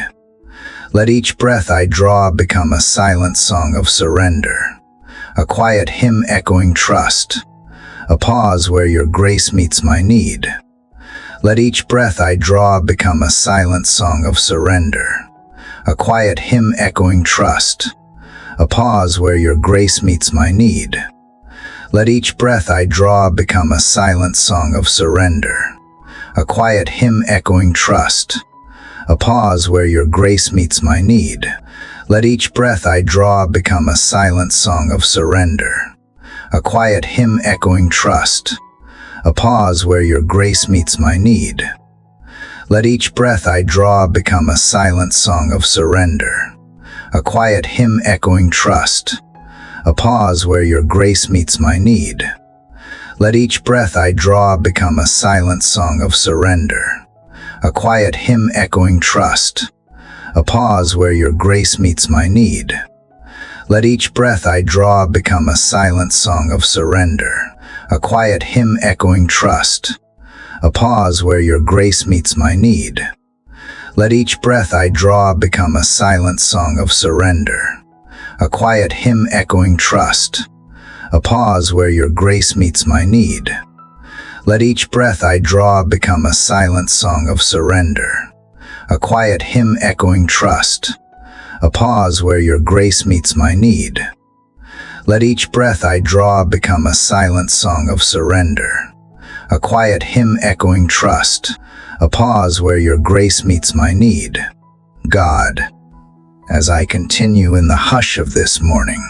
Let each breath I draw become a silent song of surrender, a quiet hymn echoing trust, a pause where your grace meets my need. Let each breath I draw become a silent song of surrender, a quiet hymn echoing trust, a pause where your grace meets my need. Let each breath I draw become a silent song of surrender, a quiet hymn echoing trust, a pause where your grace meets my need. Let each breath I draw become a silent song of surrender, a quiet hymn echoing trust, a pause where your grace meets my need. Let each breath I draw become a silent song of surrender, a quiet hymn echoing trust, a pause where your grace meets my need. Let each breath I draw become a silent song of surrender, a quiet hymn echoing trust, a pause where your grace meets my need. Let each breath I draw become a silent song of surrender, a quiet hymn echoing trust, a pause where your grace meets my need. Let each breath I draw become a silent song of surrender, a quiet hymn echoing trust, a pause where your grace meets my need. Let each breath I draw become a silent song of surrender, a quiet hymn echoing trust, a pause where your grace meets my need. Let each breath I draw become a silent song of surrender, a quiet hymn echoing trust, a pause where your grace meets my need. God, as I continue in the hush of this morning,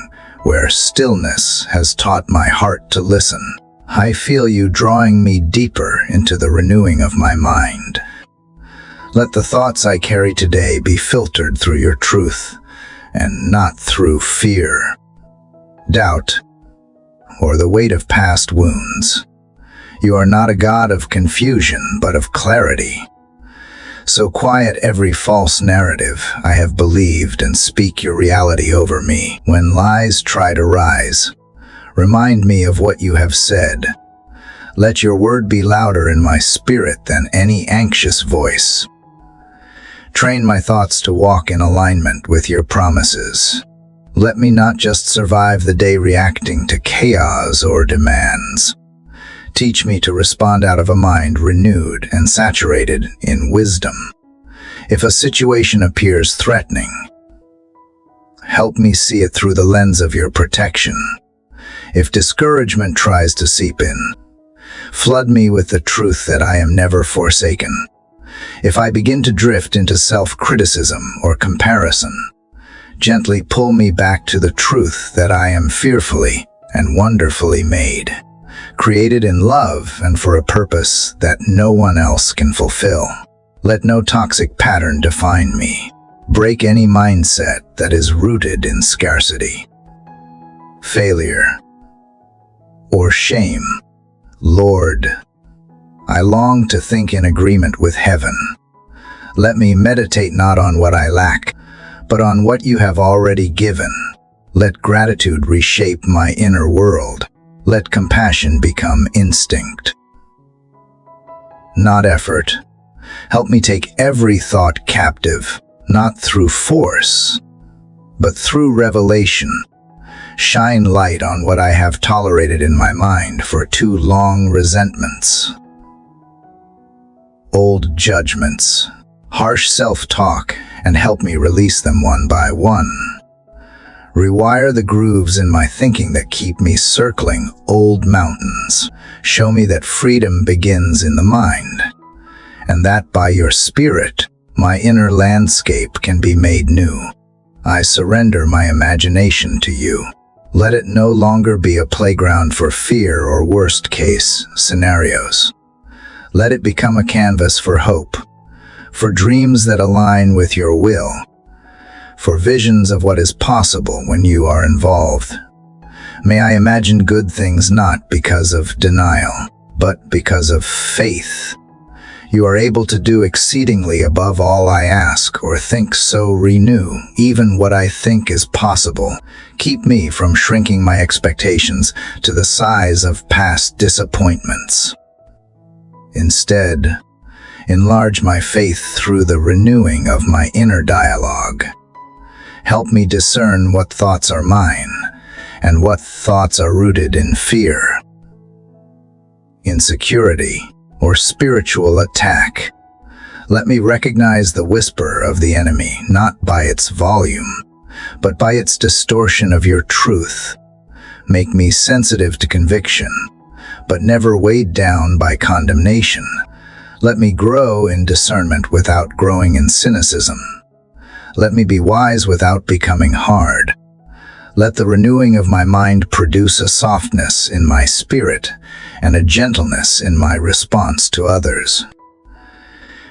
where stillness has taught my heart to listen, I feel you drawing me deeper into the renewing of my mind. Let the thoughts I carry today be filtered through your truth, and not through fear, doubt, or the weight of past wounds. You are not a God of confusion, but of clarity. So quiet every false narrative I have believed and speak your reality over me. When lies try to rise, remind me of what you have said. Let your word be louder in my spirit than any anxious voice. Train my thoughts to walk in alignment with your promises. Let me not just survive the day reacting to chaos or demands. Teach me to respond out of a mind renewed and saturated in wisdom. If a situation appears threatening, help me see it through the lens of your protection. If discouragement tries to seep in, flood me with the truth that I am never forsaken. If I begin to drift into self-criticism or comparison, gently pull me back to the truth that I am fearfully and wonderfully made, created in love and for a purpose that no one else can fulfill. Let no toxic pattern define me. Break any mindset that is rooted in scarcity, failure, or shame. Lord, I long to think in agreement with heaven. Let me meditate not on what I lack, but on what you have already given. Let gratitude reshape my inner world. Let compassion become instinct, not effort. Help me take every thought captive, not through force, but through revelation. Shine light on what I have tolerated in my mind for too long: resentments, old judgments, harsh self-talk, and help me release them one by one. Rewire the grooves in my thinking that keep me circling old mountains. Show me that freedom begins in the mind, and that by your Spirit, my inner landscape can be made new. I surrender my imagination to you. Let it no longer be a playground for fear or worst-case scenarios. Let it become a canvas for hope, for dreams that align with your will, for visions of what is possible when you are involved. May I imagine good things not because of denial, but because of faith. You are able to do exceedingly above all I ask or think, so renew even what I think is possible. Keep me from shrinking my expectations to the size of past disappointments. Instead, enlarge my faith through the renewing of my inner dialogue. Help me discern what thoughts are mine and what thoughts are rooted in fear, insecurity, or spiritual attack. Let me recognize the whisper of the enemy, not by its volume, but by its distortion of your truth. Make me sensitive to conviction, but never weighed down by condemnation. Let me grow in discernment without growing in cynicism. Let me be wise without becoming hard. Let the renewing of my mind produce a softness in my spirit and a gentleness in my response to others.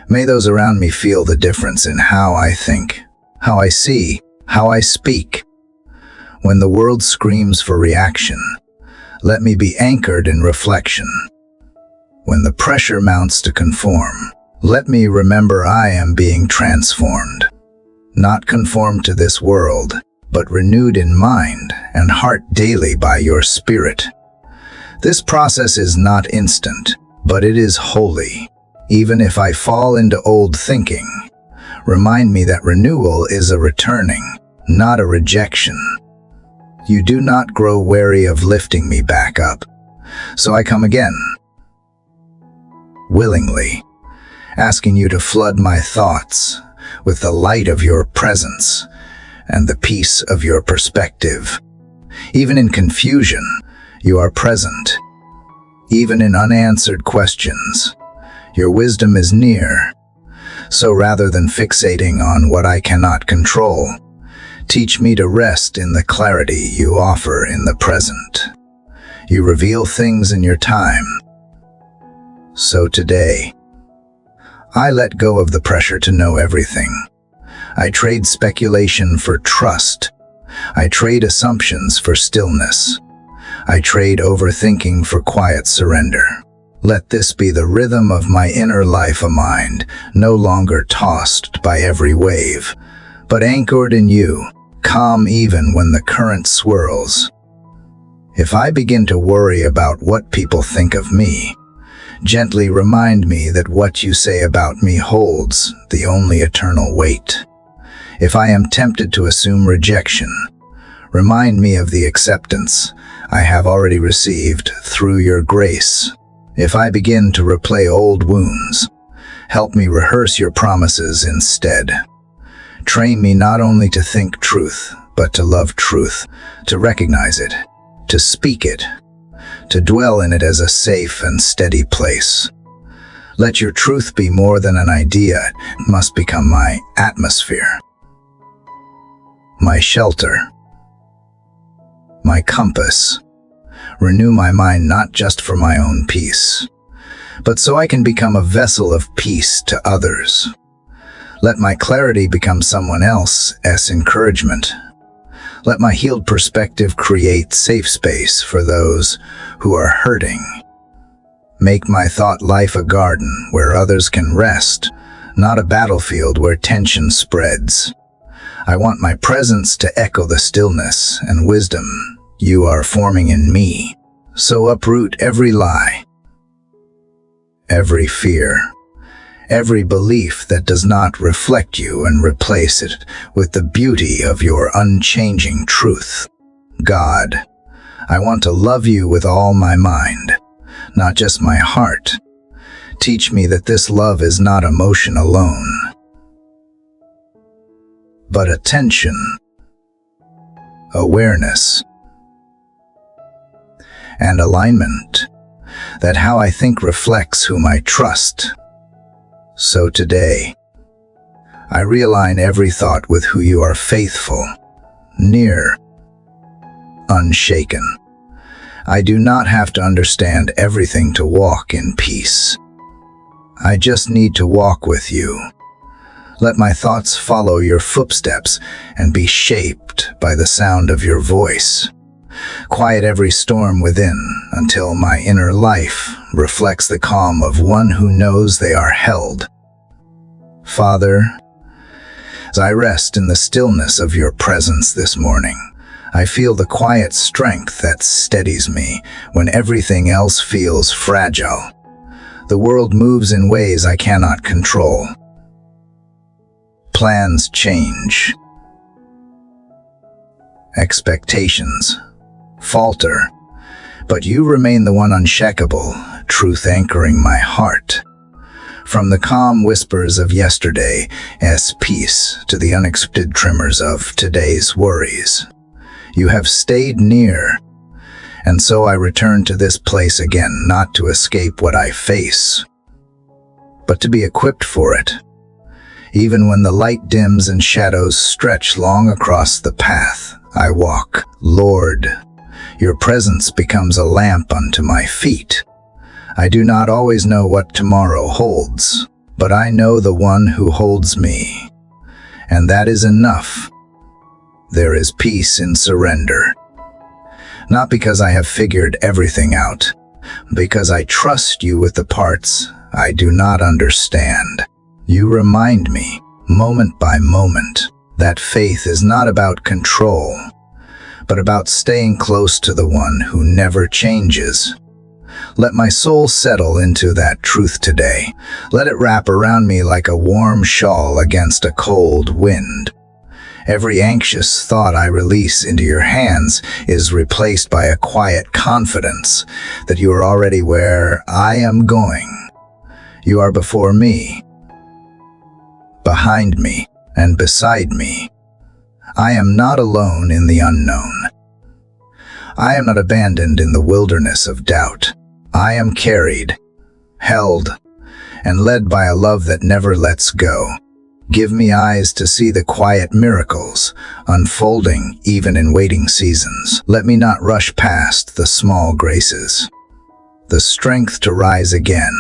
May those around me feel the difference in how I think, how I see, how I speak. When the world screams for reaction, let me be anchored in reflection. When the pressure mounts to conform, let me remember I am being transformed. Not conformed to this world, but renewed in mind and heart daily by your Spirit. This process is not instant, but it is holy. Even if I fall into old thinking, remind me that renewal is a returning, not a rejection. You do not grow weary of lifting me back up. So I come again, willingly, asking you to flood my thoughts with the light of your presence and the peace of your perspective. Even in confusion, you are present. Even in unanswered questions, your wisdom is near. So rather than fixating on what I cannot control, teach me to rest in the clarity you offer in the present. You reveal things in your time. So today, I let go of the pressure to know everything. I trade speculation for trust. I trade assumptions for stillness. I trade overthinking for quiet surrender. Let this be the rhythm of my inner life, a mind no longer tossed by every wave, but anchored in you, calm even when the current swirls. If I begin to worry about what people think of me, gently remind me that what you say about me holds the only eternal weight. If I am tempted to assume rejection, remind me of the acceptance I have already received through your grace. If I begin to replay old wounds, help me rehearse your promises instead. Train me not only to think truth, but to love truth, to recognize it, to speak it, to dwell in it as a safe and steady place. Let your truth be more than an idea. It must become my atmosphere, my shelter, my compass. Renew my mind not just for my own peace, but so I can become a vessel of peace to others. Let my clarity become someone else's encouragement. Let my healed perspective create safe space for those who are hurting. Make my thought life a garden where others can rest, not a battlefield where tension spreads. I want my presence to echo the stillness and wisdom you are forming in me. So uproot every lie, every fear, every belief that does not reflect you, and replace it with the beauty of your unchanging truth. God, I want to love you with all my mind, not just my heart. Teach me that this love is not emotion alone, but attention, awareness, and alignment, that how I think reflects whom I trust. So today, I realign every thought with who you are, faithful, near, unshaken. I do not have to understand everything to walk in peace. I just need to walk with you. Let my thoughts follow your footsteps and be shaped by the sound of your voice. Quiet every storm within until my inner life reflects the calm of one who knows they are held. Father, as I rest in the stillness of your presence this morning, I feel the quiet strength that steadies me when everything else feels fragile. The world moves in ways I cannot control. Plans change. Expectations falter, but you remain the one unshakable, truth anchoring my heart. From the calm whispers of yesterday's peace to the unexpected tremors of today's worries, you have stayed near, and so I return to this place again, not to escape what I face, but to be equipped for it. Even when the light dims and shadows stretch long across the path I walk, Lord, your presence becomes a lamp unto my feet. I do not always know what tomorrow holds, but I know the one who holds me, and that is enough. There is peace in surrender. Not because I have figured everything out, because I trust you with the parts I do not understand. You remind me, moment by moment, that faith is not about control, but about staying close to the one who never changes. Let my soul settle into that truth today. Let it wrap around me like a warm shawl against a cold wind. Every anxious thought I release into your hands is replaced by a quiet confidence that you are already where I am going. You are before me, behind me, and beside me. I am not alone in the unknown. I am not abandoned in the wilderness of doubt. I am carried, held, and led by a love that never lets go. Give me eyes to see the quiet miracles unfolding even in waiting seasons. Let me not rush past the small graces. The strength to rise again.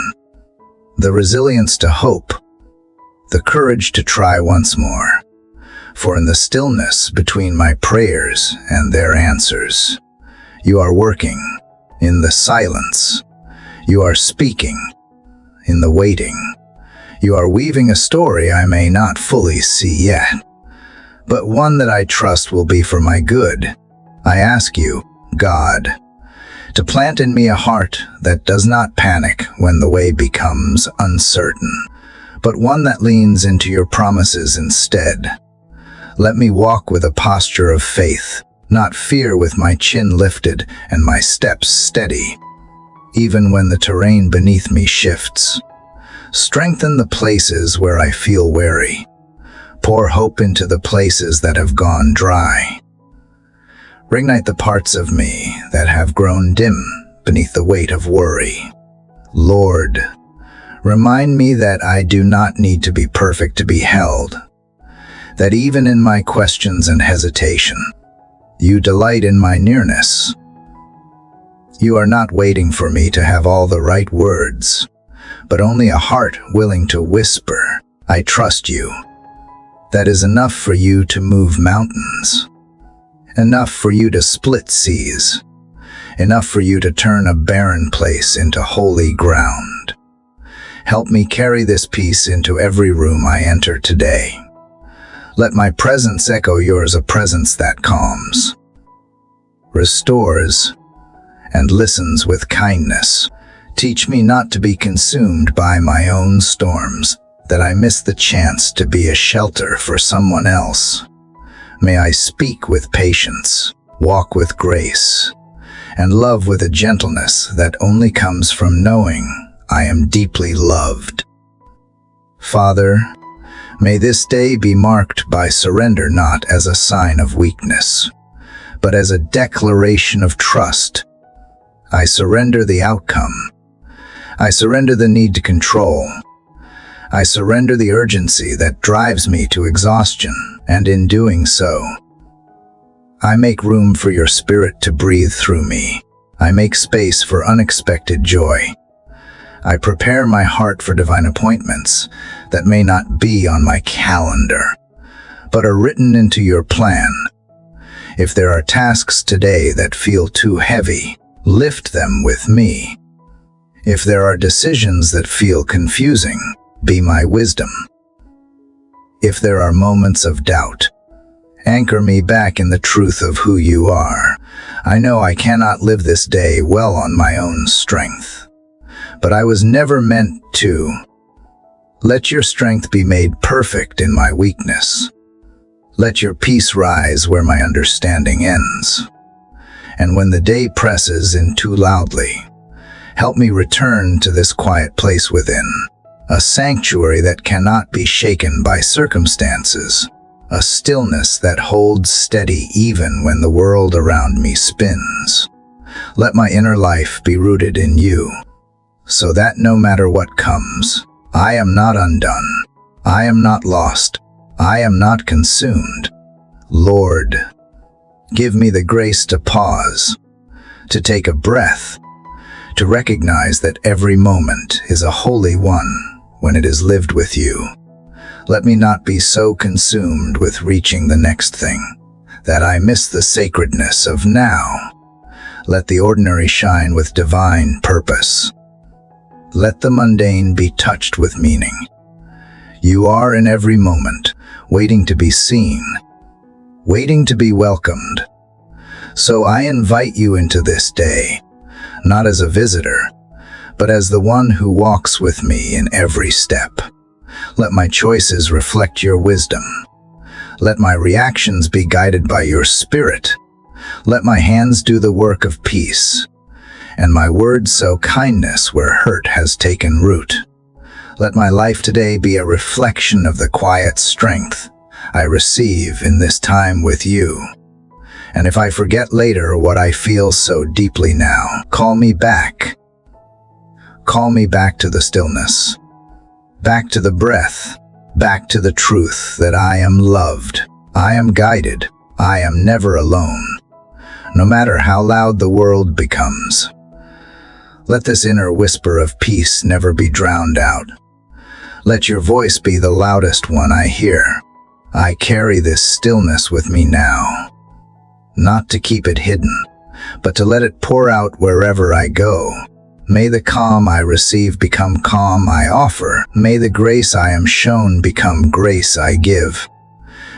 The resilience to hope. The courage to try once more. For in the stillness between my prayers and their answers, you are working. In the silence, you are speaking. In the waiting, you are weaving a story I may not fully see yet, but one that I trust will be for my good. I ask you, God, to plant in me a heart that does not panic when the way becomes uncertain, but one that leans into your promises instead. Let me walk with a posture of faith, not fear, with my chin lifted and my steps steady, even when the terrain beneath me shifts. Strengthen the places where I feel weary. Pour hope into the places that have gone dry. Reignite the parts of me that have grown dim beneath the weight of worry. Lord, remind me that I do not need to be perfect to be held, that even in my questions and hesitation, you delight in my nearness. You are not waiting for me to have all the right words, but only a heart willing to whisper, I trust you. That is enough for you to move mountains, enough for you to split seas, enough for you to turn a barren place into holy ground. Help me carry this peace into every room I enter today. Let my presence echo yours, a presence that calms, restores, and listens with kindness. Teach me not to be consumed by my own storms, that I miss the chance to be a shelter for someone else. May I speak with patience, walk with grace, and love with a gentleness that only comes from knowing I am deeply loved. Father, may this day be marked by surrender, not as a sign of weakness, but as a declaration of trust. I surrender the outcome. I surrender the need to control. I surrender the urgency that drives me to exhaustion, and in doing so, I make room for your spirit to breathe through me. I make space for unexpected joy. I prepare my heart for divine appointments that may not be on my calendar, but are written into your plan. If there are tasks today that feel too heavy, lift them with me. If there are decisions that feel confusing, be my wisdom. If there are moments of doubt, anchor me back in the truth of who you are. I know I cannot live this day well on my own strength, but I was never meant to. Let your strength be made perfect in my weakness. Let your peace rise where my understanding ends. And when the day presses in too loudly, help me return to this quiet place within, a sanctuary that cannot be shaken by circumstances, a stillness that holds steady even when the world around me spins. Let my inner life be rooted in you, so that no matter what comes, I am not undone, I am not lost, I am not consumed. Lord, give me the grace to pause, to take a breath, to recognize that every moment is a holy one when it is lived with you. Let me not be so consumed with reaching the next thing that I miss the sacredness of now. Let the ordinary shine with divine purpose. Let the mundane be touched with meaning. You are in every moment, waiting to be seen, waiting to be welcomed. So I invite you into this day, not as a visitor, but as the one who walks with me in every step. Let my choices reflect your wisdom. Let my reactions be guided by your spirit. Let my hands do the work of peace, and my words sow kindness where hurt has taken root. Let my life today be a reflection of the quiet strength I receive in this time with you. And if I forget later what I feel so deeply now, call me back. Call me back to the stillness, back to the breath, back to the truth that I am loved, I am guided, I am never alone, no matter how loud the world becomes. Let this inner whisper of peace never be drowned out. Let your voice be the loudest one I hear. I carry this stillness with me now, not to keep it hidden, but to let it pour out wherever I go. May the calm I receive become calm I offer. May the grace I am shown become grace I give.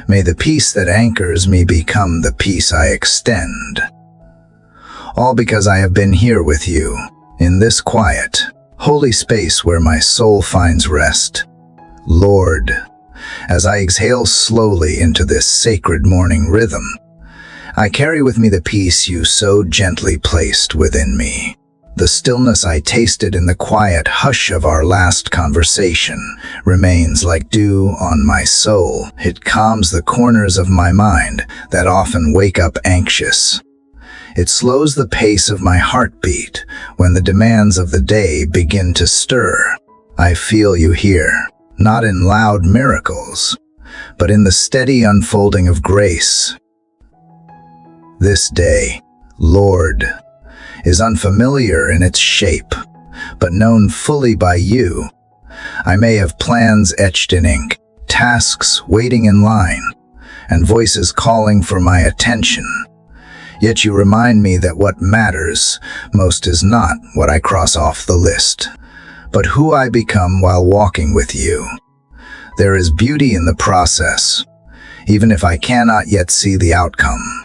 May the peace that anchors me become the peace I extend. All because I have been here with you, in this quiet, holy space where my soul finds rest. Lord, as I exhale slowly into this sacred morning rhythm, I carry with me the peace you so gently placed within me. The stillness I tasted in the quiet hush of our last conversation remains like dew on my soul. It calms the corners of my mind that often wake up anxious. It slows the pace of my heartbeat when the demands of the day begin to stir. I feel you here, not in loud miracles, but in the steady unfolding of grace. This day, Lord, is unfamiliar in its shape, but known fully by you. I may have plans etched in ink, tasks waiting in line, and voices calling for my attention. Yet you remind me that what matters most is not what I cross off the list, but who I become while walking with you. There is beauty in the process, even if I cannot yet see the outcome.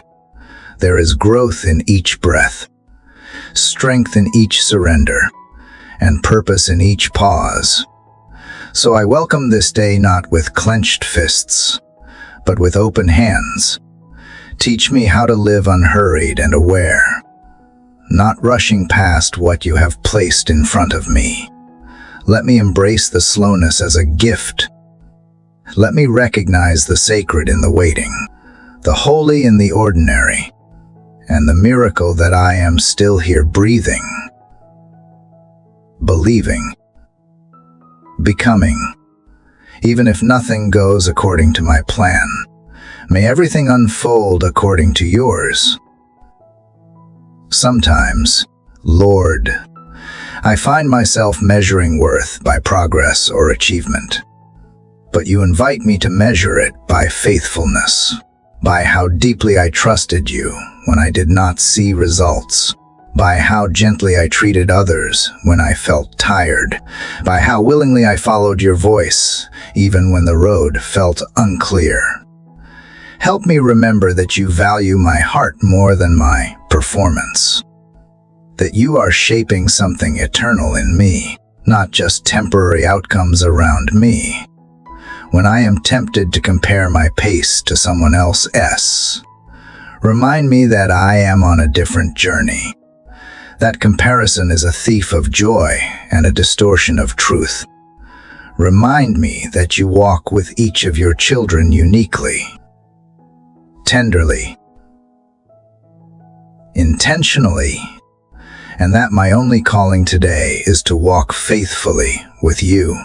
There is growth in each breath, strength in each surrender, and purpose in each pause. So I welcome this day not with clenched fists, but with open hands. Teach me how to live unhurried and aware, not rushing past what you have placed in front of me. Let me embrace the slowness as a gift. Let me recognize the sacred in the waiting, the holy in the ordinary, and the miracle that I am still here breathing, believing, becoming. Even if nothing goes according to my plan, may everything unfold according to yours. Sometimes, Lord, I find myself measuring worth by progress or achievement, but you invite me to measure it by faithfulness, by how deeply I trusted you when I did not see results, by how gently I treated others when I felt tired, by how willingly I followed your voice even when the road felt unclear. Help me remember that you value my heart more than my performance, that you are shaping something eternal in me, not just temporary outcomes around me. When I am tempted to compare my pace to someone else's, remind me that I am on a different journey. That comparison is a thief of joy and a distortion of truth. Remind me that you walk with each of your children uniquely, tenderly, intentionally, and that my only calling today is to walk faithfully with you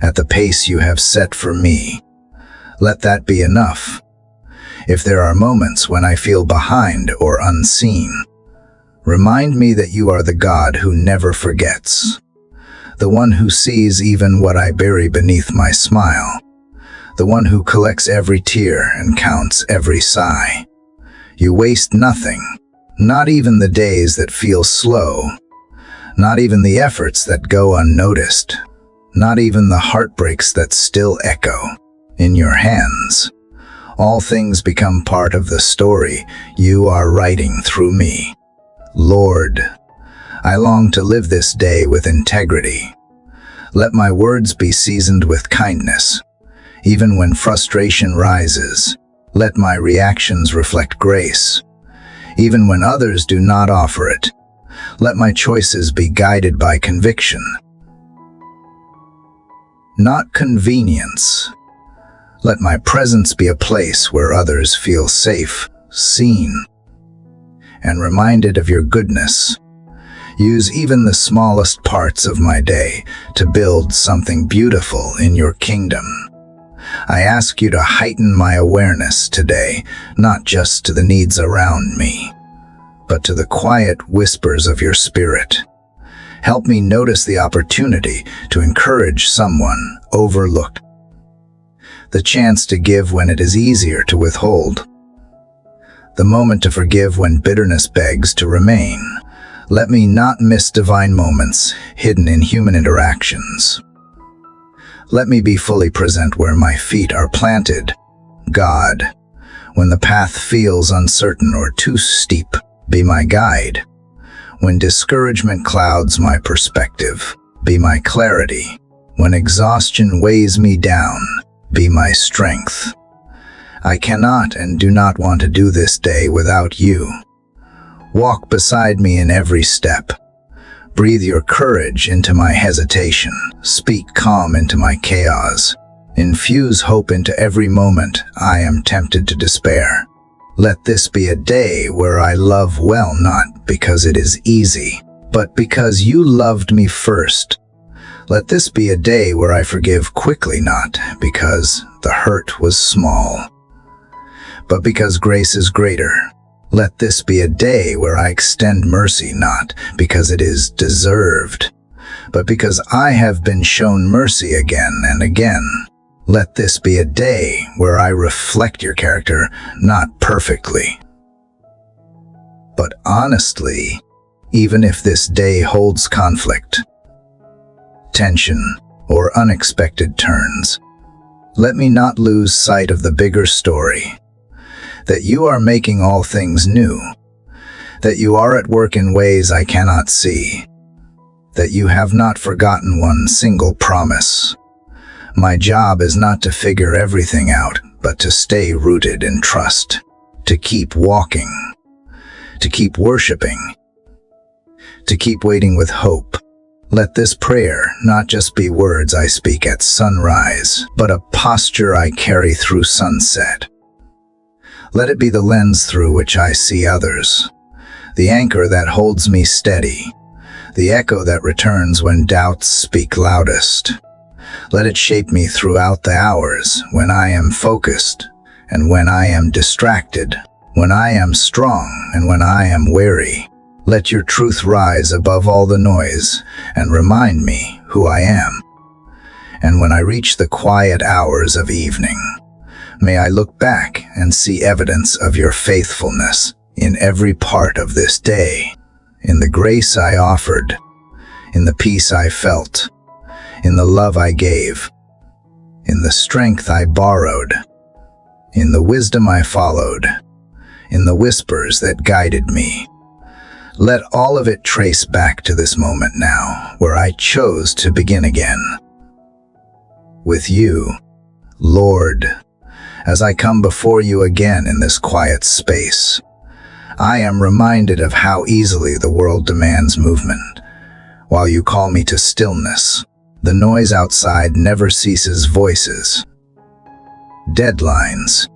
at the pace you have set for me. Let that be enough. If there are moments when I feel behind or unseen, remind me that you are the God who never forgets, the one who sees even what I bury beneath my smile, the one who collects every tear and counts every sigh. You waste nothing, not even the days that feel slow, not even the efforts that go unnoticed, not even the heartbreaks that still echo. In your hands, all things become part of the story you are writing through me. Lord, I long to live this day with integrity. Let my words be seasoned with kindness, even when frustration rises, Let my reactions reflect grace, even when others do not offer it. Let my choices be guided by conviction, not convenience. Let my presence be a place where others feel safe, seen, and reminded of your goodness. Use even the smallest parts of my day to build something beautiful in your kingdom. I ask you to heighten my awareness today, not just to the needs around me, but to the quiet whispers of your spirit. Help me notice the opportunity to encourage someone overlooked, the chance to give when it is easier to withhold, the moment to forgive when bitterness begs to remain. Let me not miss divine moments hidden in human interactions. Let me be fully present where my feet are planted. God, when the path feels uncertain or too steep, be my guide. When discouragement clouds my perspective, be my clarity. When exhaustion weighs me down, be my strength. I cannot and do not want to do this day without you. Walk beside me in every step. Breathe your courage into my hesitation. Speak calm into my chaos. Infuse hope into every moment I am tempted to despair. Let this be a day where I love well, not because it is easy, but because you loved me first. Let this be a day where I forgive quickly, not because the hurt was small, but because grace is greater. Let this be a day where I extend mercy, not because it is deserved, but because I have been shown mercy again and again. Let this be a day where I reflect your character, not perfectly, but honestly, even if this day holds conflict, tension, or unexpected turns. Let me not lose sight of the bigger story, that you are making all things new, that you are at work in ways I cannot see, that you have not forgotten one single promise. My job is not to figure everything out, but to stay rooted in trust, to keep walking, to keep worshiping, to keep waiting with hope. Let this prayer not just be words I speak at sunrise, but a posture I carry through sunset. Let it be the lens through which I see others, the anchor that holds me steady, the echo that returns when doubts speak loudest. Let it shape me throughout the hours when I am focused and when I am distracted, when I am strong and when I am weary. Let your truth rise above all the noise and remind me who I am. And when I reach the quiet hours of evening, may I look back and see evidence of your faithfulness in every part of this day, in the grace I offered, in the peace I felt, in the love I gave, in the strength I borrowed, in the wisdom I followed, in the whispers that guided me. Let all of it trace back to this moment now, where I chose to begin again. With you, Lord, as I come before you again in this quiet space, I am reminded of how easily the world demands movement, while you call me to stillness. The noise outside never ceases. Voices, deadlines,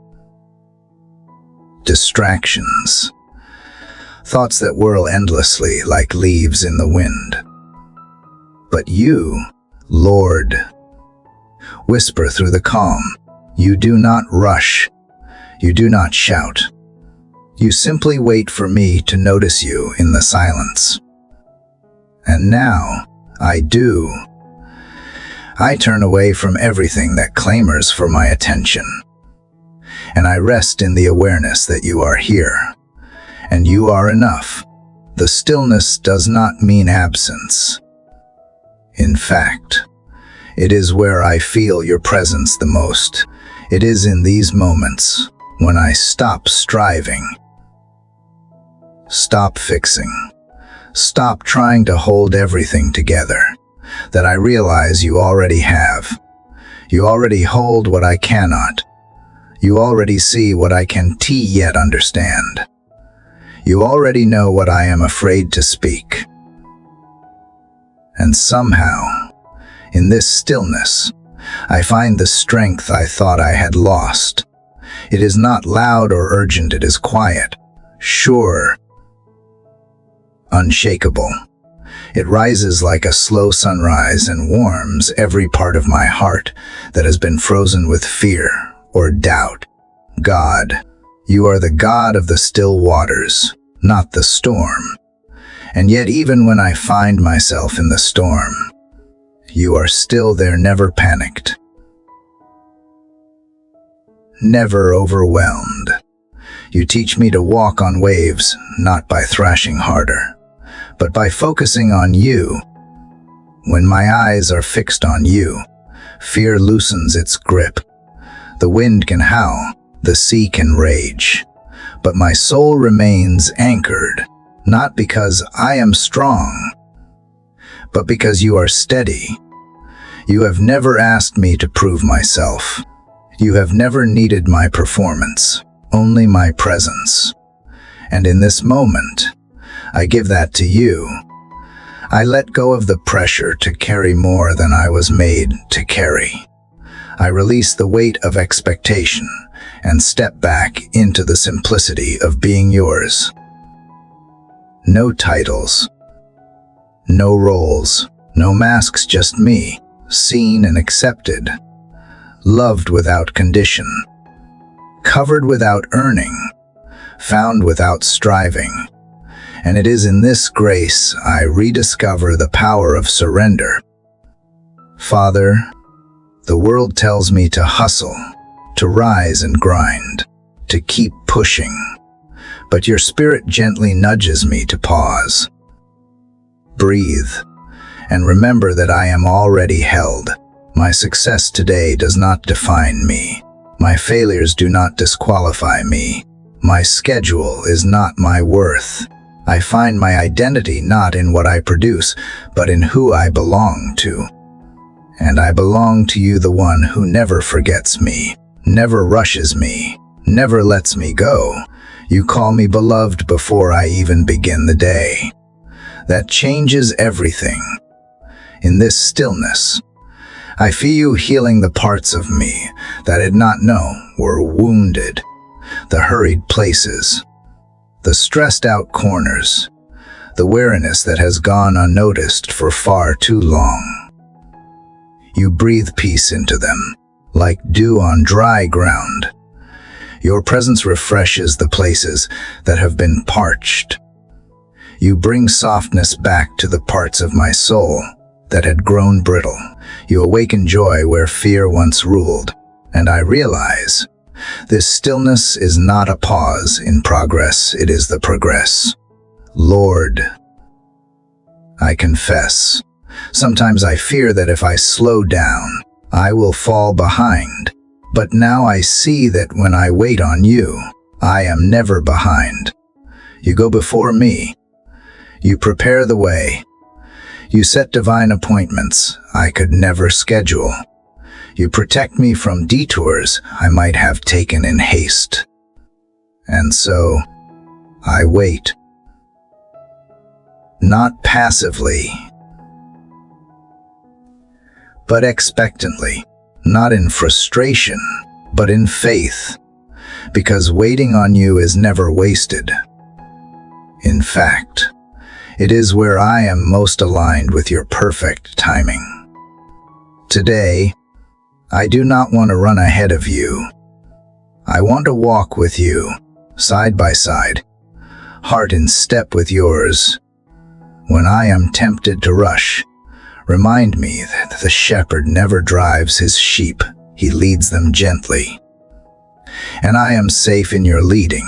distractions, thoughts that whirl endlessly like leaves in the wind. But you, Lord, whisper through the calm. You do not rush. You do not shout. You simply wait for me to notice you in the silence. And now, I do. I turn away from everything that clamors for my attention, and I rest in the awareness that you are here, and you are enough. The stillness does not mean absence. In fact, it is where I feel your presence the most. It is in these moments when I stop striving, stop fixing, stop trying to hold everything together, that I realize you already have. You already hold what I cannot. You already see what I can yet understand. You already know what I am afraid to speak. And somehow, in this stillness, I find the strength I thought I had lost. It is not loud or urgent, it is quiet, sure, unshakable. It rises like a slow sunrise and warms every part of my heart that has been frozen with fear or doubt. God, you are the God of the still waters, not the storm. And yet even when I find myself in the storm, you are still there, never panicked, never overwhelmed. You teach me to walk on waves, not by thrashing harder, but by focusing on you. When my eyes are fixed on you, fear loosens its grip. The wind can howl, the sea can rage, but my soul remains anchored, not because I am strong, but because you are steady. You have never asked me to prove myself. You have never needed my performance, only my presence. And in this moment, I give that to you. I let go of the pressure to carry more than I was made to carry. I release the weight of expectation and step back into the simplicity of being yours. No titles, no roles, no masks, just me, seen and accepted, loved without condition, covered without earning, found without striving. And it is in this grace I rediscover the power of surrender. Father, the world tells me to hustle, to rise and grind, to keep pushing, but your Spirit gently nudges me to pause. Breathe, and remember that I am already held. My success today does not define me. My failures do not disqualify me. My schedule is not my worth. I find my identity not in what I produce, but in who I belong to. And I belong to you, the one who never forgets me, never rushes me, never lets me go. You call me beloved before I even begin the day. That changes everything. In this stillness, I feel you healing the parts of me that I did not know were wounded, the hurried places, the stressed out corners, the weariness that has gone unnoticed for far too long. You breathe peace into them, like dew on dry ground. Your presence refreshes the places that have been parched. You bring softness back to the parts of my soul that had grown brittle. You awaken joy where fear once ruled, and I realize this stillness is not a pause in progress, it is the progress. Lord, I confess, sometimes I fear that if I slow down, I will fall behind. But now I see that when I wait on you, I am never behind. You go before me. You prepare the way. You set divine appointments I could never schedule. You protect me from detours I might have taken in haste. And so, I wait. Not passively, but expectantly. Not in frustration, but in faith, because waiting on you is never wasted. In fact, it is where I am most aligned with your perfect timing. Today, I do not want to run ahead of you. I want to walk with you, side by side, heart in step with yours. When I am tempted to rush, remind me that the shepherd never drives his sheep, he leads them gently. And I am safe in your leading.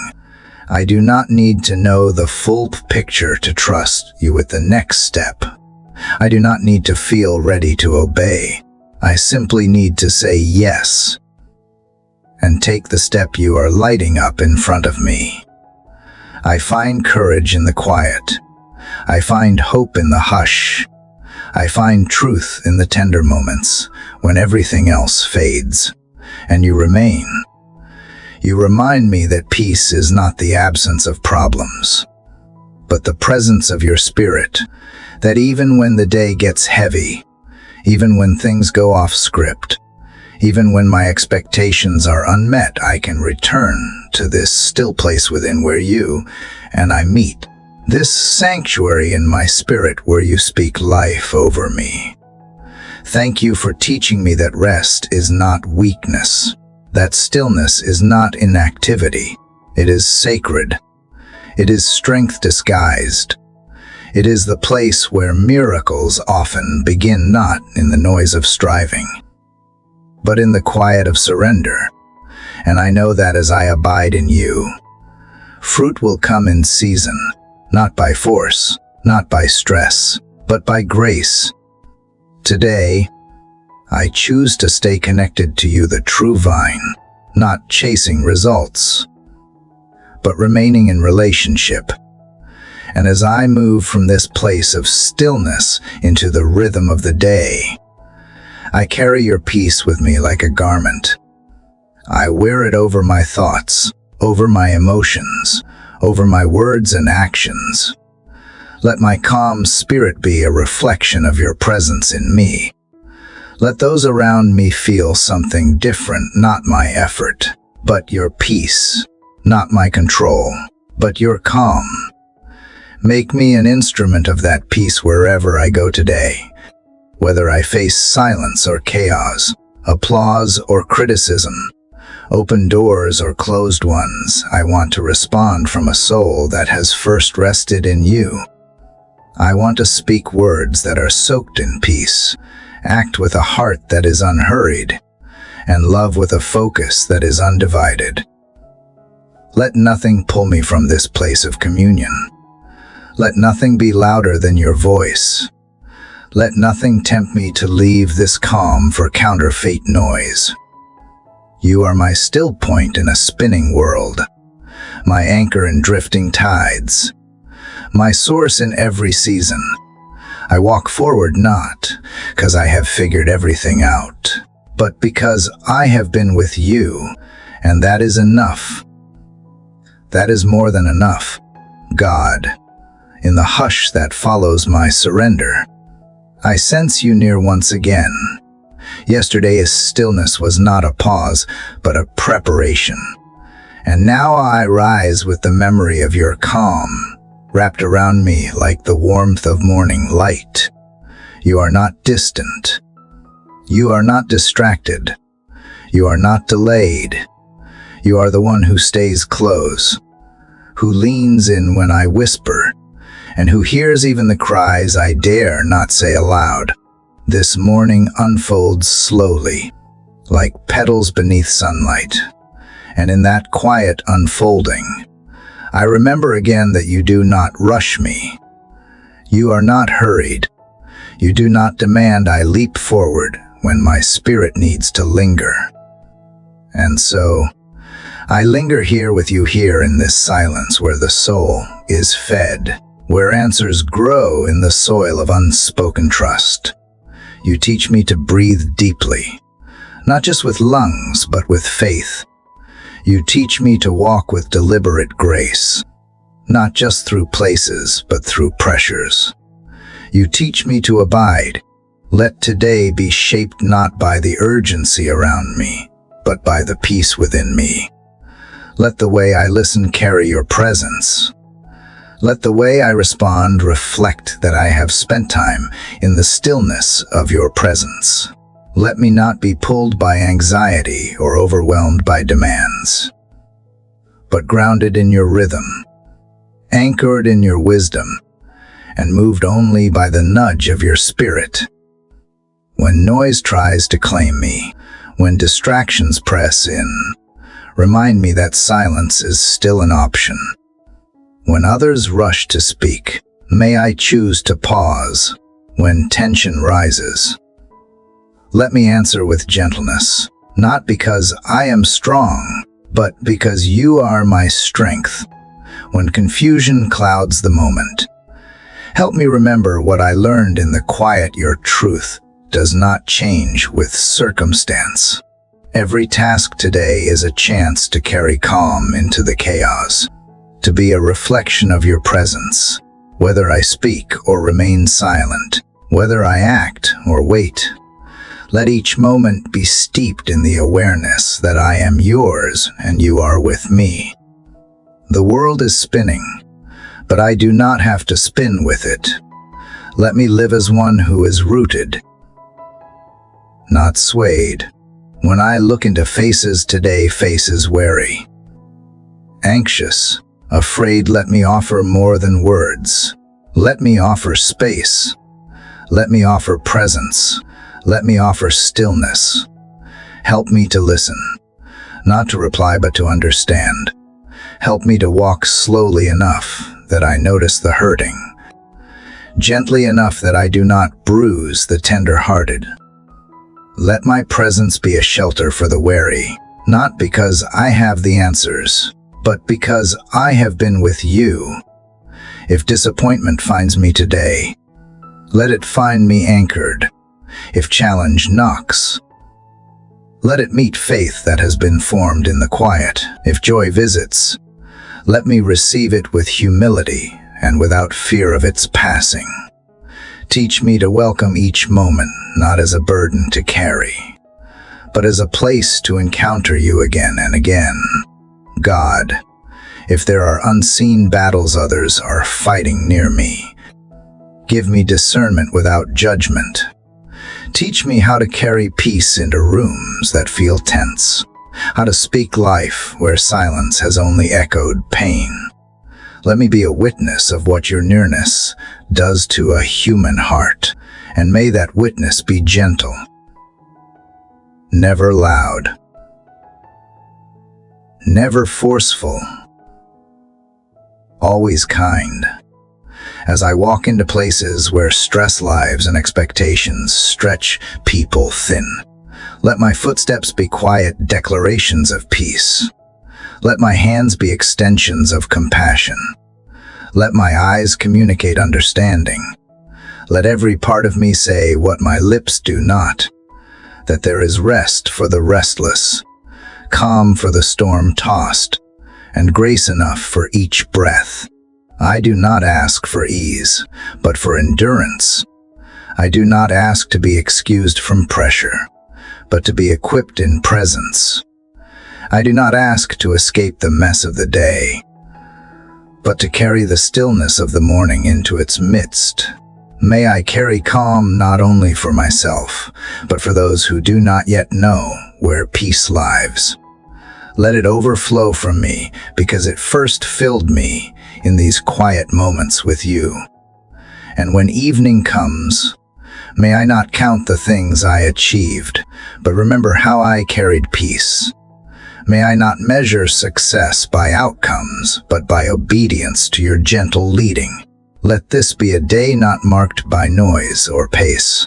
I do not need to know the full picture to trust you with the next step. I do not need to feel ready to obey. I simply need to say yes and take the step you are lighting up in front of me. I find courage in the quiet. I find hope in the hush. I find truth in the tender moments when everything else fades, and you remain. You remind me that peace is not the absence of problems, but the presence of your spirit, that even when the day gets heavy, even when things go off script, even when my expectations are unmet, I can return to this still place within where you and I meet, this sanctuary in my spirit where you speak life over me. Thank you for teaching me that rest is not weakness, that stillness is not inactivity. It is sacred. It is strength disguised. It is the place where miracles often begin, not in the noise of striving, but in the quiet of surrender. And I know that as I abide in you, fruit will come in season, not by force, not by stress, but by grace. Today, I choose to stay connected to you, the true vine, not chasing results, but remaining in relationship. And as I move from this place of stillness into the rhythm of the day, I carry your peace with me like a garment. I wear it over my thoughts, over my emotions, over my words and actions. Let my calm spirit be a reflection of your presence in me. Let those around me feel something different, not my effort, but your peace, not my control, but your calm. Make me an instrument of that peace wherever I go today. Whether I face silence or chaos, applause or criticism, open doors or closed ones, I want to respond from a soul that has first rested in you. I want to speak words that are soaked in peace, act with a heart that is unhurried, and love with a focus that is undivided. Let nothing pull me from this place of communion. Let nothing be louder than your voice. Let nothing tempt me to leave this calm for counterfeit noise. You are my still point in a spinning world, my anchor in drifting tides, my source in every season. I walk forward not because I have figured everything out, but because I have been with you, and that is enough. That is more than enough. God, in the hush that follows my surrender, I sense you near once again. Yesterday's stillness was not a pause, but a preparation. And now I rise with the memory of your calm, wrapped around me like the warmth of morning light. You are not distant. You are not distracted. You are not delayed. You are the one who stays close, who leans in when I whisper, and who hears even the cries I dare not say aloud. This morning unfolds slowly, like petals beneath sunlight, and in that quiet unfolding, I remember again that you do not rush me. You are not hurried. You do not demand I leap forward when my spirit needs to linger. And so, I linger here with you, here in this silence where the soul is fed, where answers grow in the soil of unspoken trust. You teach me to breathe deeply, not just with lungs, but with faith. You teach me to walk with deliberate grace, not just through places, but through pressures. You teach me to abide. Let today be shaped not by the urgency around me, but by the peace within me. Let the way I listen carry your presence. Let the way I respond reflect that I have spent time in the stillness of your presence. Let me not be pulled by anxiety or overwhelmed by demands, but grounded in your rhythm, anchored in your wisdom, and moved only by the nudge of your spirit. When noise tries to claim me, when distractions press in, remind me that silence is still an option. When others rush to speak, may I choose to pause. When tension rises, let me answer with gentleness, not because I am strong, but because you are my strength. When confusion clouds the moment, help me remember what I learned in the quiet. Your truth does not change with circumstance. Every task today is a chance to carry calm into the chaos, to be a reflection of your presence, whether I speak or remain silent, whether I act or wait. Let each moment be steeped in the awareness that I am yours and you are with me. The world is spinning, but I do not have to spin with it. Let me live as one who is rooted, not swayed. When I look into faces today, faces wary, anxious, afraid, let me offer more than words. Let me offer space. Let me offer presence. Let me offer stillness. Help me to listen, not to reply but to understand. Help me to walk slowly enough that I notice the hurting, gently enough that I do not bruise the tender-hearted. Let my presence be a shelter for the weary, not because I have the answers, but because I have been with you. If disappointment finds me today, let it find me anchored. If challenge knocks, let it meet faith that has been formed in the quiet. If joy visits, let me receive it with humility and without fear of its passing. Teach me to welcome each moment, not as a burden to carry, but as a place to encounter you again and again. God, if there are unseen battles others are fighting near me, give me discernment without judgment. Teach me how to carry peace into rooms that feel tense, how to speak life where silence has only echoed pain. Let me be a witness of what your nearness does to a human heart, and may that witness be gentle, never loud, never forceful, always kind. As I walk into places where stress lives and expectations stretch people thin, let my footsteps be quiet declarations of peace. Let my hands be extensions of compassion. Let my eyes communicate understanding. Let every part of me say what my lips do not, that there is rest for the restless, calm for the storm-tossed, and grace enough for each breath. I do not ask for ease, but for endurance. I do not ask to be excused from pressure, but to be equipped in presence. I do not ask to escape the mess of the day, but to carry the stillness of the morning into its midst. May I carry calm not only for myself, but for those who do not yet know where peace lives. Let it overflow from me, because it first filled me in these quiet moments with you. And when evening comes, may I not count the things I achieved, but remember how I carried peace. May I not measure success by outcomes, but by obedience to your gentle leading. Let this be a day not marked by noise or pace,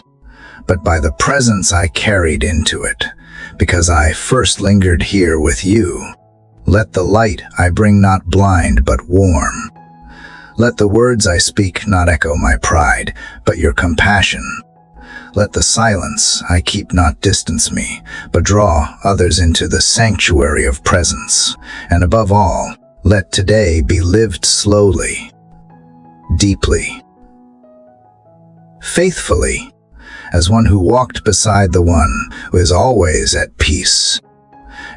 but by the presence I carried into it, because I first lingered here with you. Let the light I bring not blind but warm. Let the words I speak not echo my pride, but your compassion. Let the silence I keep not distance me, but draw others into the sanctuary of presence. And above all, let today be lived slowly, deeply, faithfully, as one who walked beside the one who is always at peace.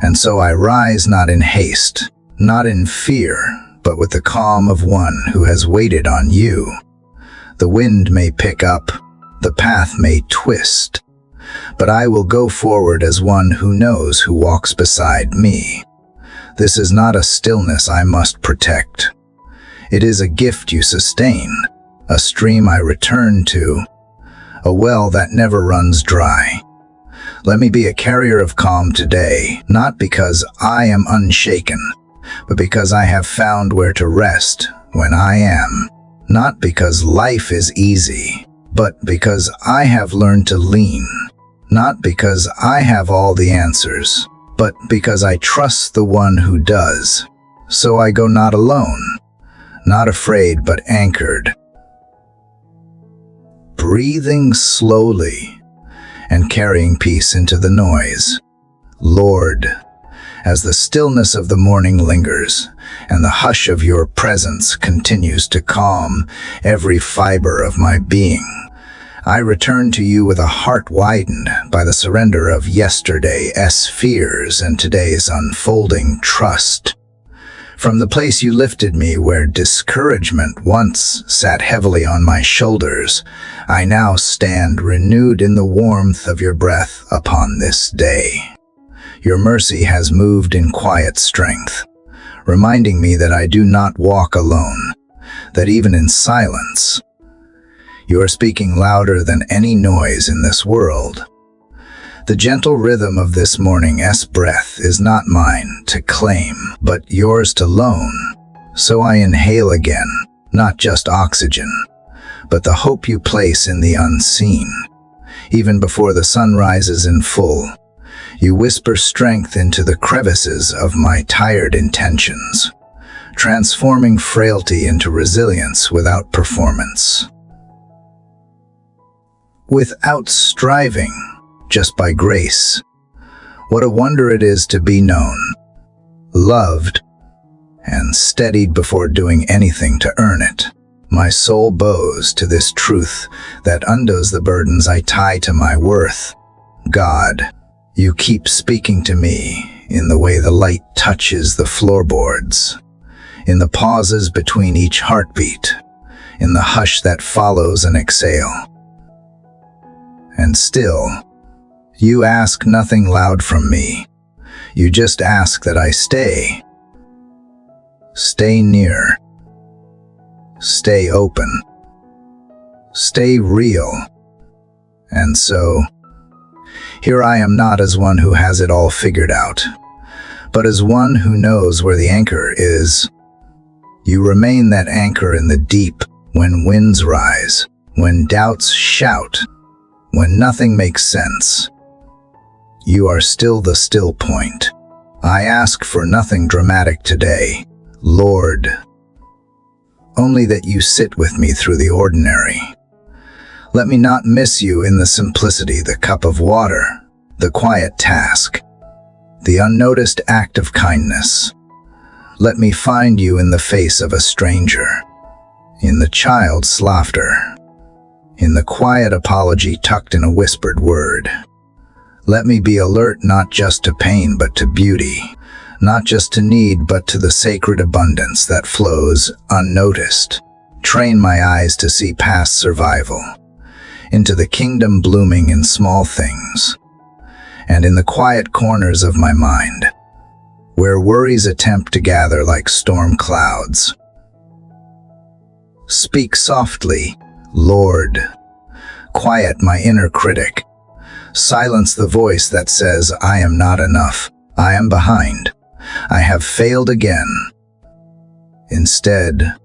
And so I rise not in haste, not in fear, but with the calm of one who has waited on you. The wind may pick up, the path may twist, but I will go forward as one who knows who walks beside me. This is not a stillness I must protect. It is a gift you sustain, a stream I return to, a well that never runs dry. Let me be a carrier of calm today, not because I am unshaken, but because I have found where to rest when I am. Not because life is easy, but because I have learned to lean. Not because I have all the answers, but because I trust the one who does. So I go not alone, not afraid but anchored, breathing slowly and carrying peace into the noise. Lord, as the stillness of the morning lingers and the hush of your presence continues to calm every fiber of my being, I return to you with a heart widened by the surrender of yesterday's fears and today's unfolding trust. From the place you lifted me where discouragement once sat heavily on my shoulders, I now stand renewed in the warmth of your breath upon this day. Your mercy has moved in quiet strength, reminding me that I do not walk alone, that even in silence, you are speaking louder than any noise in this world. The gentle rhythm of this morning's breath is not mine to claim, but yours to loan. So I inhale again, not just oxygen, but the hope you place in the unseen. Even before the sun rises in full, you whisper strength into the crevices of my tired intentions, transforming frailty into resilience without performance. Without striving, just by grace. What a wonder it is to be known, loved, and steadied before doing anything to earn it. My soul bows to this truth that undoes the burdens I tie to my worth. God, you keep speaking to me in the way the light touches the floorboards, in the pauses between each heartbeat, in the hush that follows an exhale. And still, you ask nothing loud from me. You just ask that I stay. Stay near. Stay open. Stay real. And so, here I am not as one who has it all figured out, but as one who knows where the anchor is. You remain that anchor in the deep when winds rise, when doubts shout, when nothing makes sense. You are still the still point. I ask for nothing dramatic today, Lord. Only that you sit with me through the ordinary. Let me not miss you in the simplicity, the cup of water, the quiet task, the unnoticed act of kindness. Let me find you in the face of a stranger, in the child's laughter, in the quiet apology tucked in a whispered word. Let me be alert not just to pain but to beauty, not just to need but to the sacred abundance that flows unnoticed. Train my eyes to see past survival, into the kingdom blooming in small things, and in the quiet corners of my mind, where worries attempt to gather like storm clouds. Speak softly, Lord. Quiet my inner critic. Silence the voice that says, I am not enough. I am behind. I have failed again. Instead,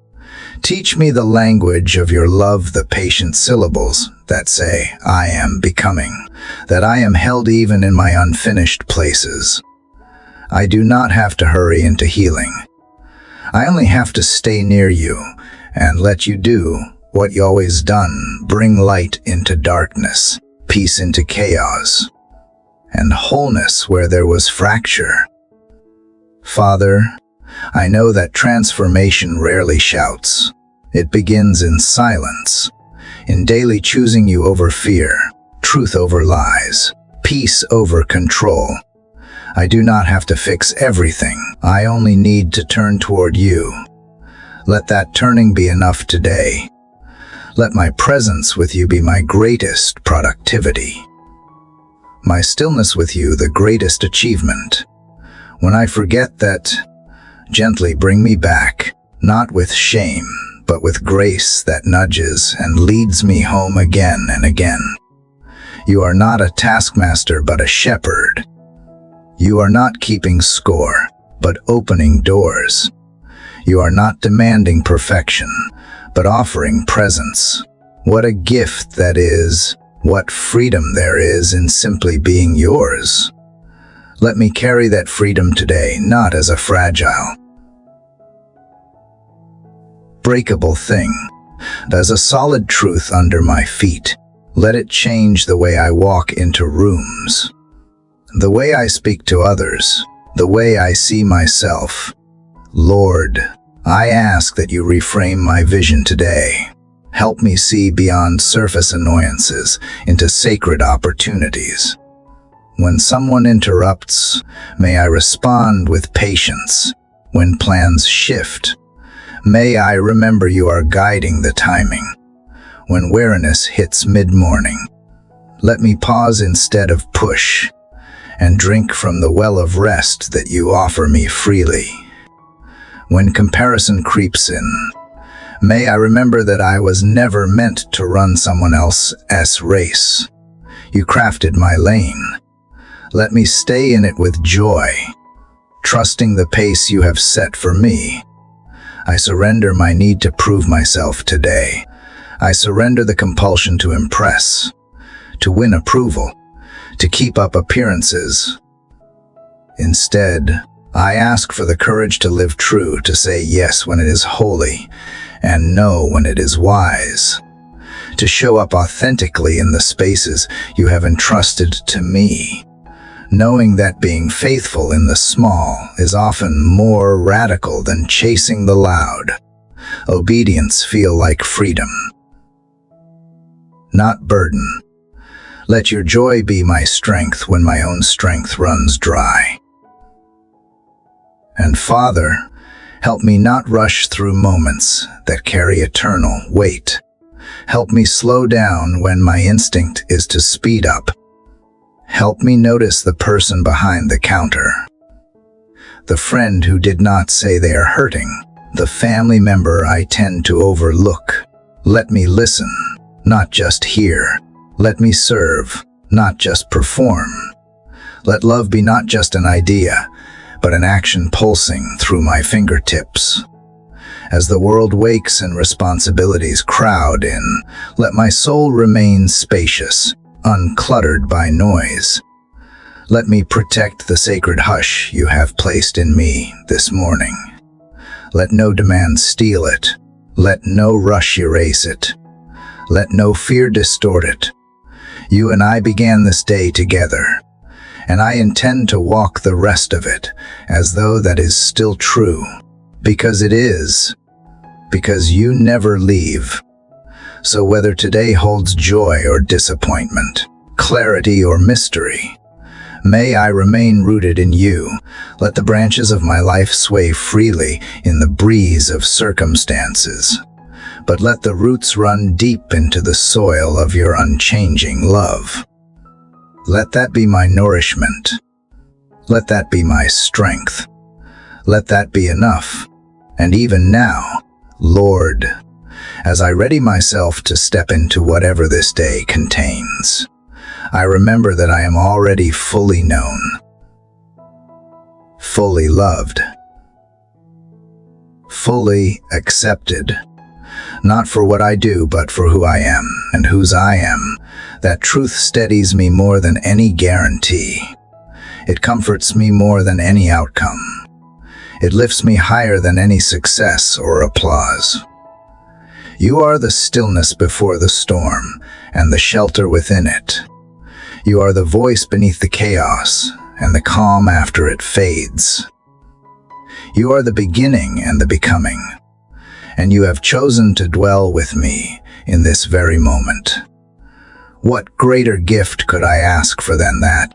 teach me the language of your love, the patient syllables that say, I am becoming, that I am held even in my unfinished places. I do not have to hurry into healing. I only have to stay near you and let you do what you always done, bring light into darkness, peace into chaos, and wholeness where there was fracture. Father, I know that transformation rarely shouts. It begins in silence, in daily choosing you over fear, truth over lies, peace over control. I do not have to fix everything. I only need to turn toward you. Let that turning be enough today. Let my presence with you be my greatest productivity. My stillness with you the greatest achievement. When I forget that, gently bring me back, not with shame, but with grace that nudges and leads me home again and again. You are not a taskmaster but a shepherd. You are not keeping score, but opening doors. You are not demanding perfection, but offering presence. What a gift that is, what freedom there is in simply being yours. Let me carry that freedom today, not as a fragile, breakable thing, but as a solid truth under my feet. Let it change the way I walk into rooms. the way I speak to others, the way I see myself. Lord, I ask that you reframe my vision today. Help me see beyond surface annoyances into sacred opportunities. When someone interrupts, may I respond with patience. When plans shift, may I remember you are guiding the timing. When weariness hits mid-morning, let me pause instead of push and drink from the well of rest that you offer me freely. When comparison creeps in, may I remember that I was never meant to run someone else's race. You crafted my lane. Let me stay in it with joy, trusting the pace you have set for me. I surrender my need to prove myself today. I surrender the compulsion to impress, to win approval, to keep up appearances. Instead, I ask for the courage to live true, to say yes when it is holy, and no when it is wise, to show up authentically in the spaces you have entrusted to me, knowing that being faithful in the small is often more radical than chasing the loud. Obedience feel like freedom, not burden. Let your joy be my strength when my own strength runs dry. And Father, help me not rush through moments that carry eternal weight. Help me slow down when my instinct is to speed up. Help me notice the person behind the counter, the friend who did not say they are hurting, the family member I tend to overlook. Let me listen, not just hear. Let me serve, not just perform. Let love be not just an idea, but an action pulsing through my fingertips. As the world wakes and responsibilities crowd in, let my soul remain spacious, uncluttered by noise. Let me protect the sacred hush you have placed in me this morning. Let no demand steal it. Let no rush erase it. Let no fear distort it. You and I began this day together, and I intend to walk the rest of it as though that is still true, because it is, because you never leave. So whether today holds joy or disappointment, clarity or mystery, may I remain rooted in you. Let the branches of my life sway freely in the breeze of circumstances, but let the roots run deep into the soil of your unchanging love. Let that be my nourishment. Let that be my strength. Let that be enough. And even now, Lord, as I ready myself to step into whatever this day contains, I remember that I am already fully known, fully loved, fully accepted, not for what I do, but for who I am and whose I am. That truth steadies me more than any guarantee. It comforts me more than any outcome. It lifts me higher than any success or applause. You are the stillness before the storm and the shelter within it. You are the voice beneath the chaos and the calm after it fades. You are the beginning and the becoming, and you have chosen to dwell with me in this very moment. What greater gift could I ask for than that?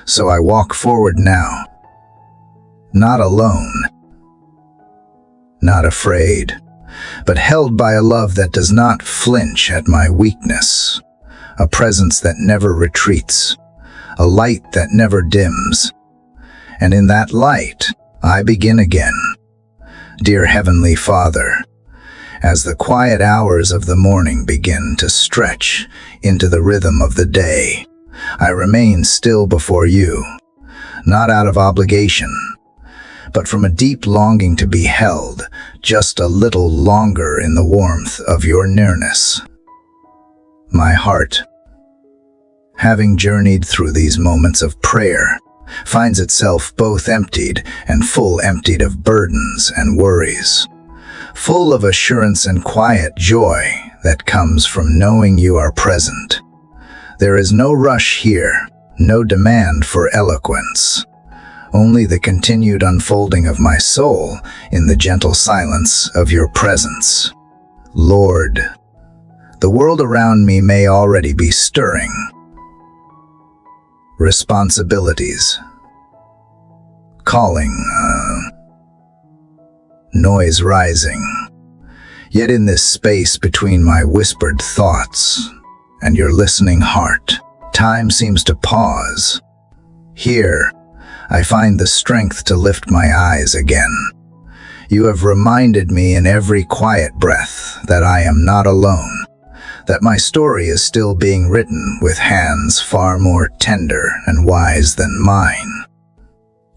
So I walk forward now, not alone, not afraid, but held by a love that does not flinch at my weakness, a presence that never retreats, a light that never dims. And in that light, I begin again. Dear Heavenly Father, as the quiet hours of the morning begin to stretch into the rhythm of the day, I remain still before you, not out of obligation, but from a deep longing to be held just a little longer in the warmth of your nearness. My heart, having journeyed through these moments of prayer, finds itself both emptied and full emptied of burdens and worries, full of assurance and quiet joy that comes from knowing you are present. There is no rush here, no demand for eloquence, only the continued unfolding of my soul in the gentle silence of your presence. Lord, the world around me may already be stirring. Responsibilities, calling, noise rising. Yet in this space between my whispered thoughts and your listening heart, time seems to pause. Here, I find the strength to lift my eyes again. You have reminded me in every quiet breath that I am not alone, that my story is still being written with hands far more tender and wise than mine.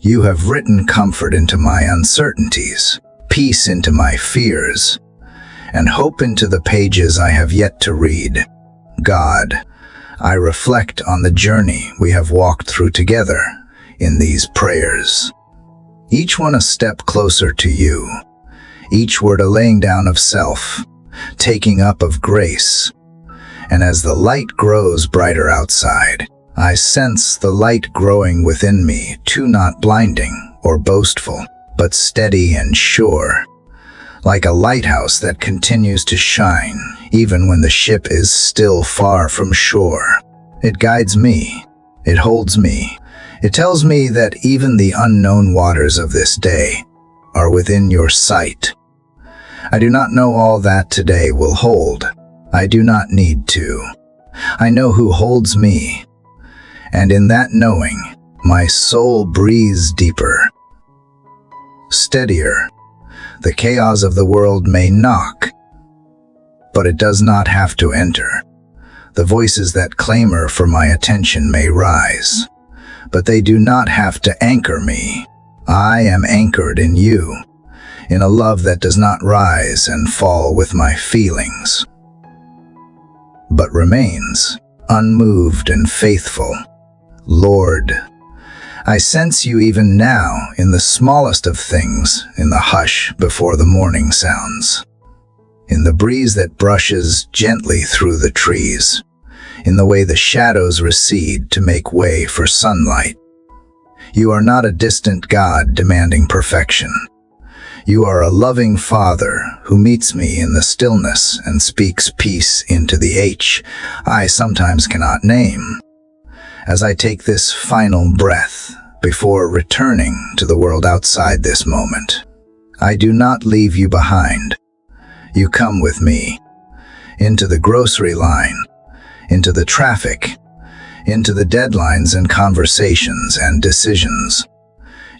You have written comfort into my uncertainties, peace into my fears, and hope into the pages I have yet to read. God, I reflect on the journey we have walked through together in these prayers. Each one a step closer to you, each word a laying down of self, taking up of grace. And as the light grows brighter outside, I sense the light growing within me, too not blinding or boastful, but steady and sure, like a lighthouse that continues to shine even when the ship is still far from shore. It guides me, it holds me, it tells me that even the unknown waters of this day are within your sight. I do not know all that today will hold. I do not need to. I know who holds me, and in that knowing, my soul breathes deeper, steadier. The chaos of the world may knock, but it does not have to enter. The voices that clamor for my attention may rise, but they do not have to anchor me. I am anchored in you, in a love that does not rise and fall with my feelings, but remains unmoved and faithful. Lord, I sense you even now in the smallest of things, in the hush before the morning sounds, in the breeze that brushes gently through the trees, in the way the shadows recede to make way for sunlight. You are not a distant God demanding perfection. You are a loving Father who meets me in the stillness and speaks peace into the I sometimes cannot name. As I take this final breath before returning to the world outside this moment, I do not leave you behind. You come with me into the grocery line, into the traffic, into the deadlines and conversations and decisions.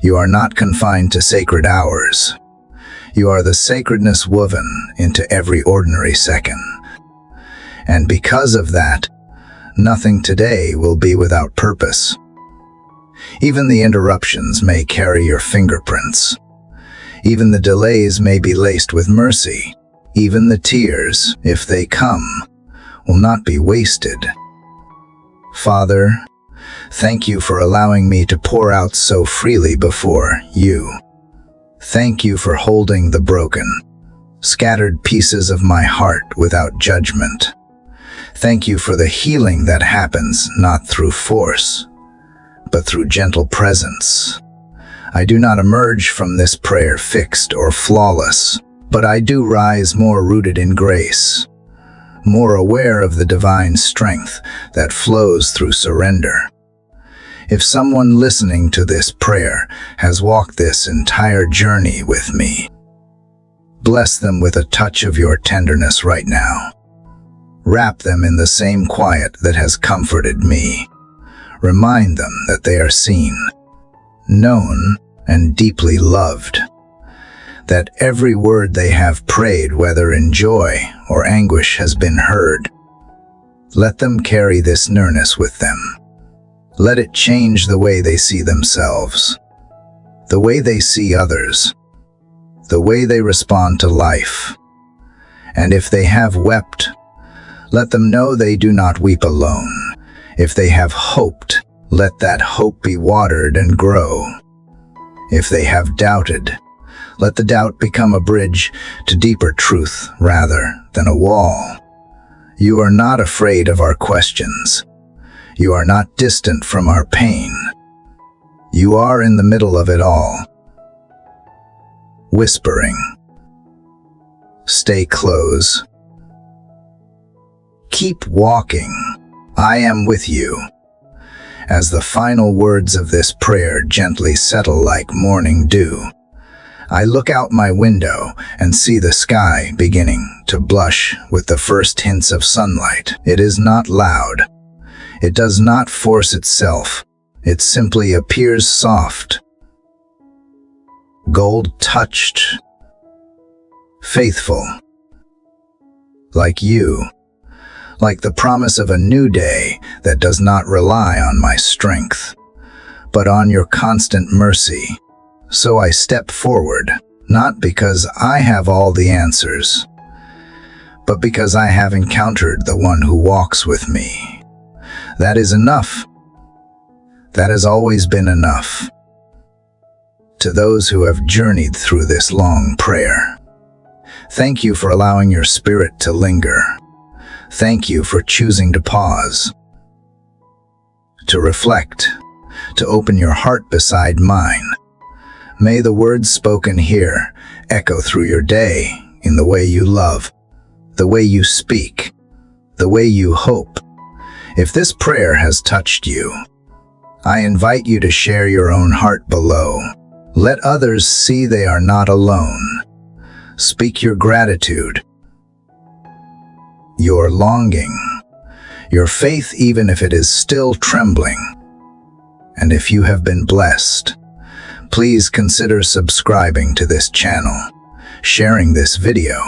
You are not confined to sacred hours. You are the sacredness woven into every ordinary second. And because of that, nothing today will be without purpose. Even the interruptions may carry your fingerprints. Even the delays may be laced with mercy. Even the tears, if they come, will not be wasted. Father, thank you for allowing me to pour out so freely before you. Thank you for holding the broken, scattered pieces of my heart without judgment. Thank you for the healing that happens not through force, but through gentle presence. I do not emerge from this prayer fixed or flawless, but I do rise more rooted in grace, more aware of the divine strength that flows through surrender. If someone listening to this prayer has walked this entire journey with me, bless them with a touch of your tenderness right now. Wrap them in the same quiet that has comforted me. Remind them that they are seen, known, and deeply loved. That every word they have prayed, whether in joy or anguish, has been heard. Let them carry this nearness with them. Let it change the way they see themselves, the way they see others, the way they respond to life. And if they have wept, let them know they do not weep alone. If they have hoped, let that hope be watered and grow. If they have doubted, let the doubt become a bridge to deeper truth rather than a wall. You are not afraid of our questions. You are not distant from our pain. You are in the middle of it all. Whispering. Stay close. Keep walking. I am with you. As the final words of this prayer gently settle like morning dew, I look out my window and see the sky beginning to blush with the first hints of sunlight. It is not loud. It does not force itself. It simply appears soft, gold-touched, faithful, like you, like the promise of a new day that does not rely on my strength, but on your constant mercy. So I step forward, not because I have all the answers, but because I have encountered the one who walks with me. That is enough. That has always been enough. To those who have journeyed through this long prayer, thank you for allowing your spirit to linger. Thank you for choosing to pause, to reflect, to open your heart beside mine. May the words spoken here echo through your day in the way you love, the way you speak, the way you hope. If this prayer has touched you, I invite you to share your own heart below. Let others see they are not alone. Speak your gratitude, your longing, your faith even if it is still trembling. And if you have been blessed, please consider subscribing to this channel, sharing this video,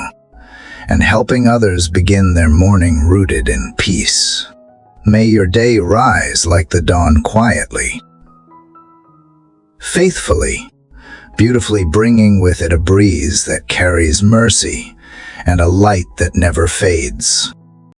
and helping others begin their morning rooted in peace. May your day rise like the dawn quietly, faithfully, beautifully bringing with it a breeze that carries mercy and a light that never fades.